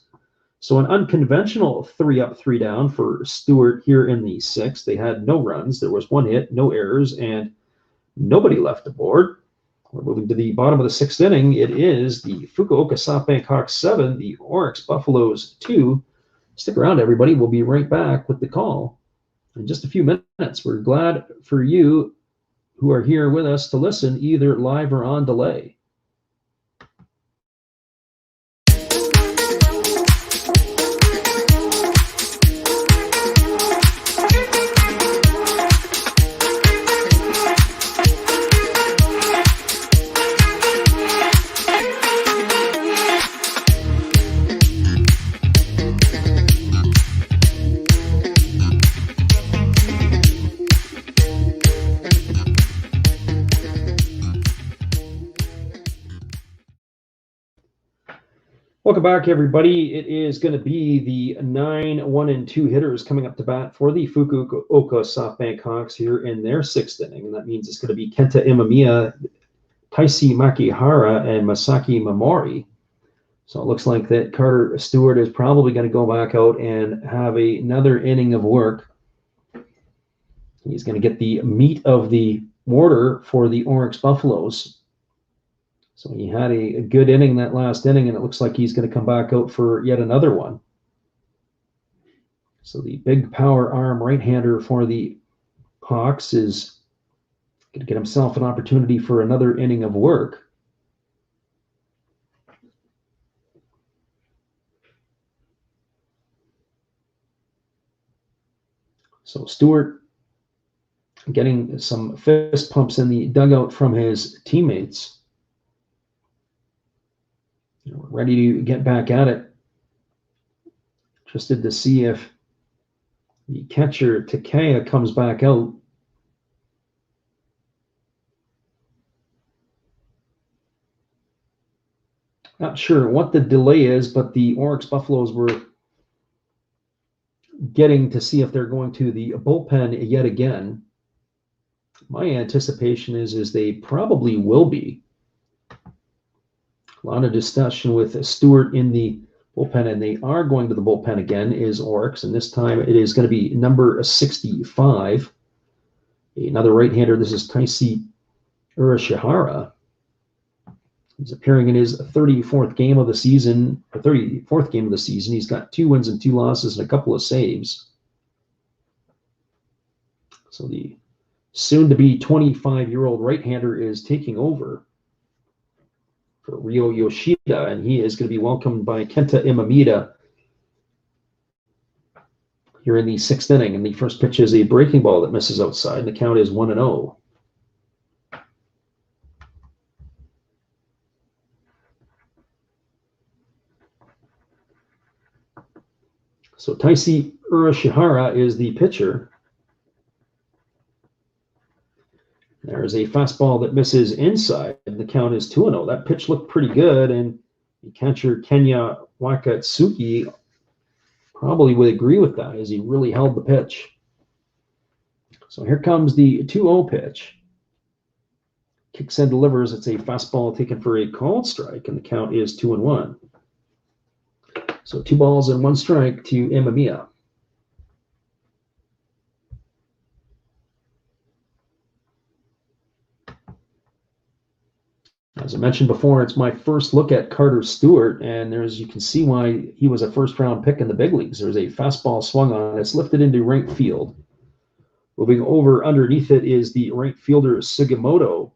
So an unconventional 3-up, 3-down for Stewart here in the 6th. They had no runs. There was 1 hit, no errors, and nobody left the board. We're moving to the bottom of the 6th inning. It is the Fukuoka SoftBank Hawks 7, the Orix Buffaloes 2. Stick around, everybody. We'll be right back with the call in just a few minutes. We're glad for you who are here with us to listen, either live or on delay. Welcome back, everybody. It is going to be the 9, 1, and 2 hitters coming up to bat for the Fukuoka SoftBank Hawks here in their 6th inning. And that means it's going to be Kenta Imamiya, Taisi Makihara, and Masaki Mamori. So it looks like that Carter Stewart is probably going to go back out and have another inning of work. He's going to get the meat of the order for the Orix Buffaloes. So he had a good inning that last inning, and it looks like he's going to come back out for yet another one. So the big power arm right-hander for the Hawks is going to get himself an opportunity for another inning of work. So Stewart getting some fist pumps in the dugout from his teammates. We're ready to get back at it. Interested to see if the catcher Takea comes back out. Not sure what the delay is, but the Orix Buffaloes were getting to see if they're going to the bullpen yet again. My anticipation is they probably will be. A lot of discussion with Stewart in the bullpen, and they are going to the bullpen again, is Orix, and this time it is going to be number 65. Another right-hander, this is Taisi Urashihara. He's appearing in his 34th game of the season, or 34th game of the season. He's got 2 wins and 2 losses and a couple of saves. So the soon-to-be 25-year-old right-hander is taking over for Ryo Yoshida, and he is going to be welcomed by Kenta Imamita here in the 6th inning. And the first pitch is a breaking ball that misses outside, and the count is 1-0. So Taisi Urashihara is the pitcher. There's a fastball that misses inside, and the count is 2-0. That pitch looked pretty good, and the catcher Kenya Wakatsuki probably would agree with that, as he really held the pitch. So here comes the 2-0 pitch. Kicks and delivers. It's a fastball taken for a called strike, and the count is 2-1. So 2 balls and 1 strike to Imamiya. As I mentioned before, it's my first look at Carter Stewart, and you can see why he was a first-round pick in the big leagues. There's a fastball swung on. It's lifted into right field. Moving over underneath it is the right fielder Sugimoto,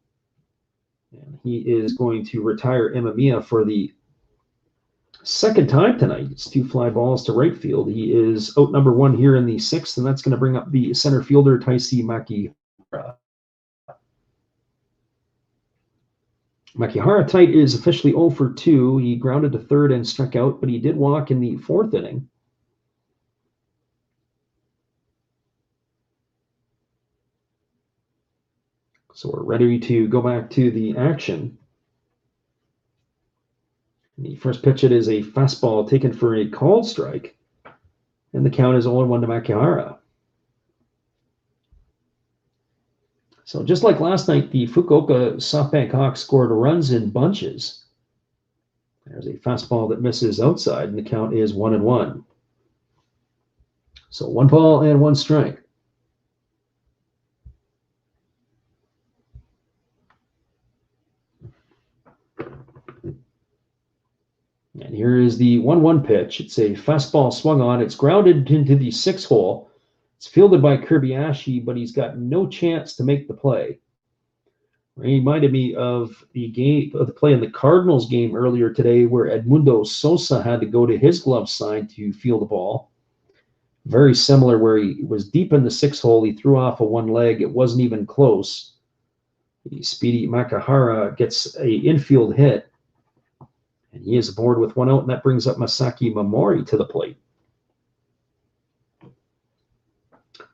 and he is going to retire Imamiya for the 2nd time tonight. It's 2 fly balls to right field. He is out number 1 here in the 6th, and that's going to bring up the center fielder Taisi Makihara. Makihara tonight is officially 0 for 2. He grounded to 3rd and struck out, but he did walk in the 4th inning. So we're ready to go back to the action. The first pitch, it is a fastball taken for a called strike, and the count is 0-1 to Makihara. So just like last night, the Fukuoka SoftBank Hawks scored runs in bunches. There's a fastball that misses outside, and the count is 1-1. So 1 ball and 1 strike. And here is the 1-1 pitch. It's a fastball swung on. It's grounded into the 6th hole. It's fielded by Kirby, but he's got no chance to make the play. It reminded me of the play in the Cardinals game earlier today, where Edmundo Sosa had to go to his glove side to field the ball. Very similar, where he was deep in the 6th hole. He threw off a 1 leg. It wasn't even close. The speedy Makihara gets a infield hit, and he is aboard with 1 out, and that brings up Masaki Momori to the plate.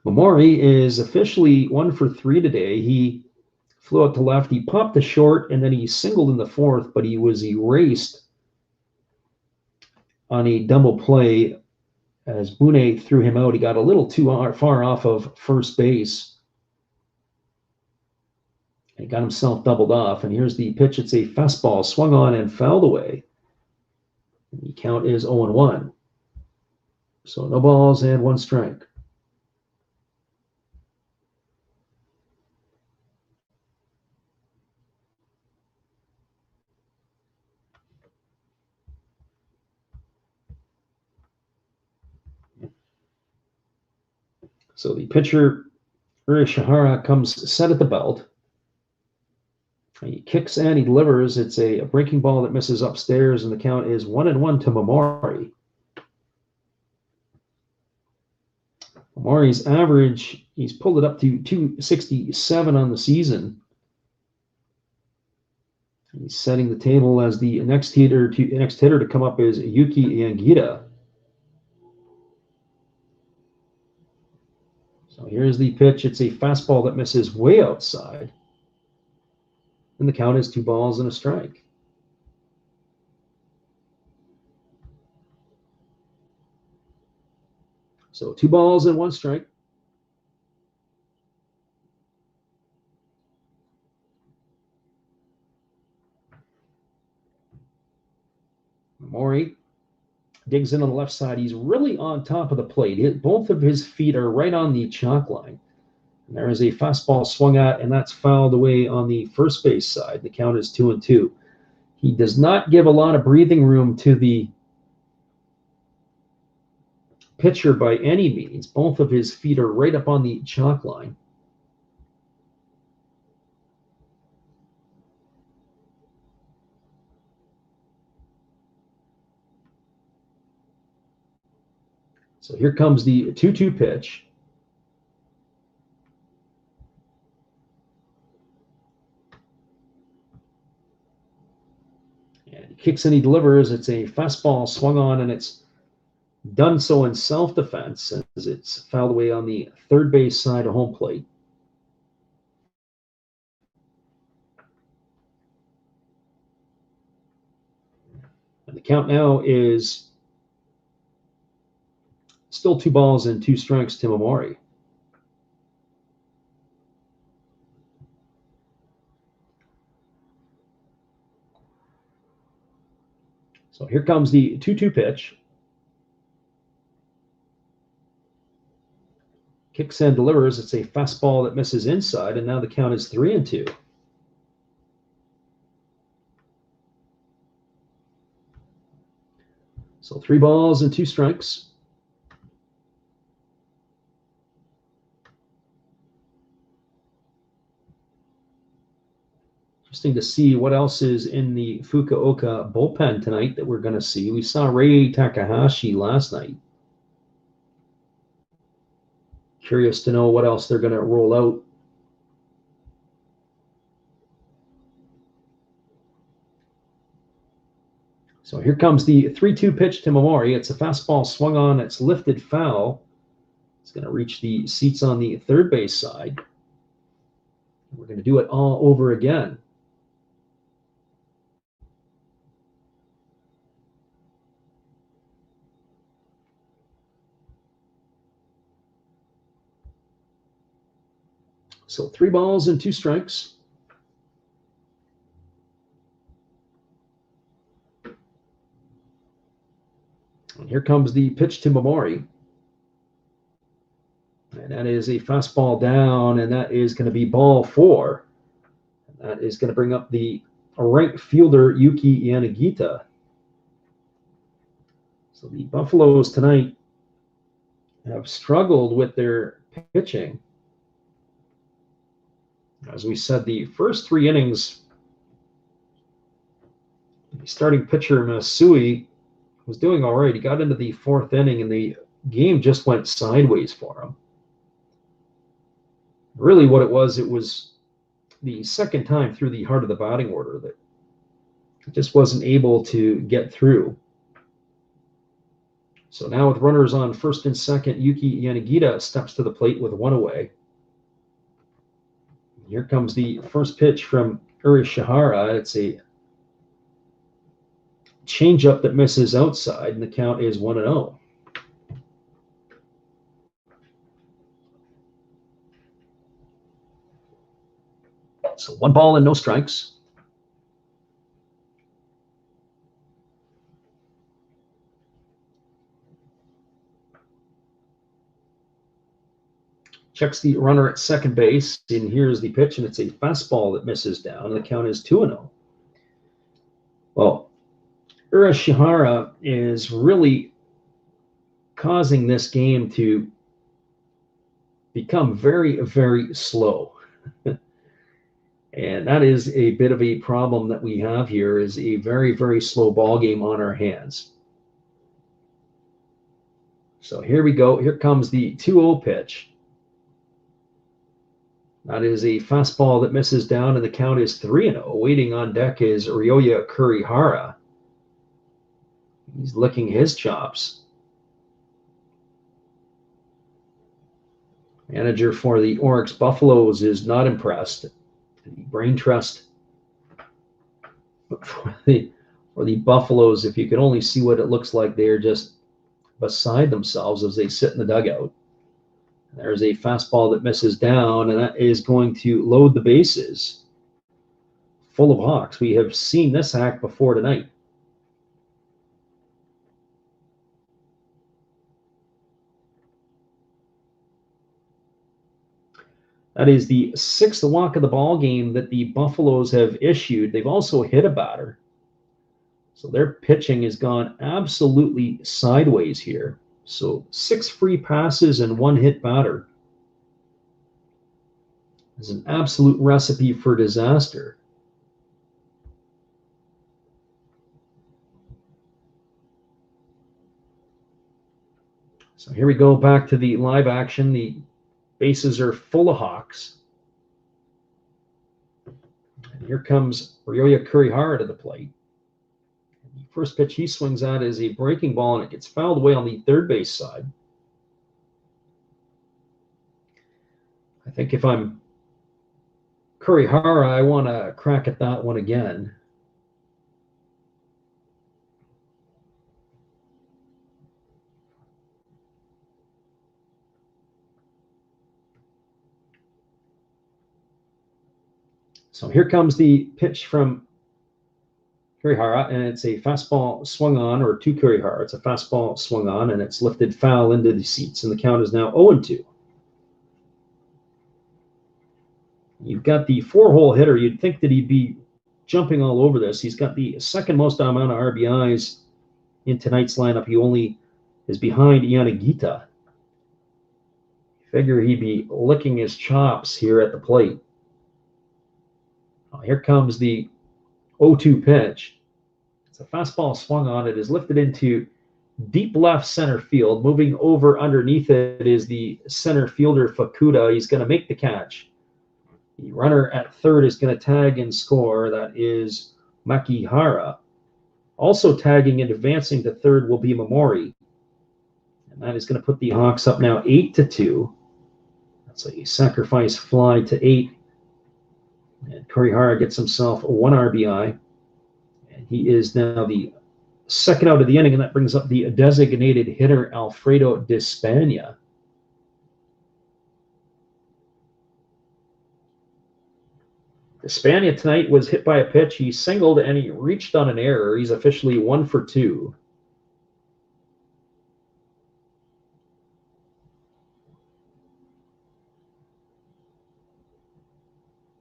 Momori is officially 1 for 3 today. He flew out to left. He popped to short, and then he singled in the 4th, but he was erased on a double play as Boone threw him out. He got a little too far off of first base. He got himself doubled off, and here's the pitch. It's a fastball swung on and fouled away. And the count is 0-1. So no balls and 1 strike. So the pitcher, Urashihara, comes set at the belt. He kicks and he delivers. It's a breaking ball that misses upstairs, and the count is 1-1 to Momori. Momori's average, he's pulled it up to 267 on the season. He's setting the table as the next hitter to come up is Yuki Yangida. So here's the pitch. It's a fastball that misses way outside. And the count is 2 balls and a strike. So 2 balls and 1 strike. Momori digs in on the left side. He's really on top of the plate. Both of his feet are right on the chalk line. And there is a fastball swung at, and that's fouled away on the first base side. The count is 2-2. He does not give a lot of breathing room to the pitcher by any means. Both of his feet are right up on the chalk line. So here comes the 2-2 pitch. And he kicks and he delivers. It's a fastball swung on, and it's done so in self-defense as it's fouled away on the third base side of home plate. And the count now is still 2 balls and 2 strikes to Momori. So here comes the 2-2 pitch. Kicks and delivers. It's a fastball that misses inside, and now the count is 3-2. So 3 balls and 2 strikes. Interesting to see what else is in the Fukuoka bullpen tonight that we're going to see. We saw Rei Takahashi last night. Curious to know what else they're going to roll out. So here comes the 3-2 pitch to Momori. It's a fastball swung on. It's lifted foul. It's going to reach the seats on the third base side. We're going to do it all over again. So 3 balls and 2 strikes. And here comes the pitch to Momori. And that is a fastball down, and that is going to be ball 4. And that is going to bring up the right fielder, Yuki Yanagita. So the Buffaloes tonight have struggled with their pitching. As we said, the first 3 innings, the starting pitcher, Masui, was doing all right. He got into the 4th inning, and the game just went sideways for him. Really what it was the second time through the heart of the batting order that it just wasn't able to get through. So now with runners on first and second, Yuki Yanagita steps to the plate with 1 away. Here comes the first pitch from Urishihara. It's a changeup that misses outside, and the count is 1-0. So 1 ball and no strikes. Checks the runner at second base, and here's the pitch, and it's a fastball that misses down, and the count is 2-0. Well, Urashihara is really causing this game to become very, very slow. And that is a bit of a problem that we have here, is a very, very slow ball game on our hands. So here we go. Here comes the 2-0 pitch. That is a fastball that misses down, and the count is 3-0. Waiting on deck is Ryoya Kurihara. He's licking his chops. Manager for the Orix Buffaloes is not impressed. The brain trust for the Buffaloes, if you could only see what it looks like, they're just beside themselves as they sit in the dugout. There's a fastball that misses down, and that is going to load the bases full of Hawks. We have seen this hack before tonight. That is the 6th walk of the ball game that the Buffaloes have issued. They've also hit a batter. So their pitching has gone absolutely sideways here. So 6 free passes and 1 hit batter is an absolute recipe for disaster. So here we go back to the live action. The bases are full of Hawks. And here comes Ryoya Kurihara to the plate. The first pitch he swings at is a breaking ball, and it gets fouled away on the third base side. I think if I'm Kurihara, I want to crack at that one again. So here comes the pitch from Kurihara, and it's a fastball swung on, or to Kurihara. It's a fastball swung on, and it's lifted foul into the seats, and the count is now 0-2. You've got the 4-hole hitter. You'd think that he'd be jumping all over this. He's got the second most amount of RBIs in tonight's lineup. He only is behind Yanagita. Figure he'd be licking his chops here at the plate. Here comes the 0-2 pitch. It's a fastball swung on. It is lifted into deep left center field. Moving over underneath it is the center fielder, Fukuda. He's going to make the catch. The runner at third is going to tag and score. That is Makihara. Also tagging and advancing to third will be Momori. And that is going to put the Hawks up now 8-2. That's a sacrifice fly to 8. And Kurihara gets himself 1 RBI. And he is now the second out of the inning, and that brings up the designated hitter, Alfredo Despaigne. Despaigne tonight was hit by a pitch. He singled and he reached on an error. He's officially 1 for 2.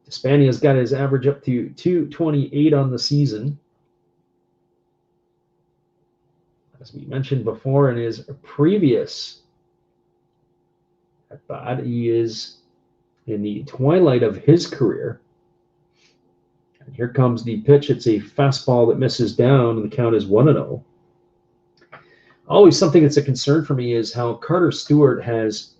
Despaigne has got his average up to 228 on the season. As we mentioned before in his previous at bat, he is in the twilight of his career. And here comes the pitch. It's a fastball that misses down, and the count is 1-0. Always something that's a concern for me is how Carter Stewart has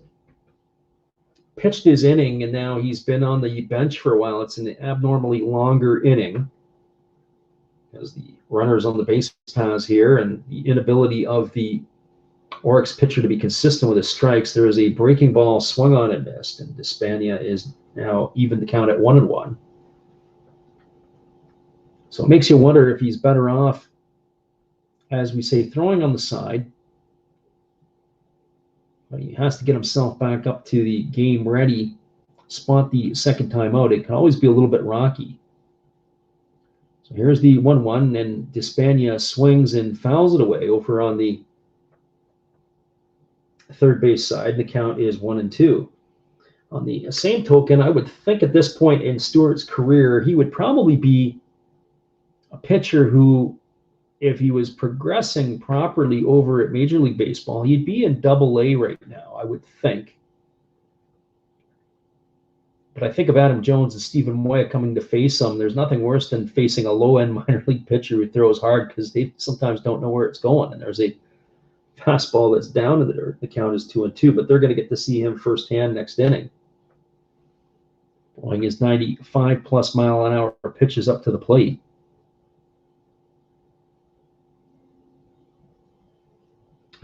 pitched his inning, and now he's been on the bench for a while. It's an abnormally longer inning as the runners on the base paths here, and the inability of the Orix pitcher to be consistent with his strikes. There is a breaking ball swung on and missed, and Despaigne is now even the count at 1-1. So it makes you wonder if he's better off, as we say, throwing on the side. But he has to get himself back up to the game ready spot the second time out. It can always be a little bit rocky. So here's the 1-1, and Despaigne swings and fouls it away over on the third base side. The count is 1-2. On the same token, I would think at this point in Stewart's career, he would probably be a pitcher who, if he was progressing properly over at Major League Baseball, he'd be in Double-A right now, I would think. But I think of Adam Jones and Stephen Moya coming to face him. There's nothing worse than facing a low-end minor league pitcher who throws hard because they sometimes don't know where it's going. And there's a fastball that's down to the dirt. The count is 2-2, but they're going to get to see him firsthand next inning. Blowing his 95-plus mile-an-hour pitches up to the plate.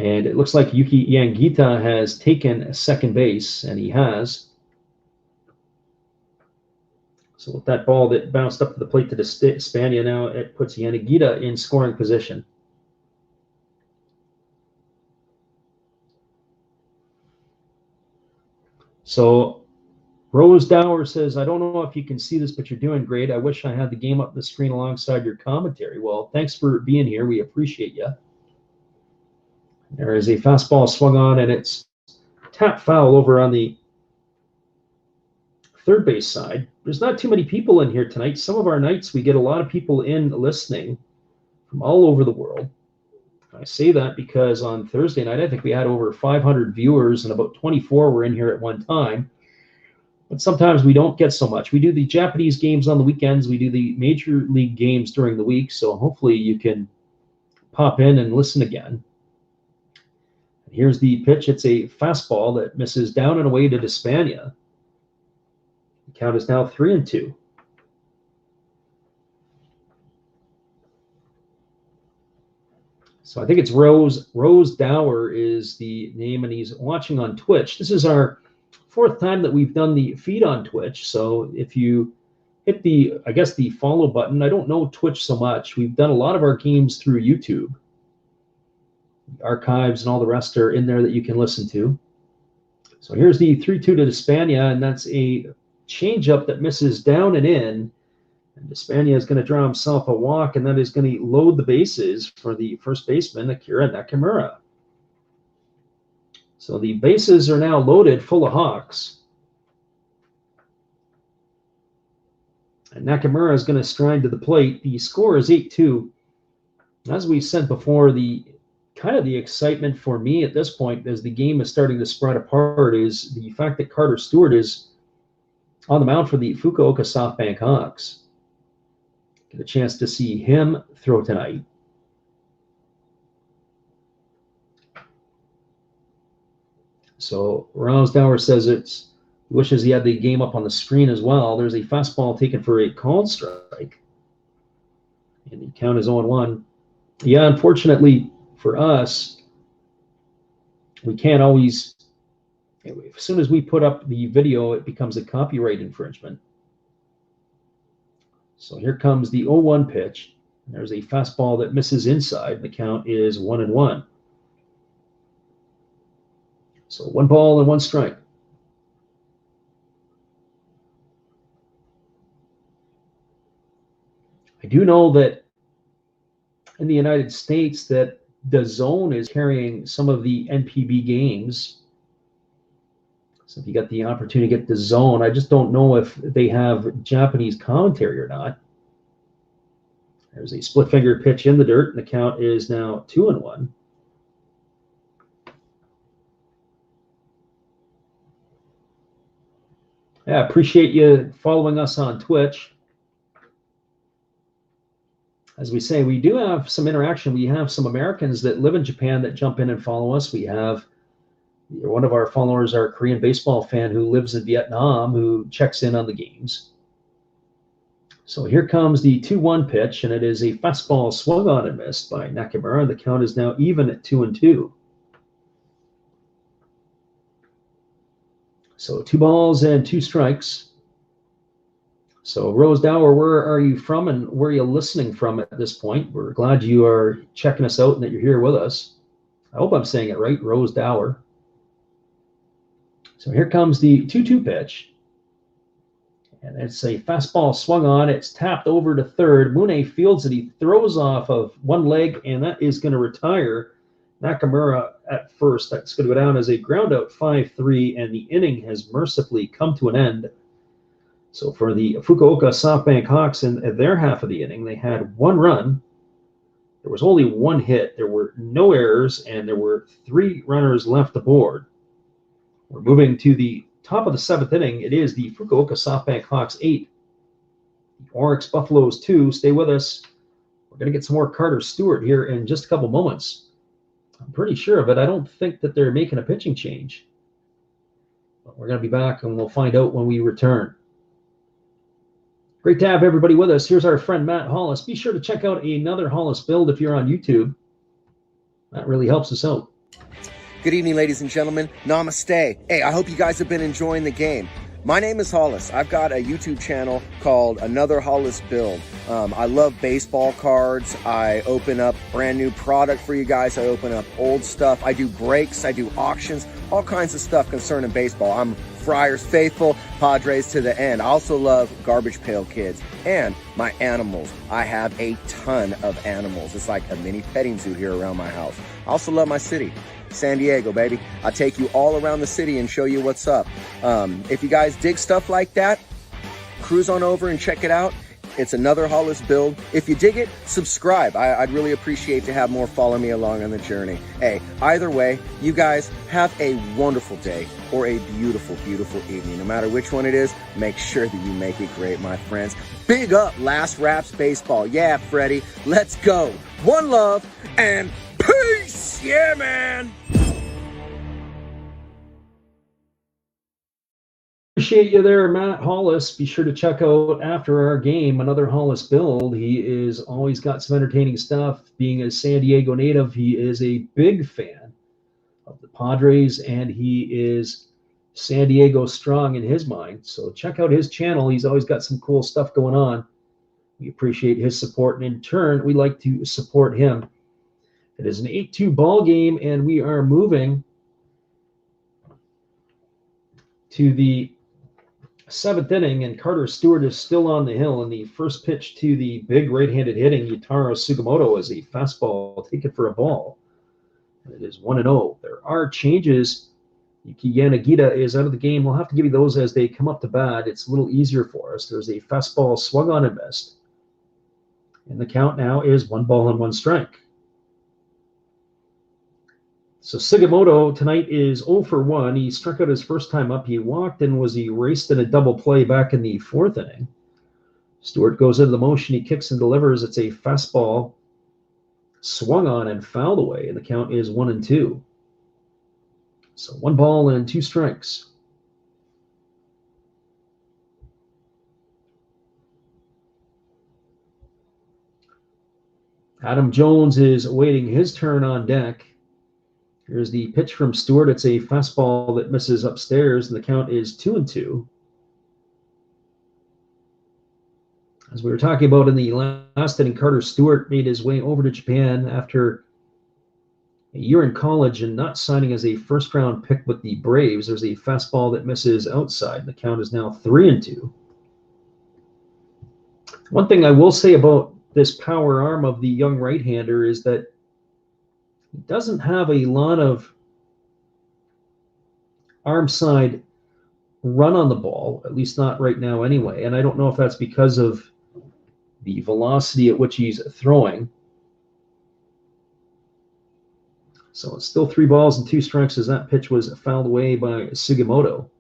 And it looks like Yuki Yangita has taken second base, and he has. So with that ball that bounced up to the plate to Despaigne, now it puts Yanagita in scoring position. So Rose Dower says, I don't know if you can see this, but you're doing great. I wish I had the game up the screen alongside your commentary. Well, thanks for being here. We appreciate you. There is a fastball swung on, and it's tap foul over on the third base side. There's not too many people in here tonight. Some of our nights we get a lot of people in listening from all over the world. I say that because on Thursday night, I think we had over 500 viewers and about 24 were in here at one time. But sometimes we don't get so much. We do the Japanese games on the weekends. We do the Major League games during the week. So hopefully you can pop in and listen again. Here's the pitch. It's a fastball that misses down and away to Despania. The count is now 3-2. So I think it's Rose Dower is the name, and he's watching on Twitch. This is our 4th time that we've done the feed on Twitch. So if you hit the, I guess, the follow button, I don't know Twitch so much. We've done a lot of our games through YouTube. The archives and all the rest are in there that you can listen to. So here's the 3-2 to Despania, and that's a changeup that misses down and in. And Despania is going to draw himself a walk, and that is going to load the bases for the first baseman, Akira Nakamura. So the bases are now loaded full of Hawks. And Nakamura is going to stride to the plate. The score is 8-2. As we said before, the kind of the excitement for me at this point, as the game is starting to spread apart, is the fact that Carter Stewart is on the mound for the Fukuoka SoftBank Hawks. Get a chance to see him throw tonight. So Rousdower says wishes he had the game up on the screen as well. There's a fastball taken for a called strike. And the count is 0-1. Yeah, unfortunately for us, we can't always, as soon as we put up the video, it becomes a copyright infringement. So here comes the 0-1 pitch. There's a fastball that misses inside. The count is 1-1. So 1 ball and 1 strike. I do know that in the United States that DAZN is carrying some of the NPB games. So if you got the opportunity to get DAZN, I just don't know if they have Japanese commentary or not. There's a split finger pitch in the dirt, and the count is now 2-1. Yeah, appreciate you following us on Twitch. As we say, we do have some interaction. We have some Americans that live in Japan that jump in and follow us. We have one of our followers, our Korean baseball fan who lives in Vietnam, who checks in on the games. So here comes the 2-1 pitch, and it is a fastball swung on and missed by Nakamura. The count is now even at 2-2. So 2 balls and 2 strikes. So Rose Dower, where are you from and where are you listening from at this point? We're glad you are checking us out and that you're here with us. I hope I'm saying it right, Rose Dower. So here comes the 2-2 pitch. And it's a fastball swung on. It's tapped over to third. Mune fields it. He throws off of one leg, and that is going to retire Nakamura at first. That's going to go down as a ground out 5-3, and the inning has mercifully come to an end. So for the Fukuoka SoftBank Hawks in their half of the inning, they had 1 run. There was only 1 hit. There were no errors, and there were 3 runners left aboard. We're moving to the top of the 7th inning. It is the Fukuoka SoftBank Hawks 8, the Orix Buffaloes 2. Stay with us. We're going to get some more Carter Stewart here in just a couple moments. I'm pretty sure of it. I don't think that they're making a pitching change. But we're going to be back, and we'll find out when we return. Great to have everybody with us. Here's our friend Matt Hollis. Be sure to check out another Hollis build if you're on YouTube. That really helps us out. Good evening, ladies and gentlemen. Namaste. Hey, I hope you guys have been enjoying the game. My name is Hollis. I've got a YouTube channel called Another Hollis Build. I love baseball cards. I open up brand new product for you guys. I open up old stuff. I do breaks. I do auctions. All kinds of stuff concerning baseball. I'm Friars faithful, Padres to the end. I also love Garbage Pail Kids and my animals. I have a ton of animals. It's like a mini petting zoo here around my house. I also love my city, San Diego, baby. I take you all around the city and show you what's up. If you guys dig stuff like that, cruise on over and check it out. It's another Hollis build. If you dig it, subscribe. I'd really appreciate to have more follow me along on the journey. Hey, either way, you guys have a wonderful day or a beautiful, beautiful evening. No matter which one it is, make sure that you make it great, my friends. Big up Last Raps Baseball. Yeah, Freddie, let's go. One love and peace. Yeah, man. Appreciate you there, Matt Hollis. Be sure to check out after our game another Hollis build. He is always got some entertaining stuff. Being a San Diego native, he is a big fan of the Padres, and he is San Diego strong in his mind. So check out his channel. He's always got some cool stuff going on. We appreciate his support, and in turn, we like to support him. It is an 8-2 ball game, and we are moving to the 7th inning, and Carter Stewart is still on the hill. And the first pitch to the big right-handed hitting Yutaro Sugimoto is a fastball taken for a ball. And it is 1-0. There are changes. Yuki Yanagita is out of the game. We'll have to give you those as they come up to bat. It's a little easier for us. There's a fastball swung on and missed. And the count now is 1-1 strike. So Sugimoto tonight is 0 for 1. He struck out his first time up. He walked and was erased in a double play back in the 4th inning. Stewart goes into the motion. He kicks and delivers. It's a fastball swung on and fouled away, and the count is 1-2. So 1-2 strikes. Adam Jones is awaiting his turn on deck. Here's the pitch from Stewart. It's a fastball that misses upstairs, and the count is 2-2. As we were talking about in the last inning, Carter Stewart made his way over to Japan after a year in college and not signing as a first-round pick with the Braves. There's a fastball that misses outside. The count is now 3-2. One thing I will say about this power arm of the young right-hander is that he doesn't have a lot of arm side run on the ball, at least not right now anyway. And I don't know if that's because of the velocity at which he's throwing. So it's still 3-2 strikes as that pitch was fouled away by Sugimoto.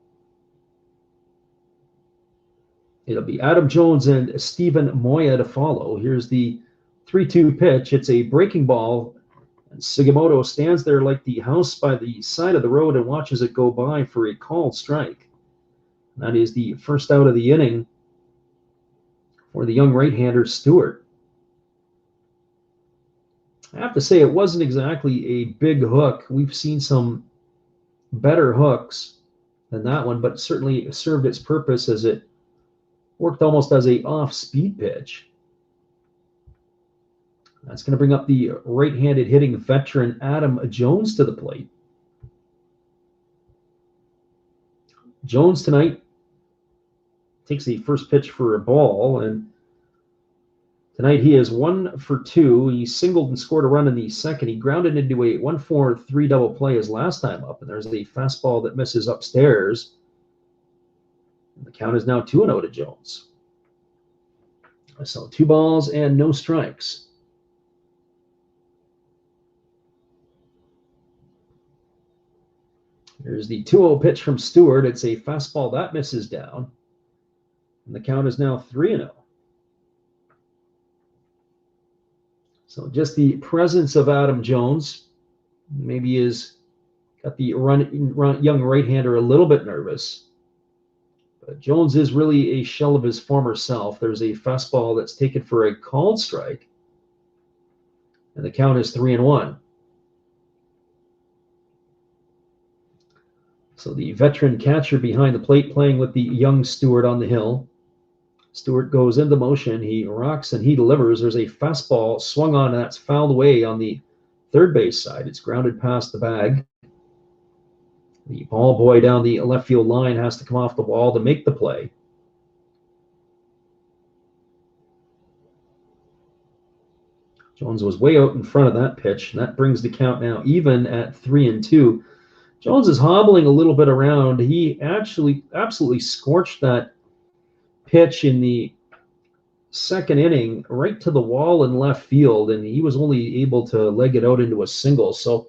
It'll be Adam Jones and Steven Moya to follow. Here's the 3-2 pitch. It's a breaking ball. And Sugimoto stands there like the house by the side of the road and watches it go by for a called strike. That is the first out of the inning for the young right-hander Stewart. I have to say it wasn't exactly a big hook. We've seen some better hooks than that one, but it certainly served its purpose as it worked almost as a off-speed pitch. That's going to bring up the right-handed hitting veteran Adam Jones to the plate. Jones tonight takes the first pitch for a ball, and tonight he is 1 for 2. He singled and scored a run in the second. He grounded into a 1-4-3 double play his last time up, and there's the fastball that misses upstairs. And the count is now 2-0 to Jones. So 2-0 strikes. Here's the 2-0 pitch from Stewart. It's a fastball that misses down. And the count is now 3-0. So just the presence of Adam Jones maybe is got the young right-hander a little bit nervous. But Jones is really a shell of his former self. There's a fastball that's taken for a called strike. And the count is 3-1. So the veteran catcher behind the plate playing with the young Stewart on the hill. Stewart goes into motion. He rocks and he delivers. There's a fastball swung on, and that's fouled away on the third base side. It's grounded past the bag. The ball boy down the left field line has to come off the wall to make the play. Jones was way out in front of that pitch, and that brings the count now even at 3-2. Jones is hobbling a little bit around. He actually absolutely scorched that pitch in the second inning right to the wall in left field, and he was only able to leg it out into a single. So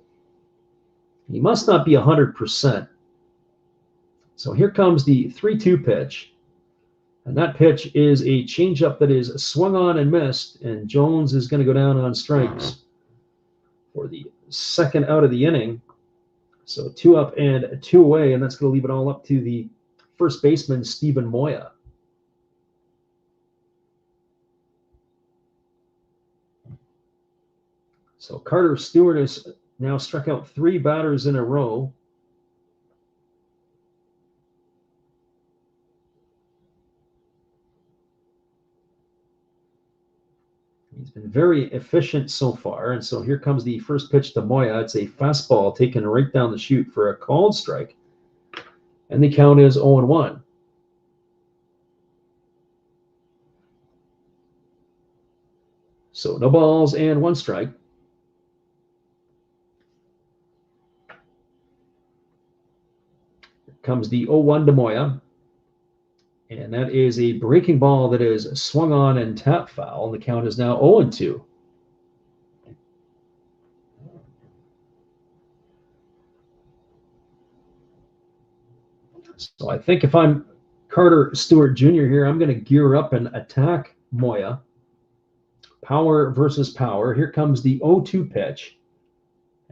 he must not be 100%. So here comes the 3-2 pitch. And that pitch is a changeup that is swung on and missed, and Jones is going to go down on strikes for the second out of the inning. So 2 up and 2 away, and that's going to leave it all up to the first baseman, Stephen Moya. So Carter Stewart has now struck out 3 batters in a row. He's been very efficient so far, and so here comes the first pitch to Moya. It's a fastball taken right down the chute for a called strike, and the count is 0-1. So no balls and 1 strike. Here comes the 0-1 to Moya. And that is a breaking ball that is swung on and tap foul. And the count is now 0-2. So I think if I'm Carter Stewart Jr. here, I'm going to gear up and attack Moya. Power versus power. Here comes the 0-2 pitch.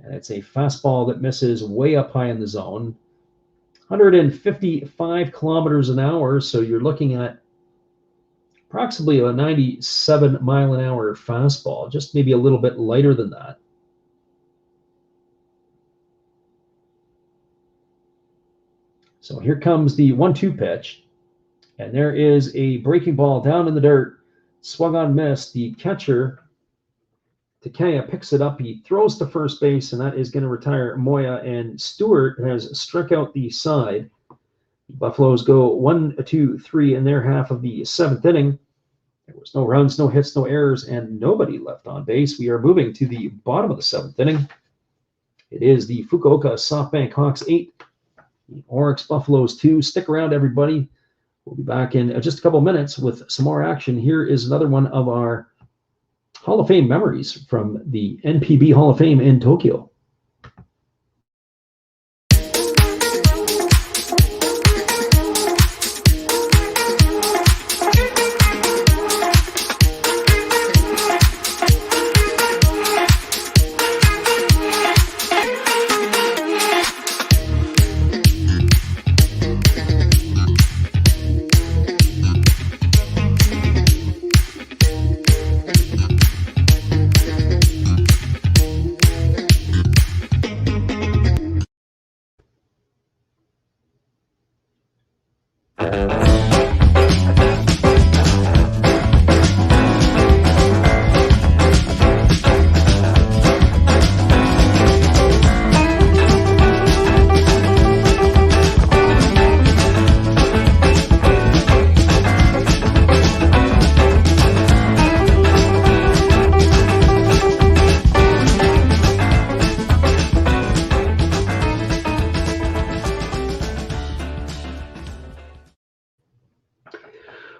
And it's a fastball that misses way up high in the zone. 155 kilometers an hour, so you're looking at approximately a 97 mile an hour fastball, just maybe a little bit lighter than that. So here comes the 1-2 pitch, and there is a breaking ball down in the dirt, swung on, missed. The catcher, Takaya, picks it up. He throws to first base, and that is going to retire Moya, and Stewart has struck out the side. The Buffaloes go 1-2-3 in their half of the 7th inning. There was no runs, no hits, no errors, and nobody left on base. We are moving to the bottom of the 7th inning. It is the Fukuoka SoftBank Hawks 8, the Orix Buffaloes 2. Stick around, everybody. We'll be back in just a couple minutes with some more action. Here is another one of our Hall of Fame memories from the NPB Hall of Fame in Tokyo.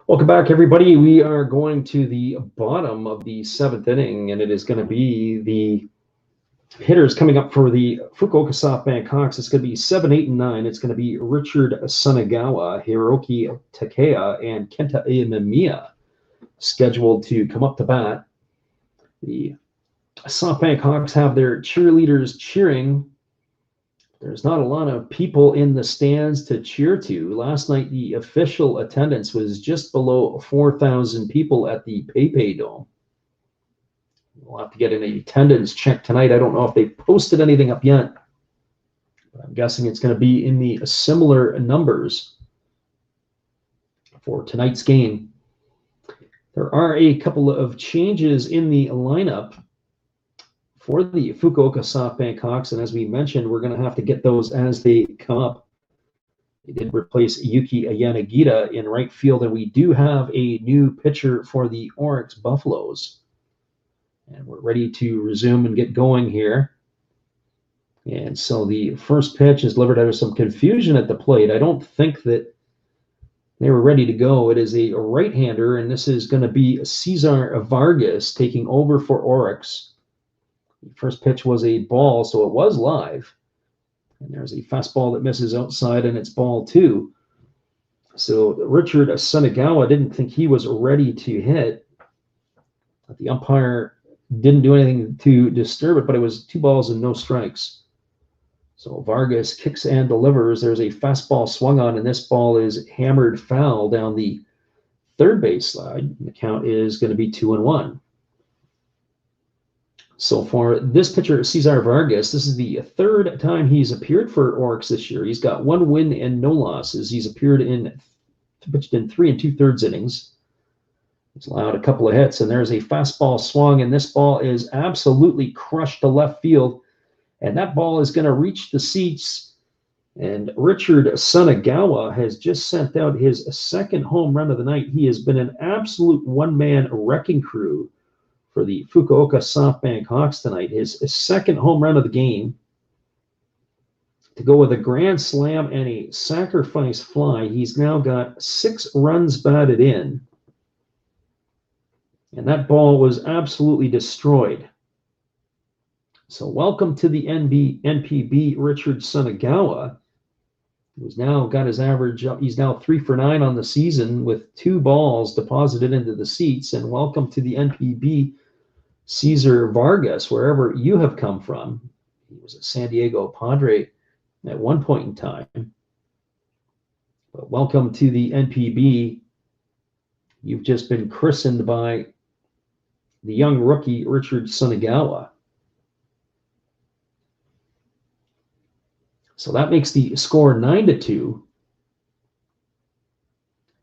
Welcome back, everybody. We are going to the bottom of the 7th inning, and it is going to be the hitters coming up for the Fukuoka SoftBank Hawks. It's going to be 7, 8, and 9. It's going to be Richard Sunagawa, Hiroki Takea, and Kenta Imemiya scheduled to come up to bat. The SoftBank Hawks have their cheerleaders cheering. There's not a lot of people in the stands to cheer to. Last night, the official attendance was just below 4,000 people at the PayPay Dome. We'll have to get an attendance check tonight. I don't know if they posted anything up yet, but I'm guessing it's going to be in the similar numbers for tonight's game. There are a couple of changes in the lineup for the Fukuoka SoftBank Hawks, and as we mentioned, we're going to have to get those as they come up. They did replace Yuki Yanagita in right field, and we do have a new pitcher for the Orix Buffaloes. And we're ready to resume and get going here. And so the first pitch is delivered out of some confusion at the plate. I don't think that They were ready to go. It is a right-hander, and this is going to be Cesar Vargas taking over for Orix. The first pitch was a ball, so it was live. And there's a fastball that misses outside, and it's ball 2. So Richard Sunagawa didn't think he was ready to hit. But the umpire didn't do anything to disturb it, but it was 2 balls and no strikes. So Vargas kicks and delivers. There's a fastball swung on, and this ball is hammered foul down the third base slide. The count is going to be 2-1. So for this pitcher, Cesar Vargas, this is the third time he's appeared for Orix this year. He's got 1 win and no losses. He's pitched in 3 2/3 innings. He's allowed a couple of hits, and there's a fastball swung, and this ball is absolutely crushed to left field. And that ball is going to reach the seats. And Richard Sunagawa has just sent out his second home run of the night. He has been an absolute one-man wrecking crew for the Fukuoka SoftBank Hawks tonight. His second home run of the game to go with a grand slam and a sacrifice fly. He's now got 6 runs batted in. And that ball was absolutely destroyed. So welcome to the NPB, Richard Sunagawa, who's now got his average up. He's now 3 for 9 on the season with 2 balls deposited into the seats. And welcome to the NPB, Cesar Vargas, wherever you have come from. He was a San Diego Padre at one point in time. But welcome to the NPB. You've just been christened by the young rookie, Richard Sunagawa. So that makes the score 9-2.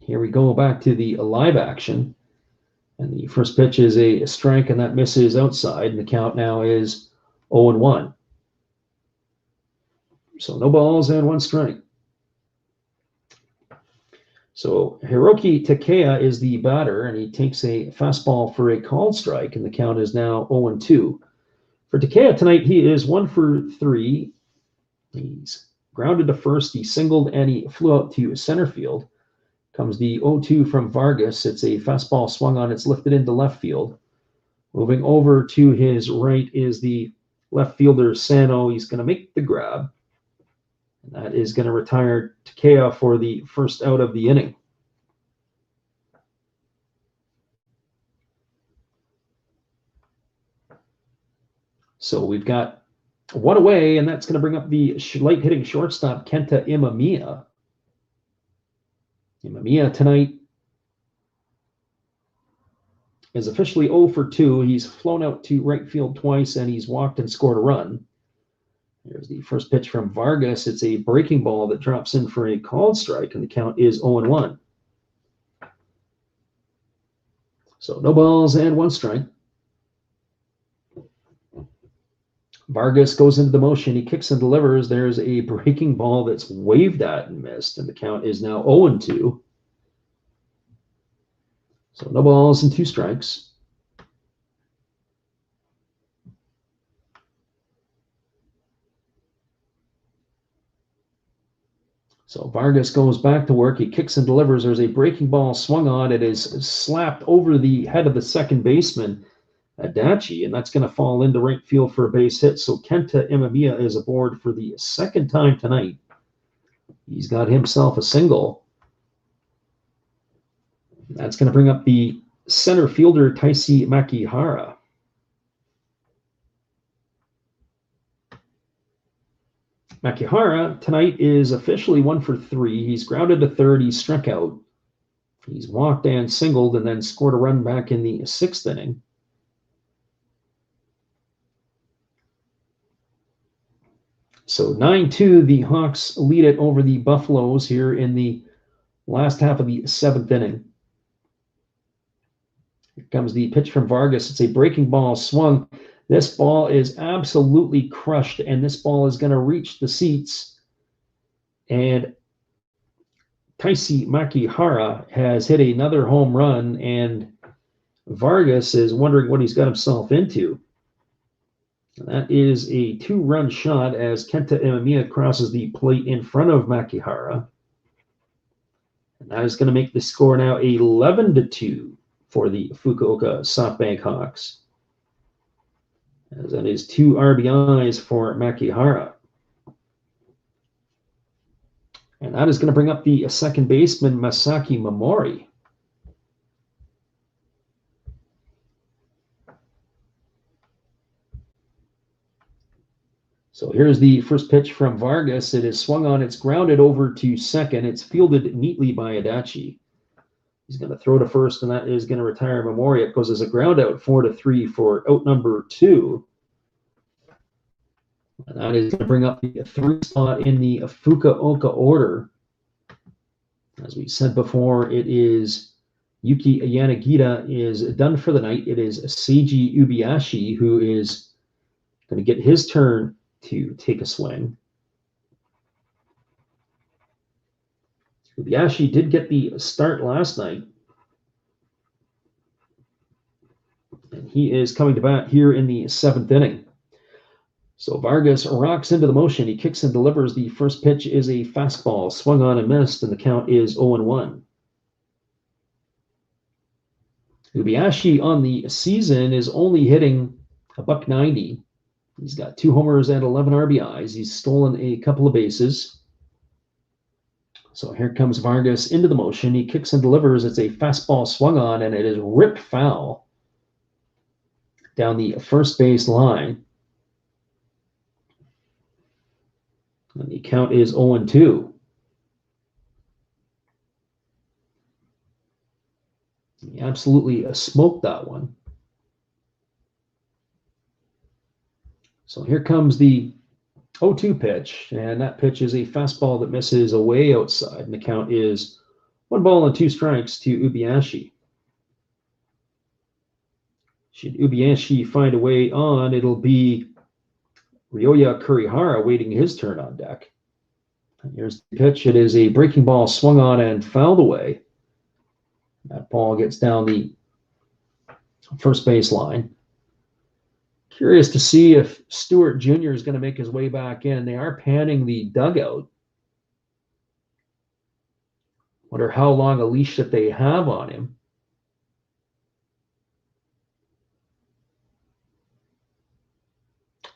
Here we go back to the live action. And the first pitch is a strike, and that misses outside. And the count now is 0-1. So no balls and 1 strike. So Hiroki Takeya is the batter, and he takes a fastball for a called strike, and the count is now 0-2. For Takeya tonight, he is 1 for 3. He's grounded to first, he singled, and he flew out to center field. Comes the 0-2 from Vargas. It's a fastball swung on. It's lifted into left field. Moving over to his right is the left fielder, Sano. He's going to make the grab. And that is going to retire Takeya for the first out of the inning. So we've got 1 away, and that's going to bring up the light-hitting shortstop, Kenta Imamiya. Imamiya tonight is officially 0 for 2. He's flown out to right field twice, and he's walked and scored a run. Here's the first pitch from Vargas. It's a breaking ball that drops in for a called strike, and the count is 0-1. So no balls and 1 strike. Vargas goes into the motion. He kicks and delivers. There's a breaking ball that's waved at and missed, and the count is now 0-2. So no balls and 2 strikes. So Vargas goes back to work. He kicks and delivers. There's a breaking ball swung on. It is slapped over the head of the second baseman, Adachi, and that's going to fall into right field for a base hit. So Kenta Imamiya is aboard for the second time tonight. He's got himself a single. That's going to bring up the center fielder, Taisi Makihara. Makihara tonight is officially 1 for 3. He's grounded to third. He's struck out. He's walked and singled and then scored a run back in the 6th inning. So 9-2, the Hawks lead it over the Buffaloes here in the last half of the 7th inning. Here comes the pitch from Vargas. It's a breaking ball swung. This ball is absolutely crushed, and this ball is going to reach the seats. And Taisi Makihara has hit another home run, and Vargas is wondering what he's got himself into. And that is a 2-run shot as Kenta Imamiya crosses the plate in front of Makihara. And that is going to make the score now 11-2 for the Fukuoka SoftBank Hawks. As that is 2 RBIs for Makihara. And that is going to bring up the second baseman, Masaki Momori. So here's the first pitch from Vargas. It is swung on. It's grounded over to second. It's fielded neatly by Adachi. He's going to throw to first, and that is going to retire Momori. It goes as a ground out, 4-3 for out number 2. And that is going to bring up the 3 spot in the Fukuoka order. As we said before, it is Yuki Yanagita is done for the night. It is Seiji Ubiashi who is going to get his turn to take a swing. Ubiashi did get the start last night. And he is coming to bat here in the 7th inning. So Vargas rocks into the motion. He kicks and delivers. The first pitch is a fastball, swung on and missed, and the count is 0-1. Ubiashi on the season is only hitting $190. He's got 2 homers and 11 RBIs. He's stolen a couple of bases. So here comes Vargas into the motion. He kicks and delivers. It's a fastball swung on, and it is ripped foul down the first base line. And the count is 0-2. He absolutely smoked that one. So here comes the 0-2 pitch, and that pitch is a fastball that misses away outside, and the count is 1 ball and 2 strikes to Ubiashi. Should Ubiashi find a way on, it'll be Ryoya Kurihara waiting his turn on deck. And here's the pitch. It is a breaking ball swung on and fouled away. That ball gets down the first base line. Curious to see if Stewart Jr. is going to make his way back in. They are panning the dugout. Wonder how long a leash that they have on him.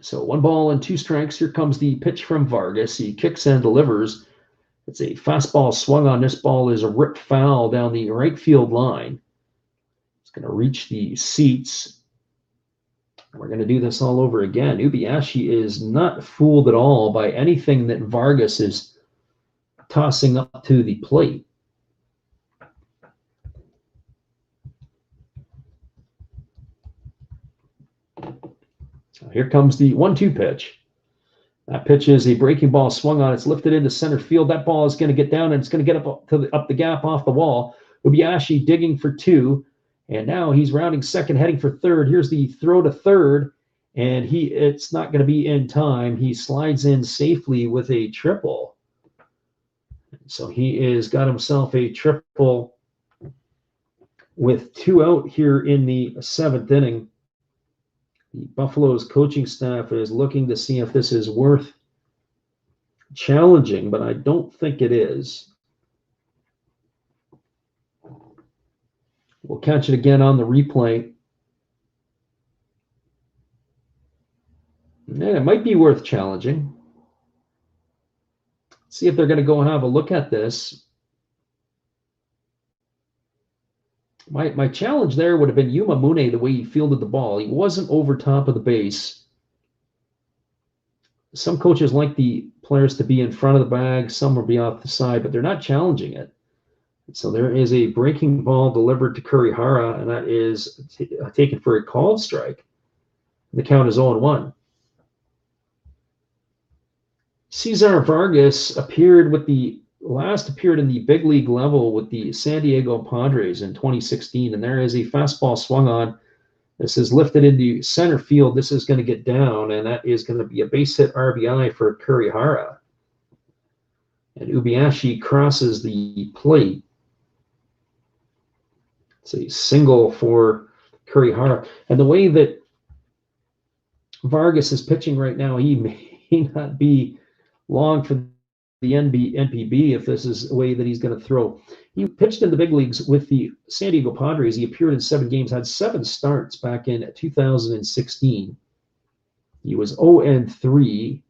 So 1 ball and 2 strikes. Here comes the pitch from Vargas. He kicks and delivers. It's a fastball swung on. This ball is a ripped foul down the right field line. It's going to reach the seats. We're going to do this all over again. Ubiashi is not fooled at all by anything that Vargas is tossing up to the plate. So here comes the 1-2 pitch. That pitch is a breaking ball swung on. It's lifted into center field. That ball is going to get down, and it's going to get up the gap off the wall. Ubiashi digging for 2. And now he's rounding second, heading for third. Here's the throw to third, and it's not going to be in time. He slides in safely with a triple. So he is got himself a triple with 2 out here in the 7th inning. The Buffalo's coaching staff is looking to see if this is worth challenging, but I don't think it is. We'll catch it again on the replay. And it might be worth challenging. See if they're going to go have a look at this. My challenge there would have been Yuma Mune, the way he fielded the ball. He wasn't over top of the base. Some coaches like the players to be in front of the bag. Some will be off the side, but they're not challenging it. So there is a breaking ball delivered to Kurihara, and that is taken for a called strike. The count is 0-1. Cesar Vargas appeared in the big league level with the San Diego Padres in 2016, and there is a fastball swung on. This is lifted into center field. This is going to get down, and that is going to be a base hit RBI for Kurihara. And Ubiashi crosses the plate. It's a single for Kurihara. And the way that Vargas is pitching right now, he may not be long for the NPB if this is the way that he's going to throw. He pitched in the big leagues with the San Diego Padres. He appeared in 7 games, had 7 starts back in 2016. He was 0-3.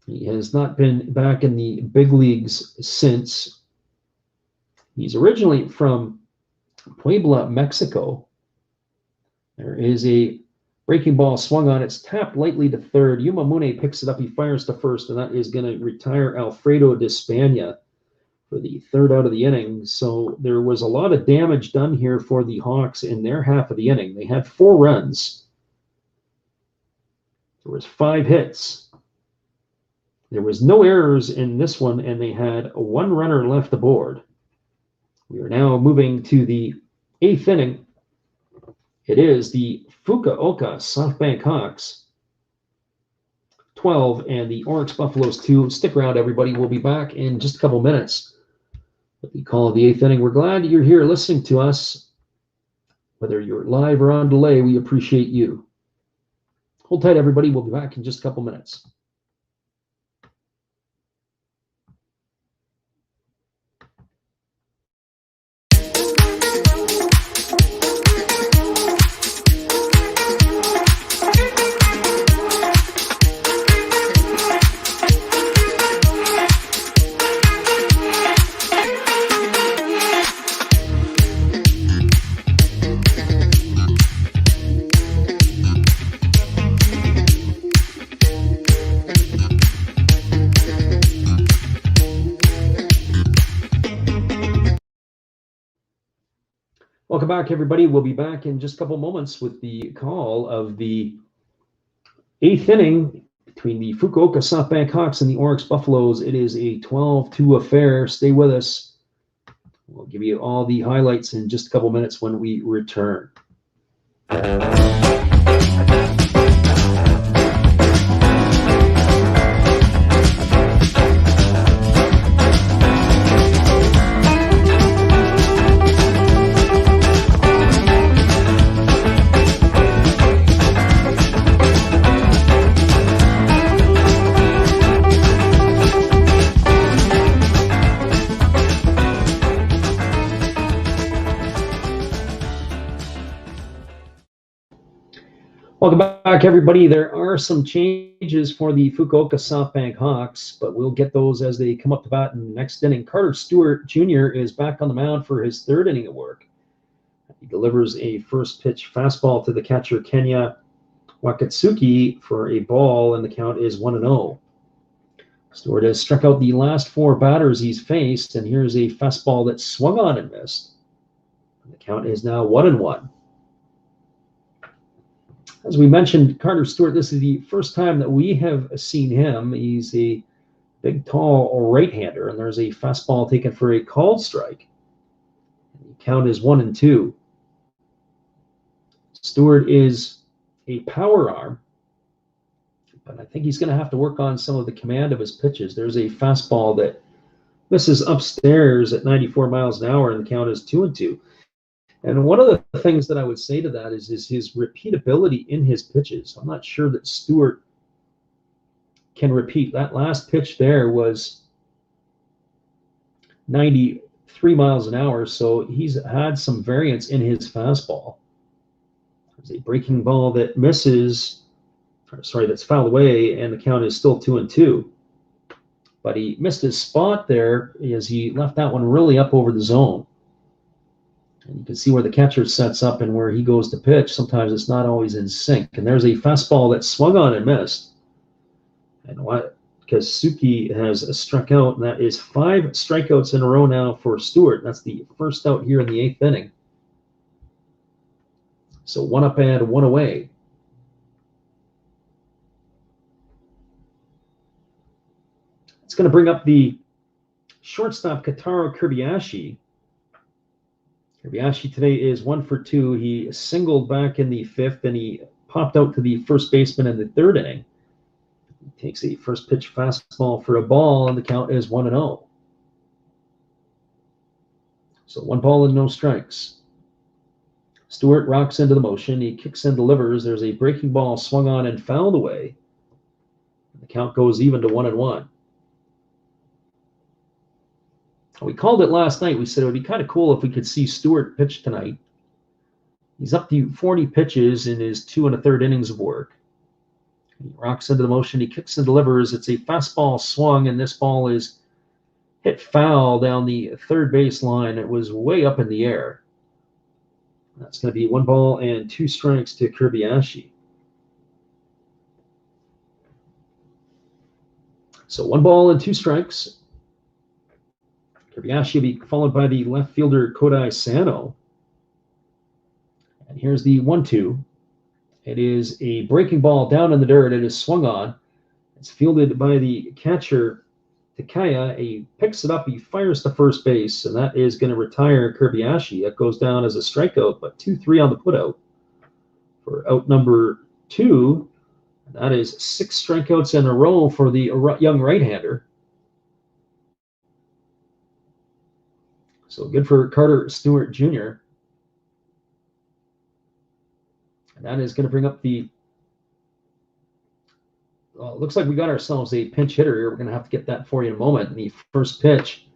He has not been back in the big leagues since. He's originally from Puebla, Mexico. There is a breaking ball swung on. It's tapped lightly to third. Yumamune picks it up. He fires to first, and that is going to retire Alfredo Despaigne for the 3rd out of the inning. So there was a lot of damage done here for the Hawks in their half of the inning. They had 4 runs. There was 5 hits. There was no errors in this one, and they had 1 runner left aboard. We are now moving to the 8th inning. It is the Fukuoka SoftBank Hawks 12 and the Orix Buffaloes 2. Stick around, everybody. We'll be back in just a couple minutes with the call of the 8th inning. We're glad you're here listening to us. Whether you're live or on delay, we appreciate you. Hold tight, everybody. We'll be back in just a couple minutes. Welcome back, everybody. We'll be back in just a couple moments with the call of the 8th inning between the Fukuoka SoftBank Hawks and the Orix Buffaloes. It is a 12-2 affair. Stay with us. We'll give you all the highlights in just a couple minutes when we return. Welcome back, everybody. There are some changes for the Fukuoka SoftBank Hawks, but we'll get those as they come up to bat in the next inning. Carter Stewart Jr. is back on the mound for his 3rd inning of work. He delivers a first pitch fastball to the catcher Kenya Wakatsuki for a ball, and the count is 1-0. Stewart has struck out the last 4 batters he's faced, and here's a fastball that swung on and missed. And the count is now 1-1. As we mentioned, Carter Stewart, this is the first time that we have seen him. He's a big, tall right-hander, and there's a fastball taken for a called strike. The count is 1-2. Stewart is a power arm, but I think he's going to have to work on some of the command of his pitches. There's a fastball that misses upstairs at 94 miles an hour, and the count is 2-2. And one of the things that I would say to that is his repeatability in his pitches. I'm not sure that Stewart can repeat. That last pitch there was 93 miles an hour, so he's had some variance in his fastball. There's a breaking ball that misses, that's fouled away, and the count is still 2-2. But he missed his spot there as he left that one really up over the zone. And you can see where the catcher sets up and where he goes to pitch. Sometimes it's not always in sync. And there's a fastball that swung on and missed. And Wakatsuki has struck out, and that is 5 strikeouts in a row now for Stewart. That's the first out here in the 8th inning. So 1 up and 1 away. It's going to bring up the shortstop Kotaro Kobayashi. Kobayashi today is 1 for 2. He singled back in the 5th, and he popped out to the first baseman in the 3rd inning. He takes a first pitch fastball for a ball, and the count is 1-0. So 1 ball and no strikes. Stewart rocks into the motion. He kicks and delivers. There's a breaking ball swung on and fouled away. The count goes even to 1-1. We called it last night. We said it would be kind of cool if we could see Stewart pitch tonight. He's up to 40 pitches in his 2 1/3 innings of work. He rocks into the motion. He kicks and delivers. It's a fastball swung, and this ball is hit foul down the third base line. It was way up in the air. That's going to be 1 ball and 2 strikes to Kobayashi. So 1 ball and 2 strikes. Kobayashi will be followed by the left fielder Kodai Sano. And here's the 1-2. It is a breaking ball down in the dirt. It is swung on. It's fielded by the catcher Takaya. He picks it up. He fires to first base, and that is going to retire Kobayashi. That goes down as a strikeout, but 2-3 on the putout for out number 2. That is 6 strikeouts in a row for the young right-hander. So good for Carter Stewart Jr. And that is going to bring up the looks like we got ourselves a pinch hitter here. We're going to have to get that for you in a moment. And the first pitch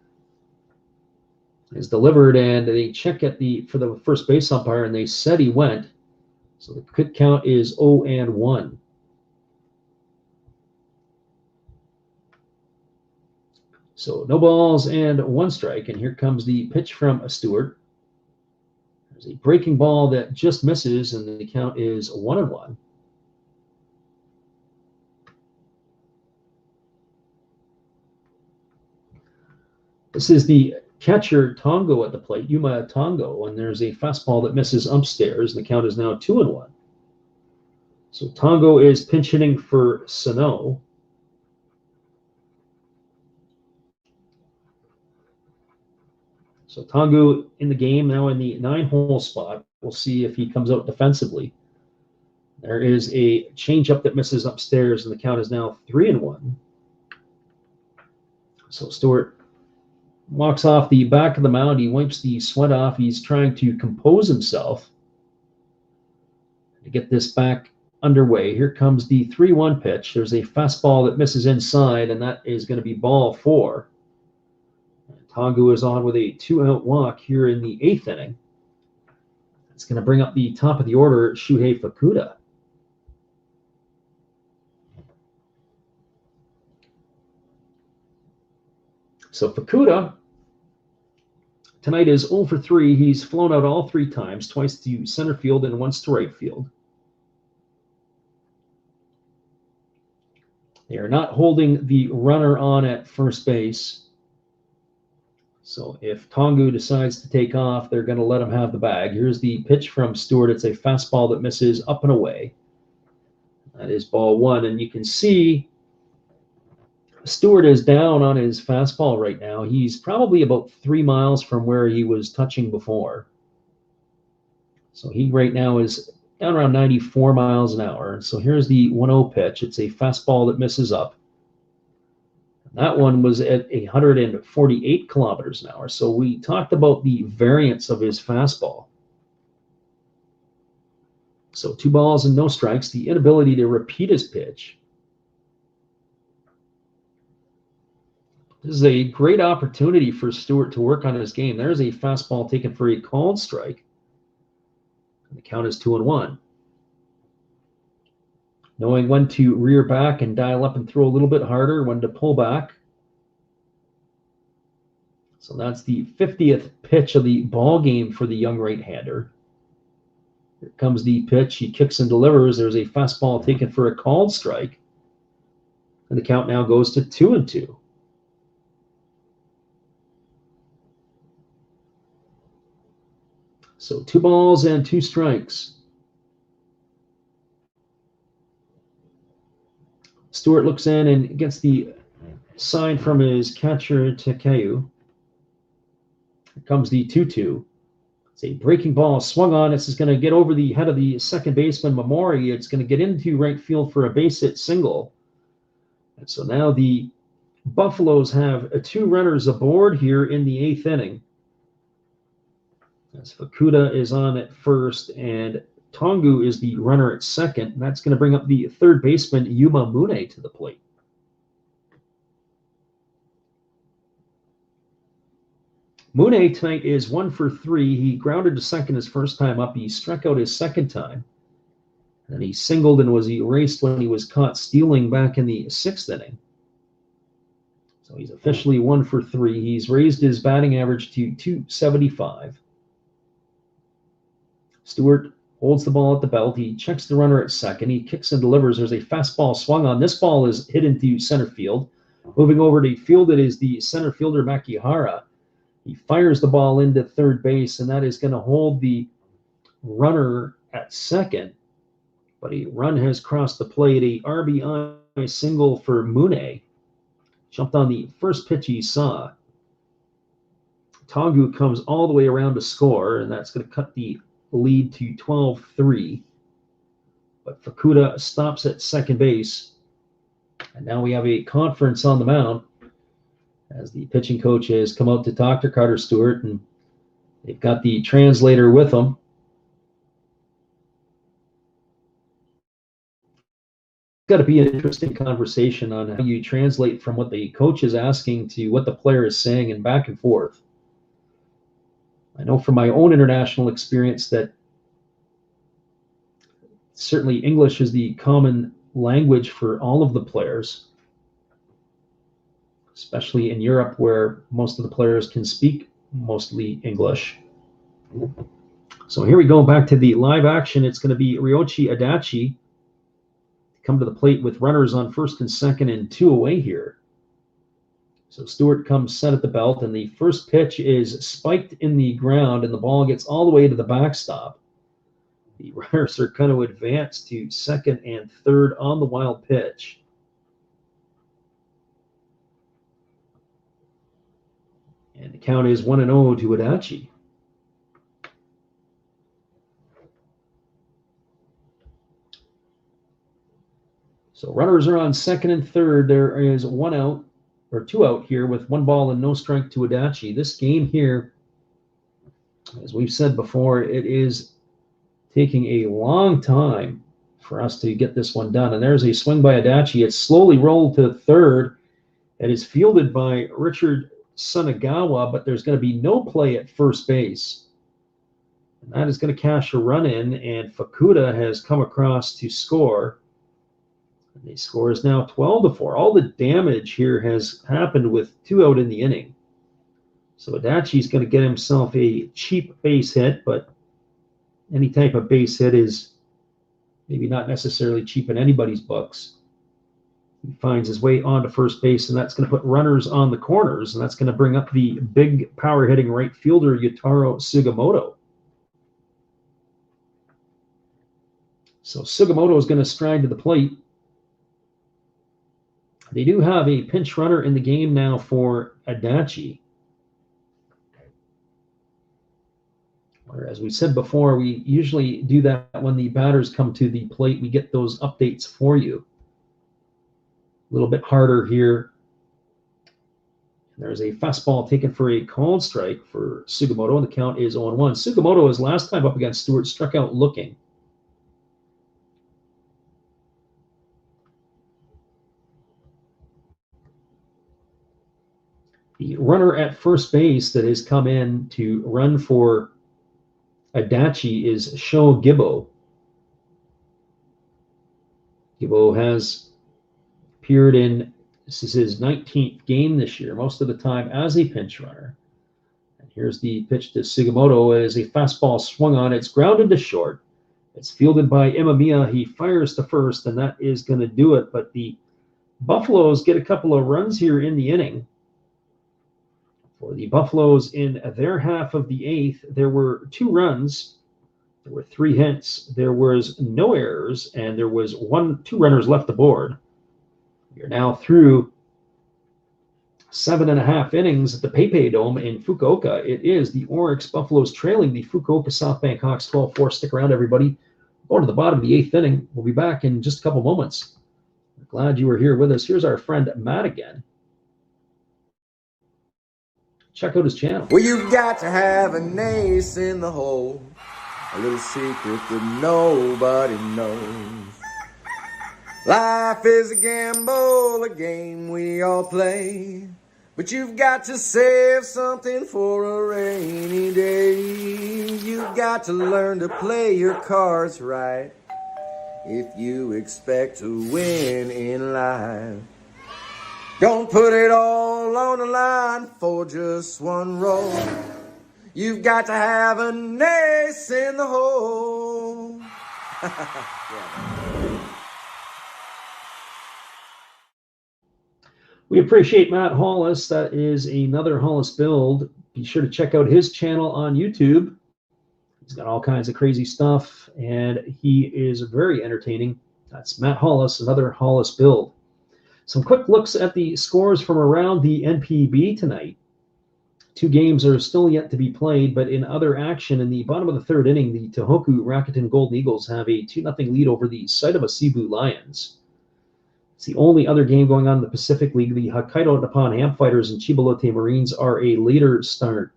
is delivered, and they check for the first base umpire, and they said he went. So the quick count is 0-1. So no balls and 1 strike, and here comes the pitch from Stewart. There's a breaking ball that just misses, and the count is 1-1. This is the catcher Tongo at the plate, Yuma Tongo, and there's a fastball that misses upstairs, and the count is now 2-1. So Tongo is pinch hitting for Sano. So Tongo in the game now in the 9-hole spot. We'll see if he comes out defensively. There is a changeup that misses upstairs, and the count is now 3-1. So Stewart walks off the back of the mound. He wipes the sweat off. He's trying to compose himself to get this back underway. Here comes the 3-1 pitch. There's a fastball that misses inside, and that is going to be ball 4. Tongo is on with a 2-out walk here in the 8th inning. It's going to bring up the top of the order, Shuhei Fukuda. So Fukuda tonight is 0 for 3. He's flown out all 3 times, twice to center field and once to right field. They are not holding the runner on at first base. So if Tongo decides to take off, they're going to let him have the bag. Here's the pitch from Stewart. It's a fastball that misses up and away. That is ball 1. And you can see Stewart is down on his fastball right now. He's probably about 3 miles from where he was touching before. So he right now is down around 94 miles an hour. So here's the 1-0 pitch. It's a fastball that misses up. That one was at 148 kilometers an hour. So we talked about the variance of his fastball. So 2 balls and no strikes, the inability to repeat his pitch. This is a great opportunity for Stewart to work on his game. There's a fastball taken for a called strike. And the count is 2-1. Knowing when to rear back and dial up and throw a little bit harder, when to pull back. So that's the 50th pitch of the ball game for the young right-hander. Here comes the pitch. He kicks and delivers. There's a fastball taken for a called strike. And the count now goes to 2-2. So 2 balls and 2 strikes. Stewart looks in and gets the sign from his catcher, Takayu. Here comes the 2-2. It's a breaking ball swung on. This is going to get over the head of the second baseman, Mamori. It's going to get into right field for a base hit single. And so now the Buffaloes have 2 runners aboard here in the 8th inning. As Fukuda is on at first, and Tongo is the runner at second, and that's going to bring up the third baseman, Yuma Mune, to the plate. Mune tonight is 1 for 3. He grounded to second his first time up. He struck out his second time. And he singled and was erased when he was caught stealing back in the 6th inning. So he's officially 1 for 3. He's raised his batting average to .275. Stewart holds the ball at the belt. He checks the runner at second. He kicks and delivers. There's a fastball swung on. This ball is hit into center field. Moving over to field, it is the center fielder Makihara. He fires the ball into third base, and that is going to hold the runner at second. But a run has crossed the plate. A RBI single for Mune. Jumped on the first pitch he saw. Tagu comes all the way around to score, and that's going to cut the lead to 12-3. But Fukuoka stops at second base. And now we have a conference on the mound as the pitching coach has come out to talk to Carter Stewart, and they've got the translator with them. Got to be an interesting conversation on how you translate from what the coach is asking to what the player is saying and back and forth. I know from my own international experience that certainly English is the common language for all of the players, especially in Europe where most of the players can speak mostly English. So here we go back to the live action. It's going to be Ryoichi Adachi come to the plate with runners on first and second and 2 away here. So Stewart comes set at the belt, and the first pitch is spiked in the ground, and the ball gets all the way to the backstop. The runners are going to advance to second and third on the wild pitch. And the count is 1-0 to Adachi. So runners are on second and third. There is 1 out, or 2 out here with 1 ball and no strike to Adachi. This game here, as we've said before, it is taking a long time for us to get this one done. And there's a swing by Adachi. It's slowly rolled to third. It is fielded by Richard Sunagawa, but there's going to be no play at first base. And that is going to cash a run in, and Fukuoka has come across to score. And the score is now 12-4. All the damage here has happened with 2 out in the inning. So Adachi's going to get himself a cheap base hit, but any type of base hit is maybe not necessarily cheap in anybody's books. He finds his way onto first base, and that's going to put runners on the corners, and that's going to bring up the big power-hitting right fielder, Yutaro Sugimoto. So Sugimoto is going to stride to the plate. They do have a pinch runner in the game now for Adachi. Or as we said before, we usually do that when the batters come to the plate. We get those updates for you. A little bit harder here. There's a fastball taken for a called strike for Sugimoto, and the count is 0-1. Sugimoto, his last time up against Stewart, struck out looking. The runner at first base that has come in to run for Adachi is Sho Gibbo. Gibbo has appeared in, this is his 19th game this year, most of the time as a pinch runner. And here's the pitch to Sugimoto as a fastball swung on. It's grounded to short. It's fielded by Imamiya. He fires to first, and that is going to do it. But the Buffaloes get a couple of runs here in the inning. For the Buffaloes in their half of the 8th, there were 2 runs, there were 3 hits, there was no errors, and there was 2 runners left aboard. We are now through 7.5 innings at the PayPay Dome in Fukuoka. It is the Orix Buffaloes trailing the Fukuoka SoftBank Hawks 12-4. Stick around, everybody. Going to the bottom of the 8th inning. We'll be back in just a couple moments. We're glad you were here with us. Here's our friend Matt again. Check out his channel. Well, you've got to have an ace in the hole, a little secret that nobody knows. Life is a gamble, a game we all play, But you've got to save something for a rainy day. You've got to learn to play your cards right if you expect to win in life. Don't put it all on the line for just one roll. You've got to have an ace in the hole. We appreciate Matt Hollis. That is another Hollis build. Be sure to check out his channel on YouTube. He's got all kinds of crazy stuff, and he is very entertaining. That's Matt Hollis, another Hollis build. Some quick looks at the scores from around the NPB tonight. 2 games are still yet to be played, but in other action, in the bottom of the 3rd inning, the Tohoku Rakuten Golden Eagles have a 2-0 lead over the Saitama Cebu Lions. It's the only other game going on in the Pacific League. The Hokkaido Nippon Ham Fighters and Chibalote Marines are a later start.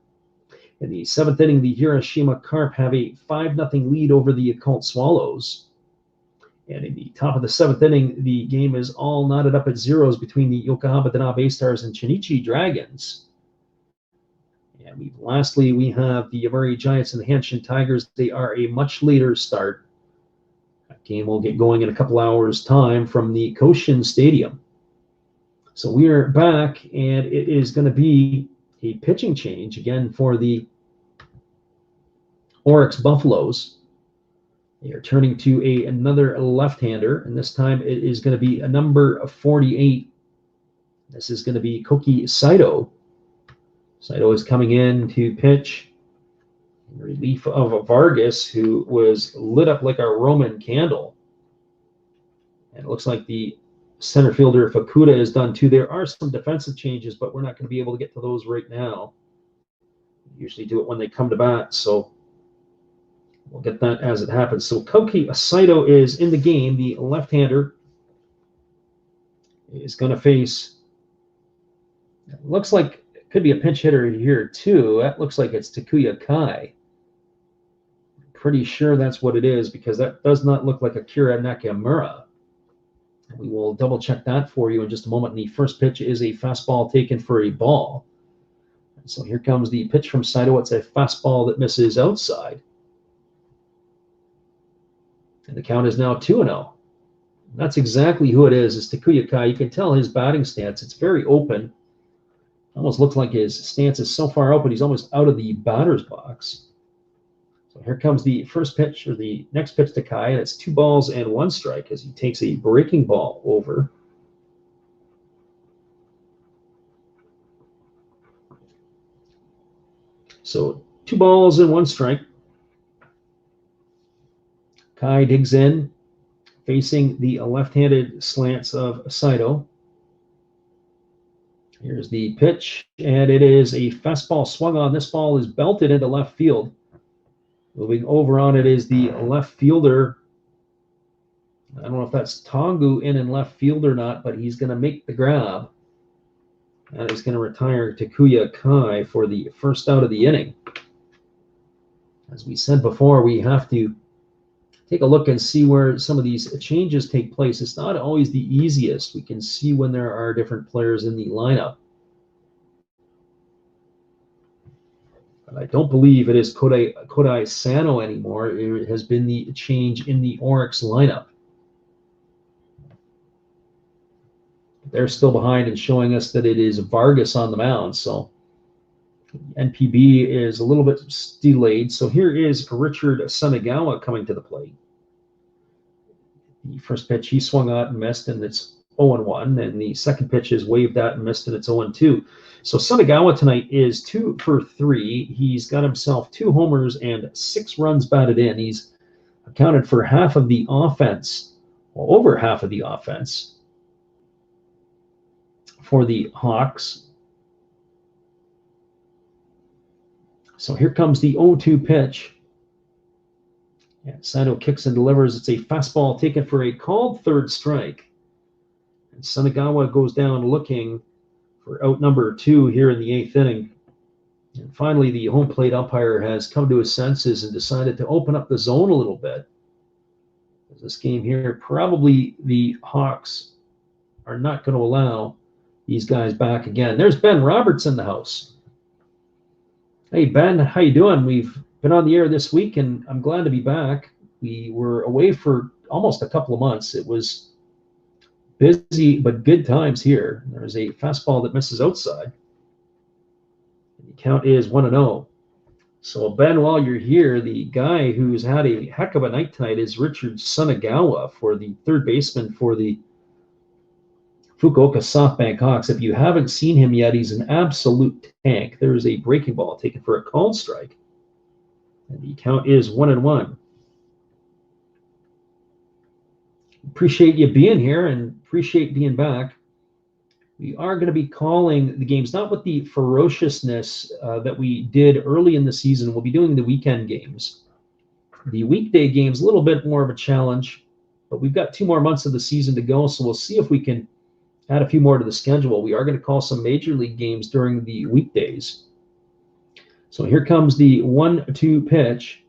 In the 7th inning, the Hiroshima Carp have a 5-0 lead over the Occult Swallows. And in the top of the 7th inning, the game is all knotted up at zeros between the Yokohama Danabe Stars and Chinichi Dragons. And lastly, we have the Yamari Giants and the Hanshin Tigers. They are a much later start. That game will get going in a couple hours' time from the Koshin Stadium. So we are back, and it is going to be a pitching change again for the Orix Buffaloes. They are turning to another left-hander, and this time it is going to be a number 48. This is going to be Koki Saito. Saito is coming in to pitch in relief of Vargas, who was lit up like a Roman candle. And it looks like the center fielder Fukuda is done too. There are some defensive changes, but we're not going to be able to get to those right now. We usually do it when they come to bat, so we'll get that as it happens. So Koki Saito is in the game. The left-hander is going to face, it looks like it could be a pinch hitter here too. That looks like it's Takuya Kai. Pretty sure that's what it is, because that does not look like Akira Nakamura. We will double check that for you in just a moment. And the first pitch is a fastball taken for a ball. And so here comes the pitch from Saito. It's a fastball that misses outside. And the count is now 2-0. That's exactly who it is. It's Takuya Kai. You can tell his batting stance. It's very open. Almost looks like his stance is so far open, he's almost out of the batter's box. So here comes the first pitch, or the next pitch to Kai, and it's 2 balls and 1 strike as he takes a breaking ball over. So 2 balls and 1 strike. Kai digs in, facing the left-handed slants of Saito. Here's the pitch, and it is a fastball swung on. This ball is belted into left field. Moving over on it is the left fielder. I don't know if that's Tongu in left field or not, but he's going to make the grab. That is going to retire Takuya Kai for the first out of the inning. As we said before, we have to take a look and see where some of these changes take place. It's not always the easiest. We can see when there are different players in the lineup. But I don't believe it is Kodai Sano anymore. It has been the change in the Orix lineup. They're still behind and showing us that it is Vargas on the mound. So NPB is a little bit delayed. So here is Richard Sunagawa coming to the plate. The first pitch he swung out and missed, and it's 0-1. And the second pitch is waved at and missed, and it's 0-2. So Sunagawa tonight is 2 for 3. He's got himself 2 homers and 6 runs batted in. He's accounted for half of the offense, or over half of the offense for the Hawks. So here comes the 0-2 pitch. And Saito kicks and delivers. It's a fastball taken for a called third strike. And Sunagawa goes down looking for out number 2 here in the 8th inning. And finally, the home plate umpire has come to his senses and decided to open up the zone a little bit. This game here, probably the Hawks are not going to allow these guys back again. There's Ben Roberts in the house. Hey, Ben, how you doing? We've been on the air this week, and I'm glad to be back. We were away for almost a couple of months. It was busy, but good times here. There's a fastball that misses outside. The count is 1-0. So, Ben, while you're here, the guy who's had a heck of a night tonight is Richard Sunagawa for the third baseman for the Fukuoka SoftBank Hawks. If you haven't seen him yet, he's an absolute tank. There is a breaking ball taken for a called strike. And the count is 1-1. Appreciate you being here and appreciate being back. We are going to be calling the games, not with the ferociousness that we did early in the season. We'll be doing the weekend games. The weekday games, a little bit more of a challenge, but we've got 2 more months of the season to go, so we'll see if we can add a few more to the schedule. We are going to call some major league games during the weekdays. So here comes the 1-2 pitch.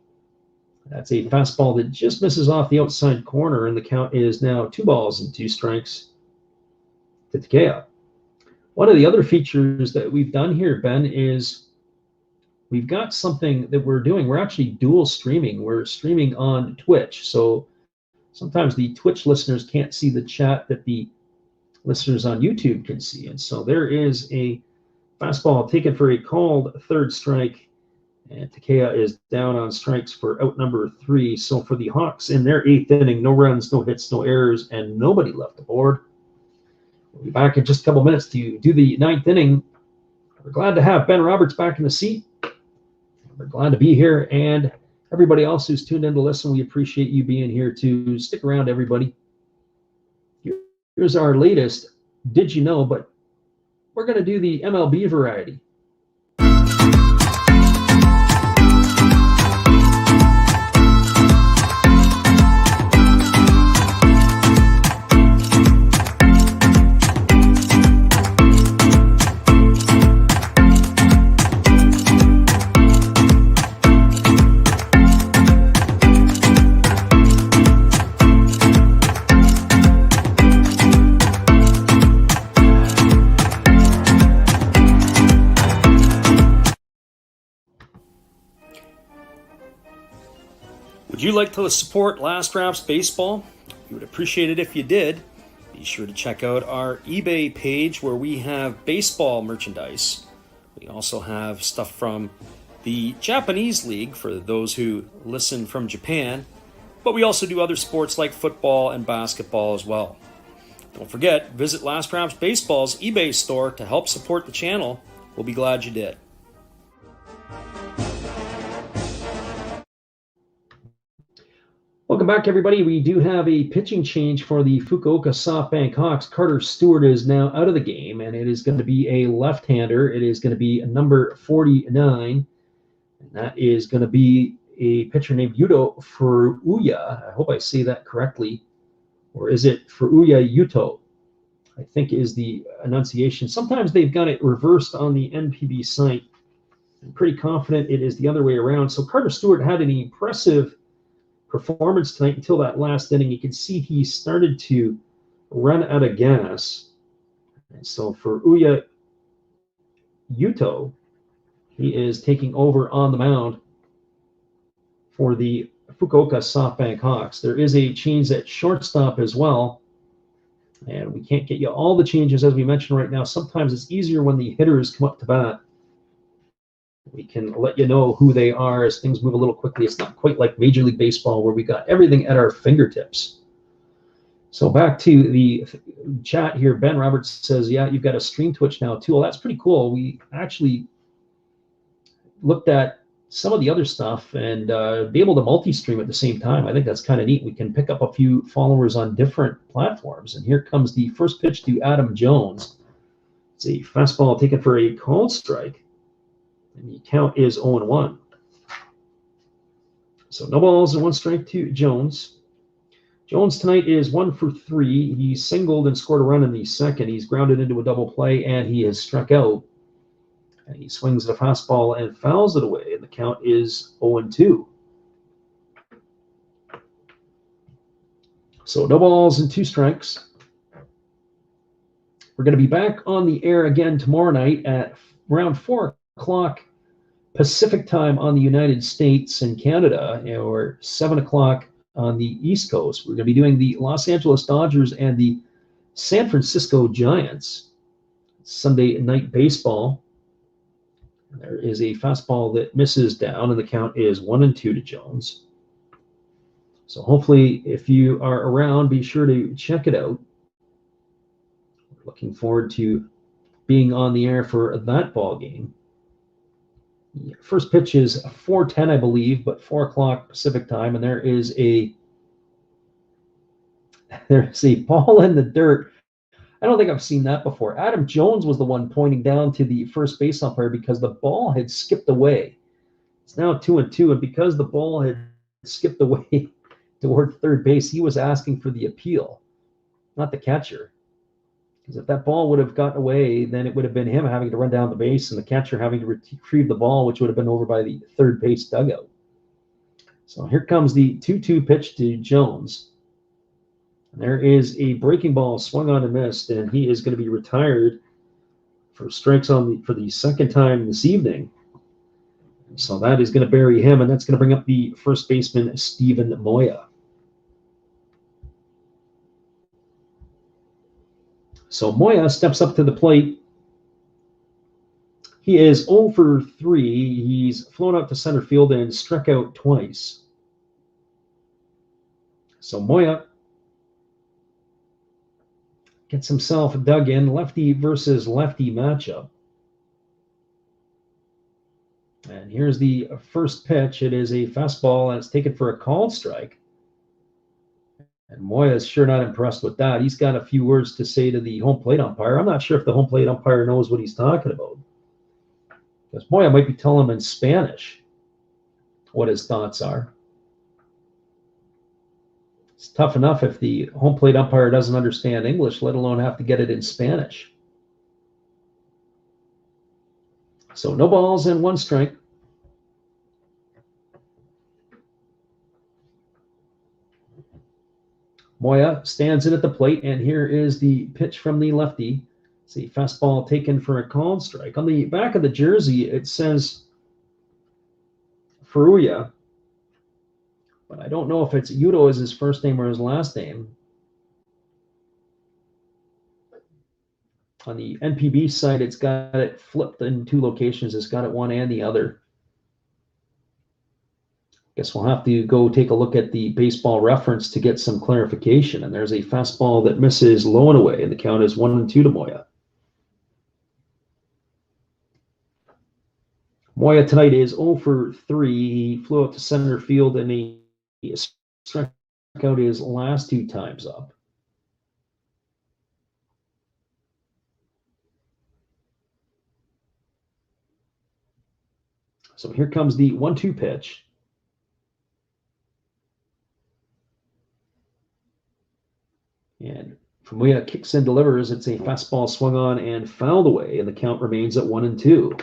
That's a fastball that just misses off the outside corner, and the count is now 2-2 to Takea. One of the other features that we've done here, Ben, is we've got something that we're doing. We're actually dual streaming. We're streaming on Twitch. So sometimes the Twitch listeners can't see the chat that the listeners on YouTube can see. And so there is a fastball taken for a called third strike. And Takea is down on strikes for out number 3. So for the Hawks in their 8th inning, no runs, no hits, no errors, and nobody left the board. We'll be back in just a couple minutes to do the 9th inning. We're glad to have Ben Roberts back in the seat. We're glad to be here. And everybody else who's tuned in to listen, we appreciate you being here too. Stick around, everybody. Here's our latest Did You Know? But we're going to do the MLB variety. Would you like to support Last Wraps Baseball? We would appreciate it if you did. Be sure to check out our eBay page where we have baseball merchandise. We also have stuff from the Japanese League for those who listen from Japan, but we also do other sports like football and basketball as well. Don't forget, visit Last Wraps Baseball's eBay store to help support the channel. We'll be glad you did. Welcome back, everybody. We do have a pitching change for the Fukuoka SoftBank Hawks. Carter Stewart is now out of the game, and it is going to be a left-hander. It is going to be number 49, and that is going to be a pitcher named Yuto Furuya. I hope I say that correctly. Or is it Furuya Yuto? I think is the enunciation. Sometimes they've got it reversed on the NPB site. I'm pretty confident it is the other way around. So Carter Stewart had an impressive performance tonight until that last inning. You can see he started to run out of gas. And so for Uya Yuto, he is taking over on the mound for the Fukuoka SoftBank Hawks. There is a change at shortstop as well. And we can't get you all the changes as we mentioned right now. Sometimes it's easier when the hitters come up to bat. We can let you know who they are as things move a little quickly. It's not quite like Major League Baseball where we got everything at our fingertips. So back to the chat here. Ben Roberts says, yeah, you've got a stream Twitch now too. Well, that's pretty cool. We actually looked at some of the other stuff and be able to multi-stream at the same time. I think that's kind of neat. We can pick up a few followers on different platforms. And here comes the first pitch to Adam Jones. It's a fastball taken for a called strike. And the count is 0-1. So no balls and 1 strike to Jones. Jones tonight is 1 for 3. He singled and scored a run in the second. He's grounded into a double play, and he has struck out. And he swings at a fastball and fouls it away, and the count is 0-2. So no balls and 2 strikes. We're going to be back on the air again tomorrow night at around 4 o'clock Pacific time on the United States and Canada, or 7 o'clock on the East Coast. We're going to be doing the Los Angeles Dodgers and the San Francisco Giants. Sunday night baseball. There is a fastball that misses down, and the count is 1-2 to Jones. So hopefully, if you are around, be sure to check it out. Looking forward to being on the air for that ball game. The first pitch is 4:10, I believe, but 4 o'clock Pacific time, and there's a ball in the dirt. I don't think I've seen that before. Adam Jones was the one pointing down to the first base umpire because the ball had skipped away. It's now 2-2, and because the ball had skipped away toward third base, he was asking for the appeal, not the catcher. Because if that ball would have gotten away, then it would have been him having to run down the base and the catcher having to retrieve the ball, which would have been over by the third base dugout. So here comes the 2-2 pitch to Jones. And there is a breaking ball swung on and missed, and he is going to be retired for strikes for the second time this evening. So that is going to bury him, and that's going to bring up the first baseman, Steven Moya. So Moya steps up to the plate. He is 0 for 3. He's flown out to center field and struck out twice. So Moya gets himself dug in, lefty versus lefty matchup. And here's the first pitch. It is a fastball, and it's taken for a called strike. And Moya is sure not impressed with that. He's got a few words to say to the home plate umpire. I'm not sure if the home plate umpire knows what he's talking about, because Moya might be telling him in Spanish what his thoughts are. It's tough enough if the home plate umpire doesn't understand English, let alone have to get it in Spanish. So no balls and 1 strike. Moya stands in at the plate, and here is the pitch from the lefty. It's a fastball taken for a called strike. On the back of the jersey, it says Furuya, but I don't know if it's Yuto as his first name or his last name. On the NPB site, it's got it flipped in 2 locations. It's got it one and the other. Guess we'll have to go take a look at the baseball reference to get some clarification. And there's a fastball that misses low and away, and the count is 1-2 to Moya. Moya tonight is 0 for 3. He flew out to center field, and he struck out his last 2 times up. So here comes the 1-2 pitch. And Fukuoka kicks and delivers. It's a fastball swung on and fouled away, and the count remains at 1-2.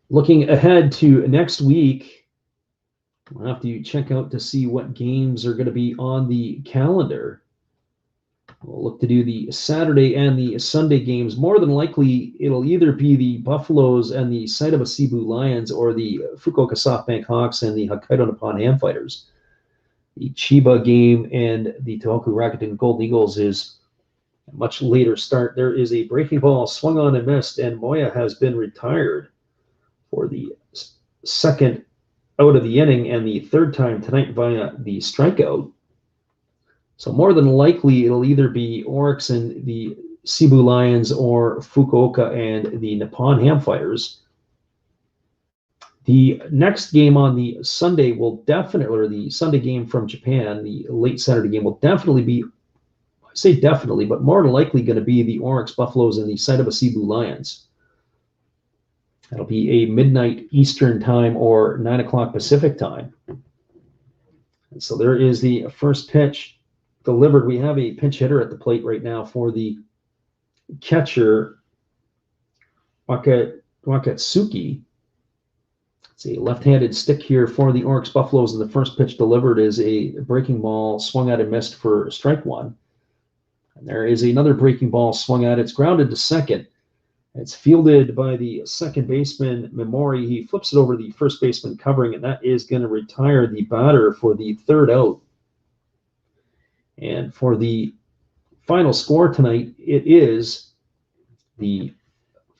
Looking ahead to next week, we'll have to check out to see what games are going to be on the calendar. We'll look to do the Saturday and the Sunday games. More than likely, it'll either be the Buffaloes and the Saitama Cebu Lions, or the Fukuoka SoftBank Hawks and the Hokkaido Nippon Ham Fighters. The Chiba game and the Tohoku Rakuten Golden Eagles is a much later start. There is a breaking ball swung on and missed, and Moya has been retired for the second out of the inning and the third time tonight via the strikeout. So more than likely, it'll either be Orix and the Cebu Lions or Fukuoka and the Nippon Ham Fighters. The next game on the Sunday will definitely, or the Sunday game from Japan, the late Saturday game will definitely be, I say definitely, but more than likely going to be the Orix Buffaloes and the Saitama Cebu Lions. That'll be a midnight Eastern time or 9 o'clock Pacific time. And so there is the first pitch delivered. We have a pinch hitter at the plate right now for the catcher, Wakatsuki. It's a left-handed stick here for the Orix Buffaloes, and the first pitch delivered is a breaking ball swung at and missed for strike one. And there is another breaking ball swung at. It's grounded to second. It's fielded by the second baseman, Memori. He flips it over the first baseman covering, and that is going to retire the batter for the third out. And for the final score tonight, it is the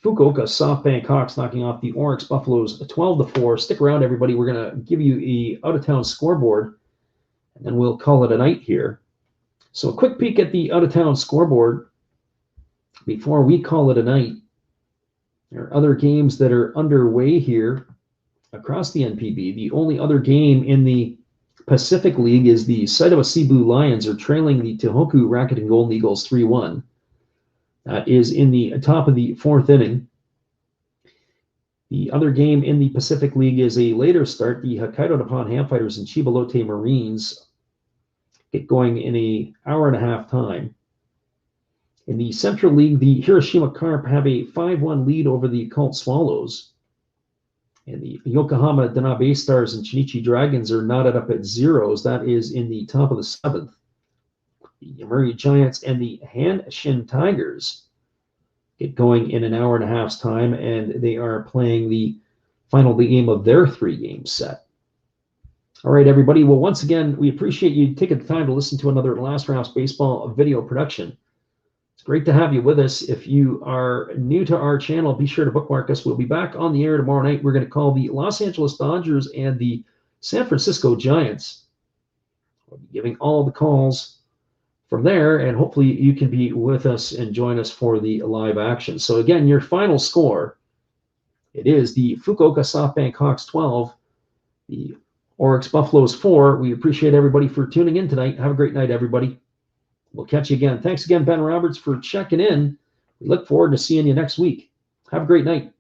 Fukuoka SoftBank Hawks knocking off the Orix Buffaloes 12-4. Stick around, everybody. We're going to give you a out-of-town scoreboard, and then we'll call it a night here. So a quick peek at the out-of-town scoreboard before we call it a night. There are other games that are underway here across the NPB. The only other game in the Pacific League is the Saitama Cebu Lions are trailing the Tohoku Rakuten Golden Eagles 3-1. That is in the top of the fourth inning. The other game in the Pacific League is a later start. The Hokkaido Nippon Ham Fighters and Chiba Lotte Marines get going in an hour and a half time. In the Central League, the Hiroshima Carp have a 5-1 lead over the Cult Swallows. And the Yokohama Danabe Stars and Shinichi Dragons are knotted up at zeros. That is in the top of the seventh. The Yomiuri Giants and the Hanshin Tigers get going in an hour and a half's time, and they are playing the final game of their three-game set. All right, everybody. Well, once again, we appreciate you taking the time to listen to another Last Rounds Baseball video production. It's great to have you with us. If you are new to our channel, be sure to bookmark us. We'll be back on the air tomorrow night. We're going to call the Los Angeles Dodgers and the San Francisco Giants. We'll be giving all the calls from there, and hopefully you can be with us and join us for the live action. So again, your final score, it is the Fukuoka SoftBank Hawks 12, the Orix Buffaloes 4. We appreciate everybody for tuning in tonight. Have a great night, everybody. We'll catch you again. Thanks again, Ben Roberts, for checking in. We look forward to seeing you next week. Have a great night.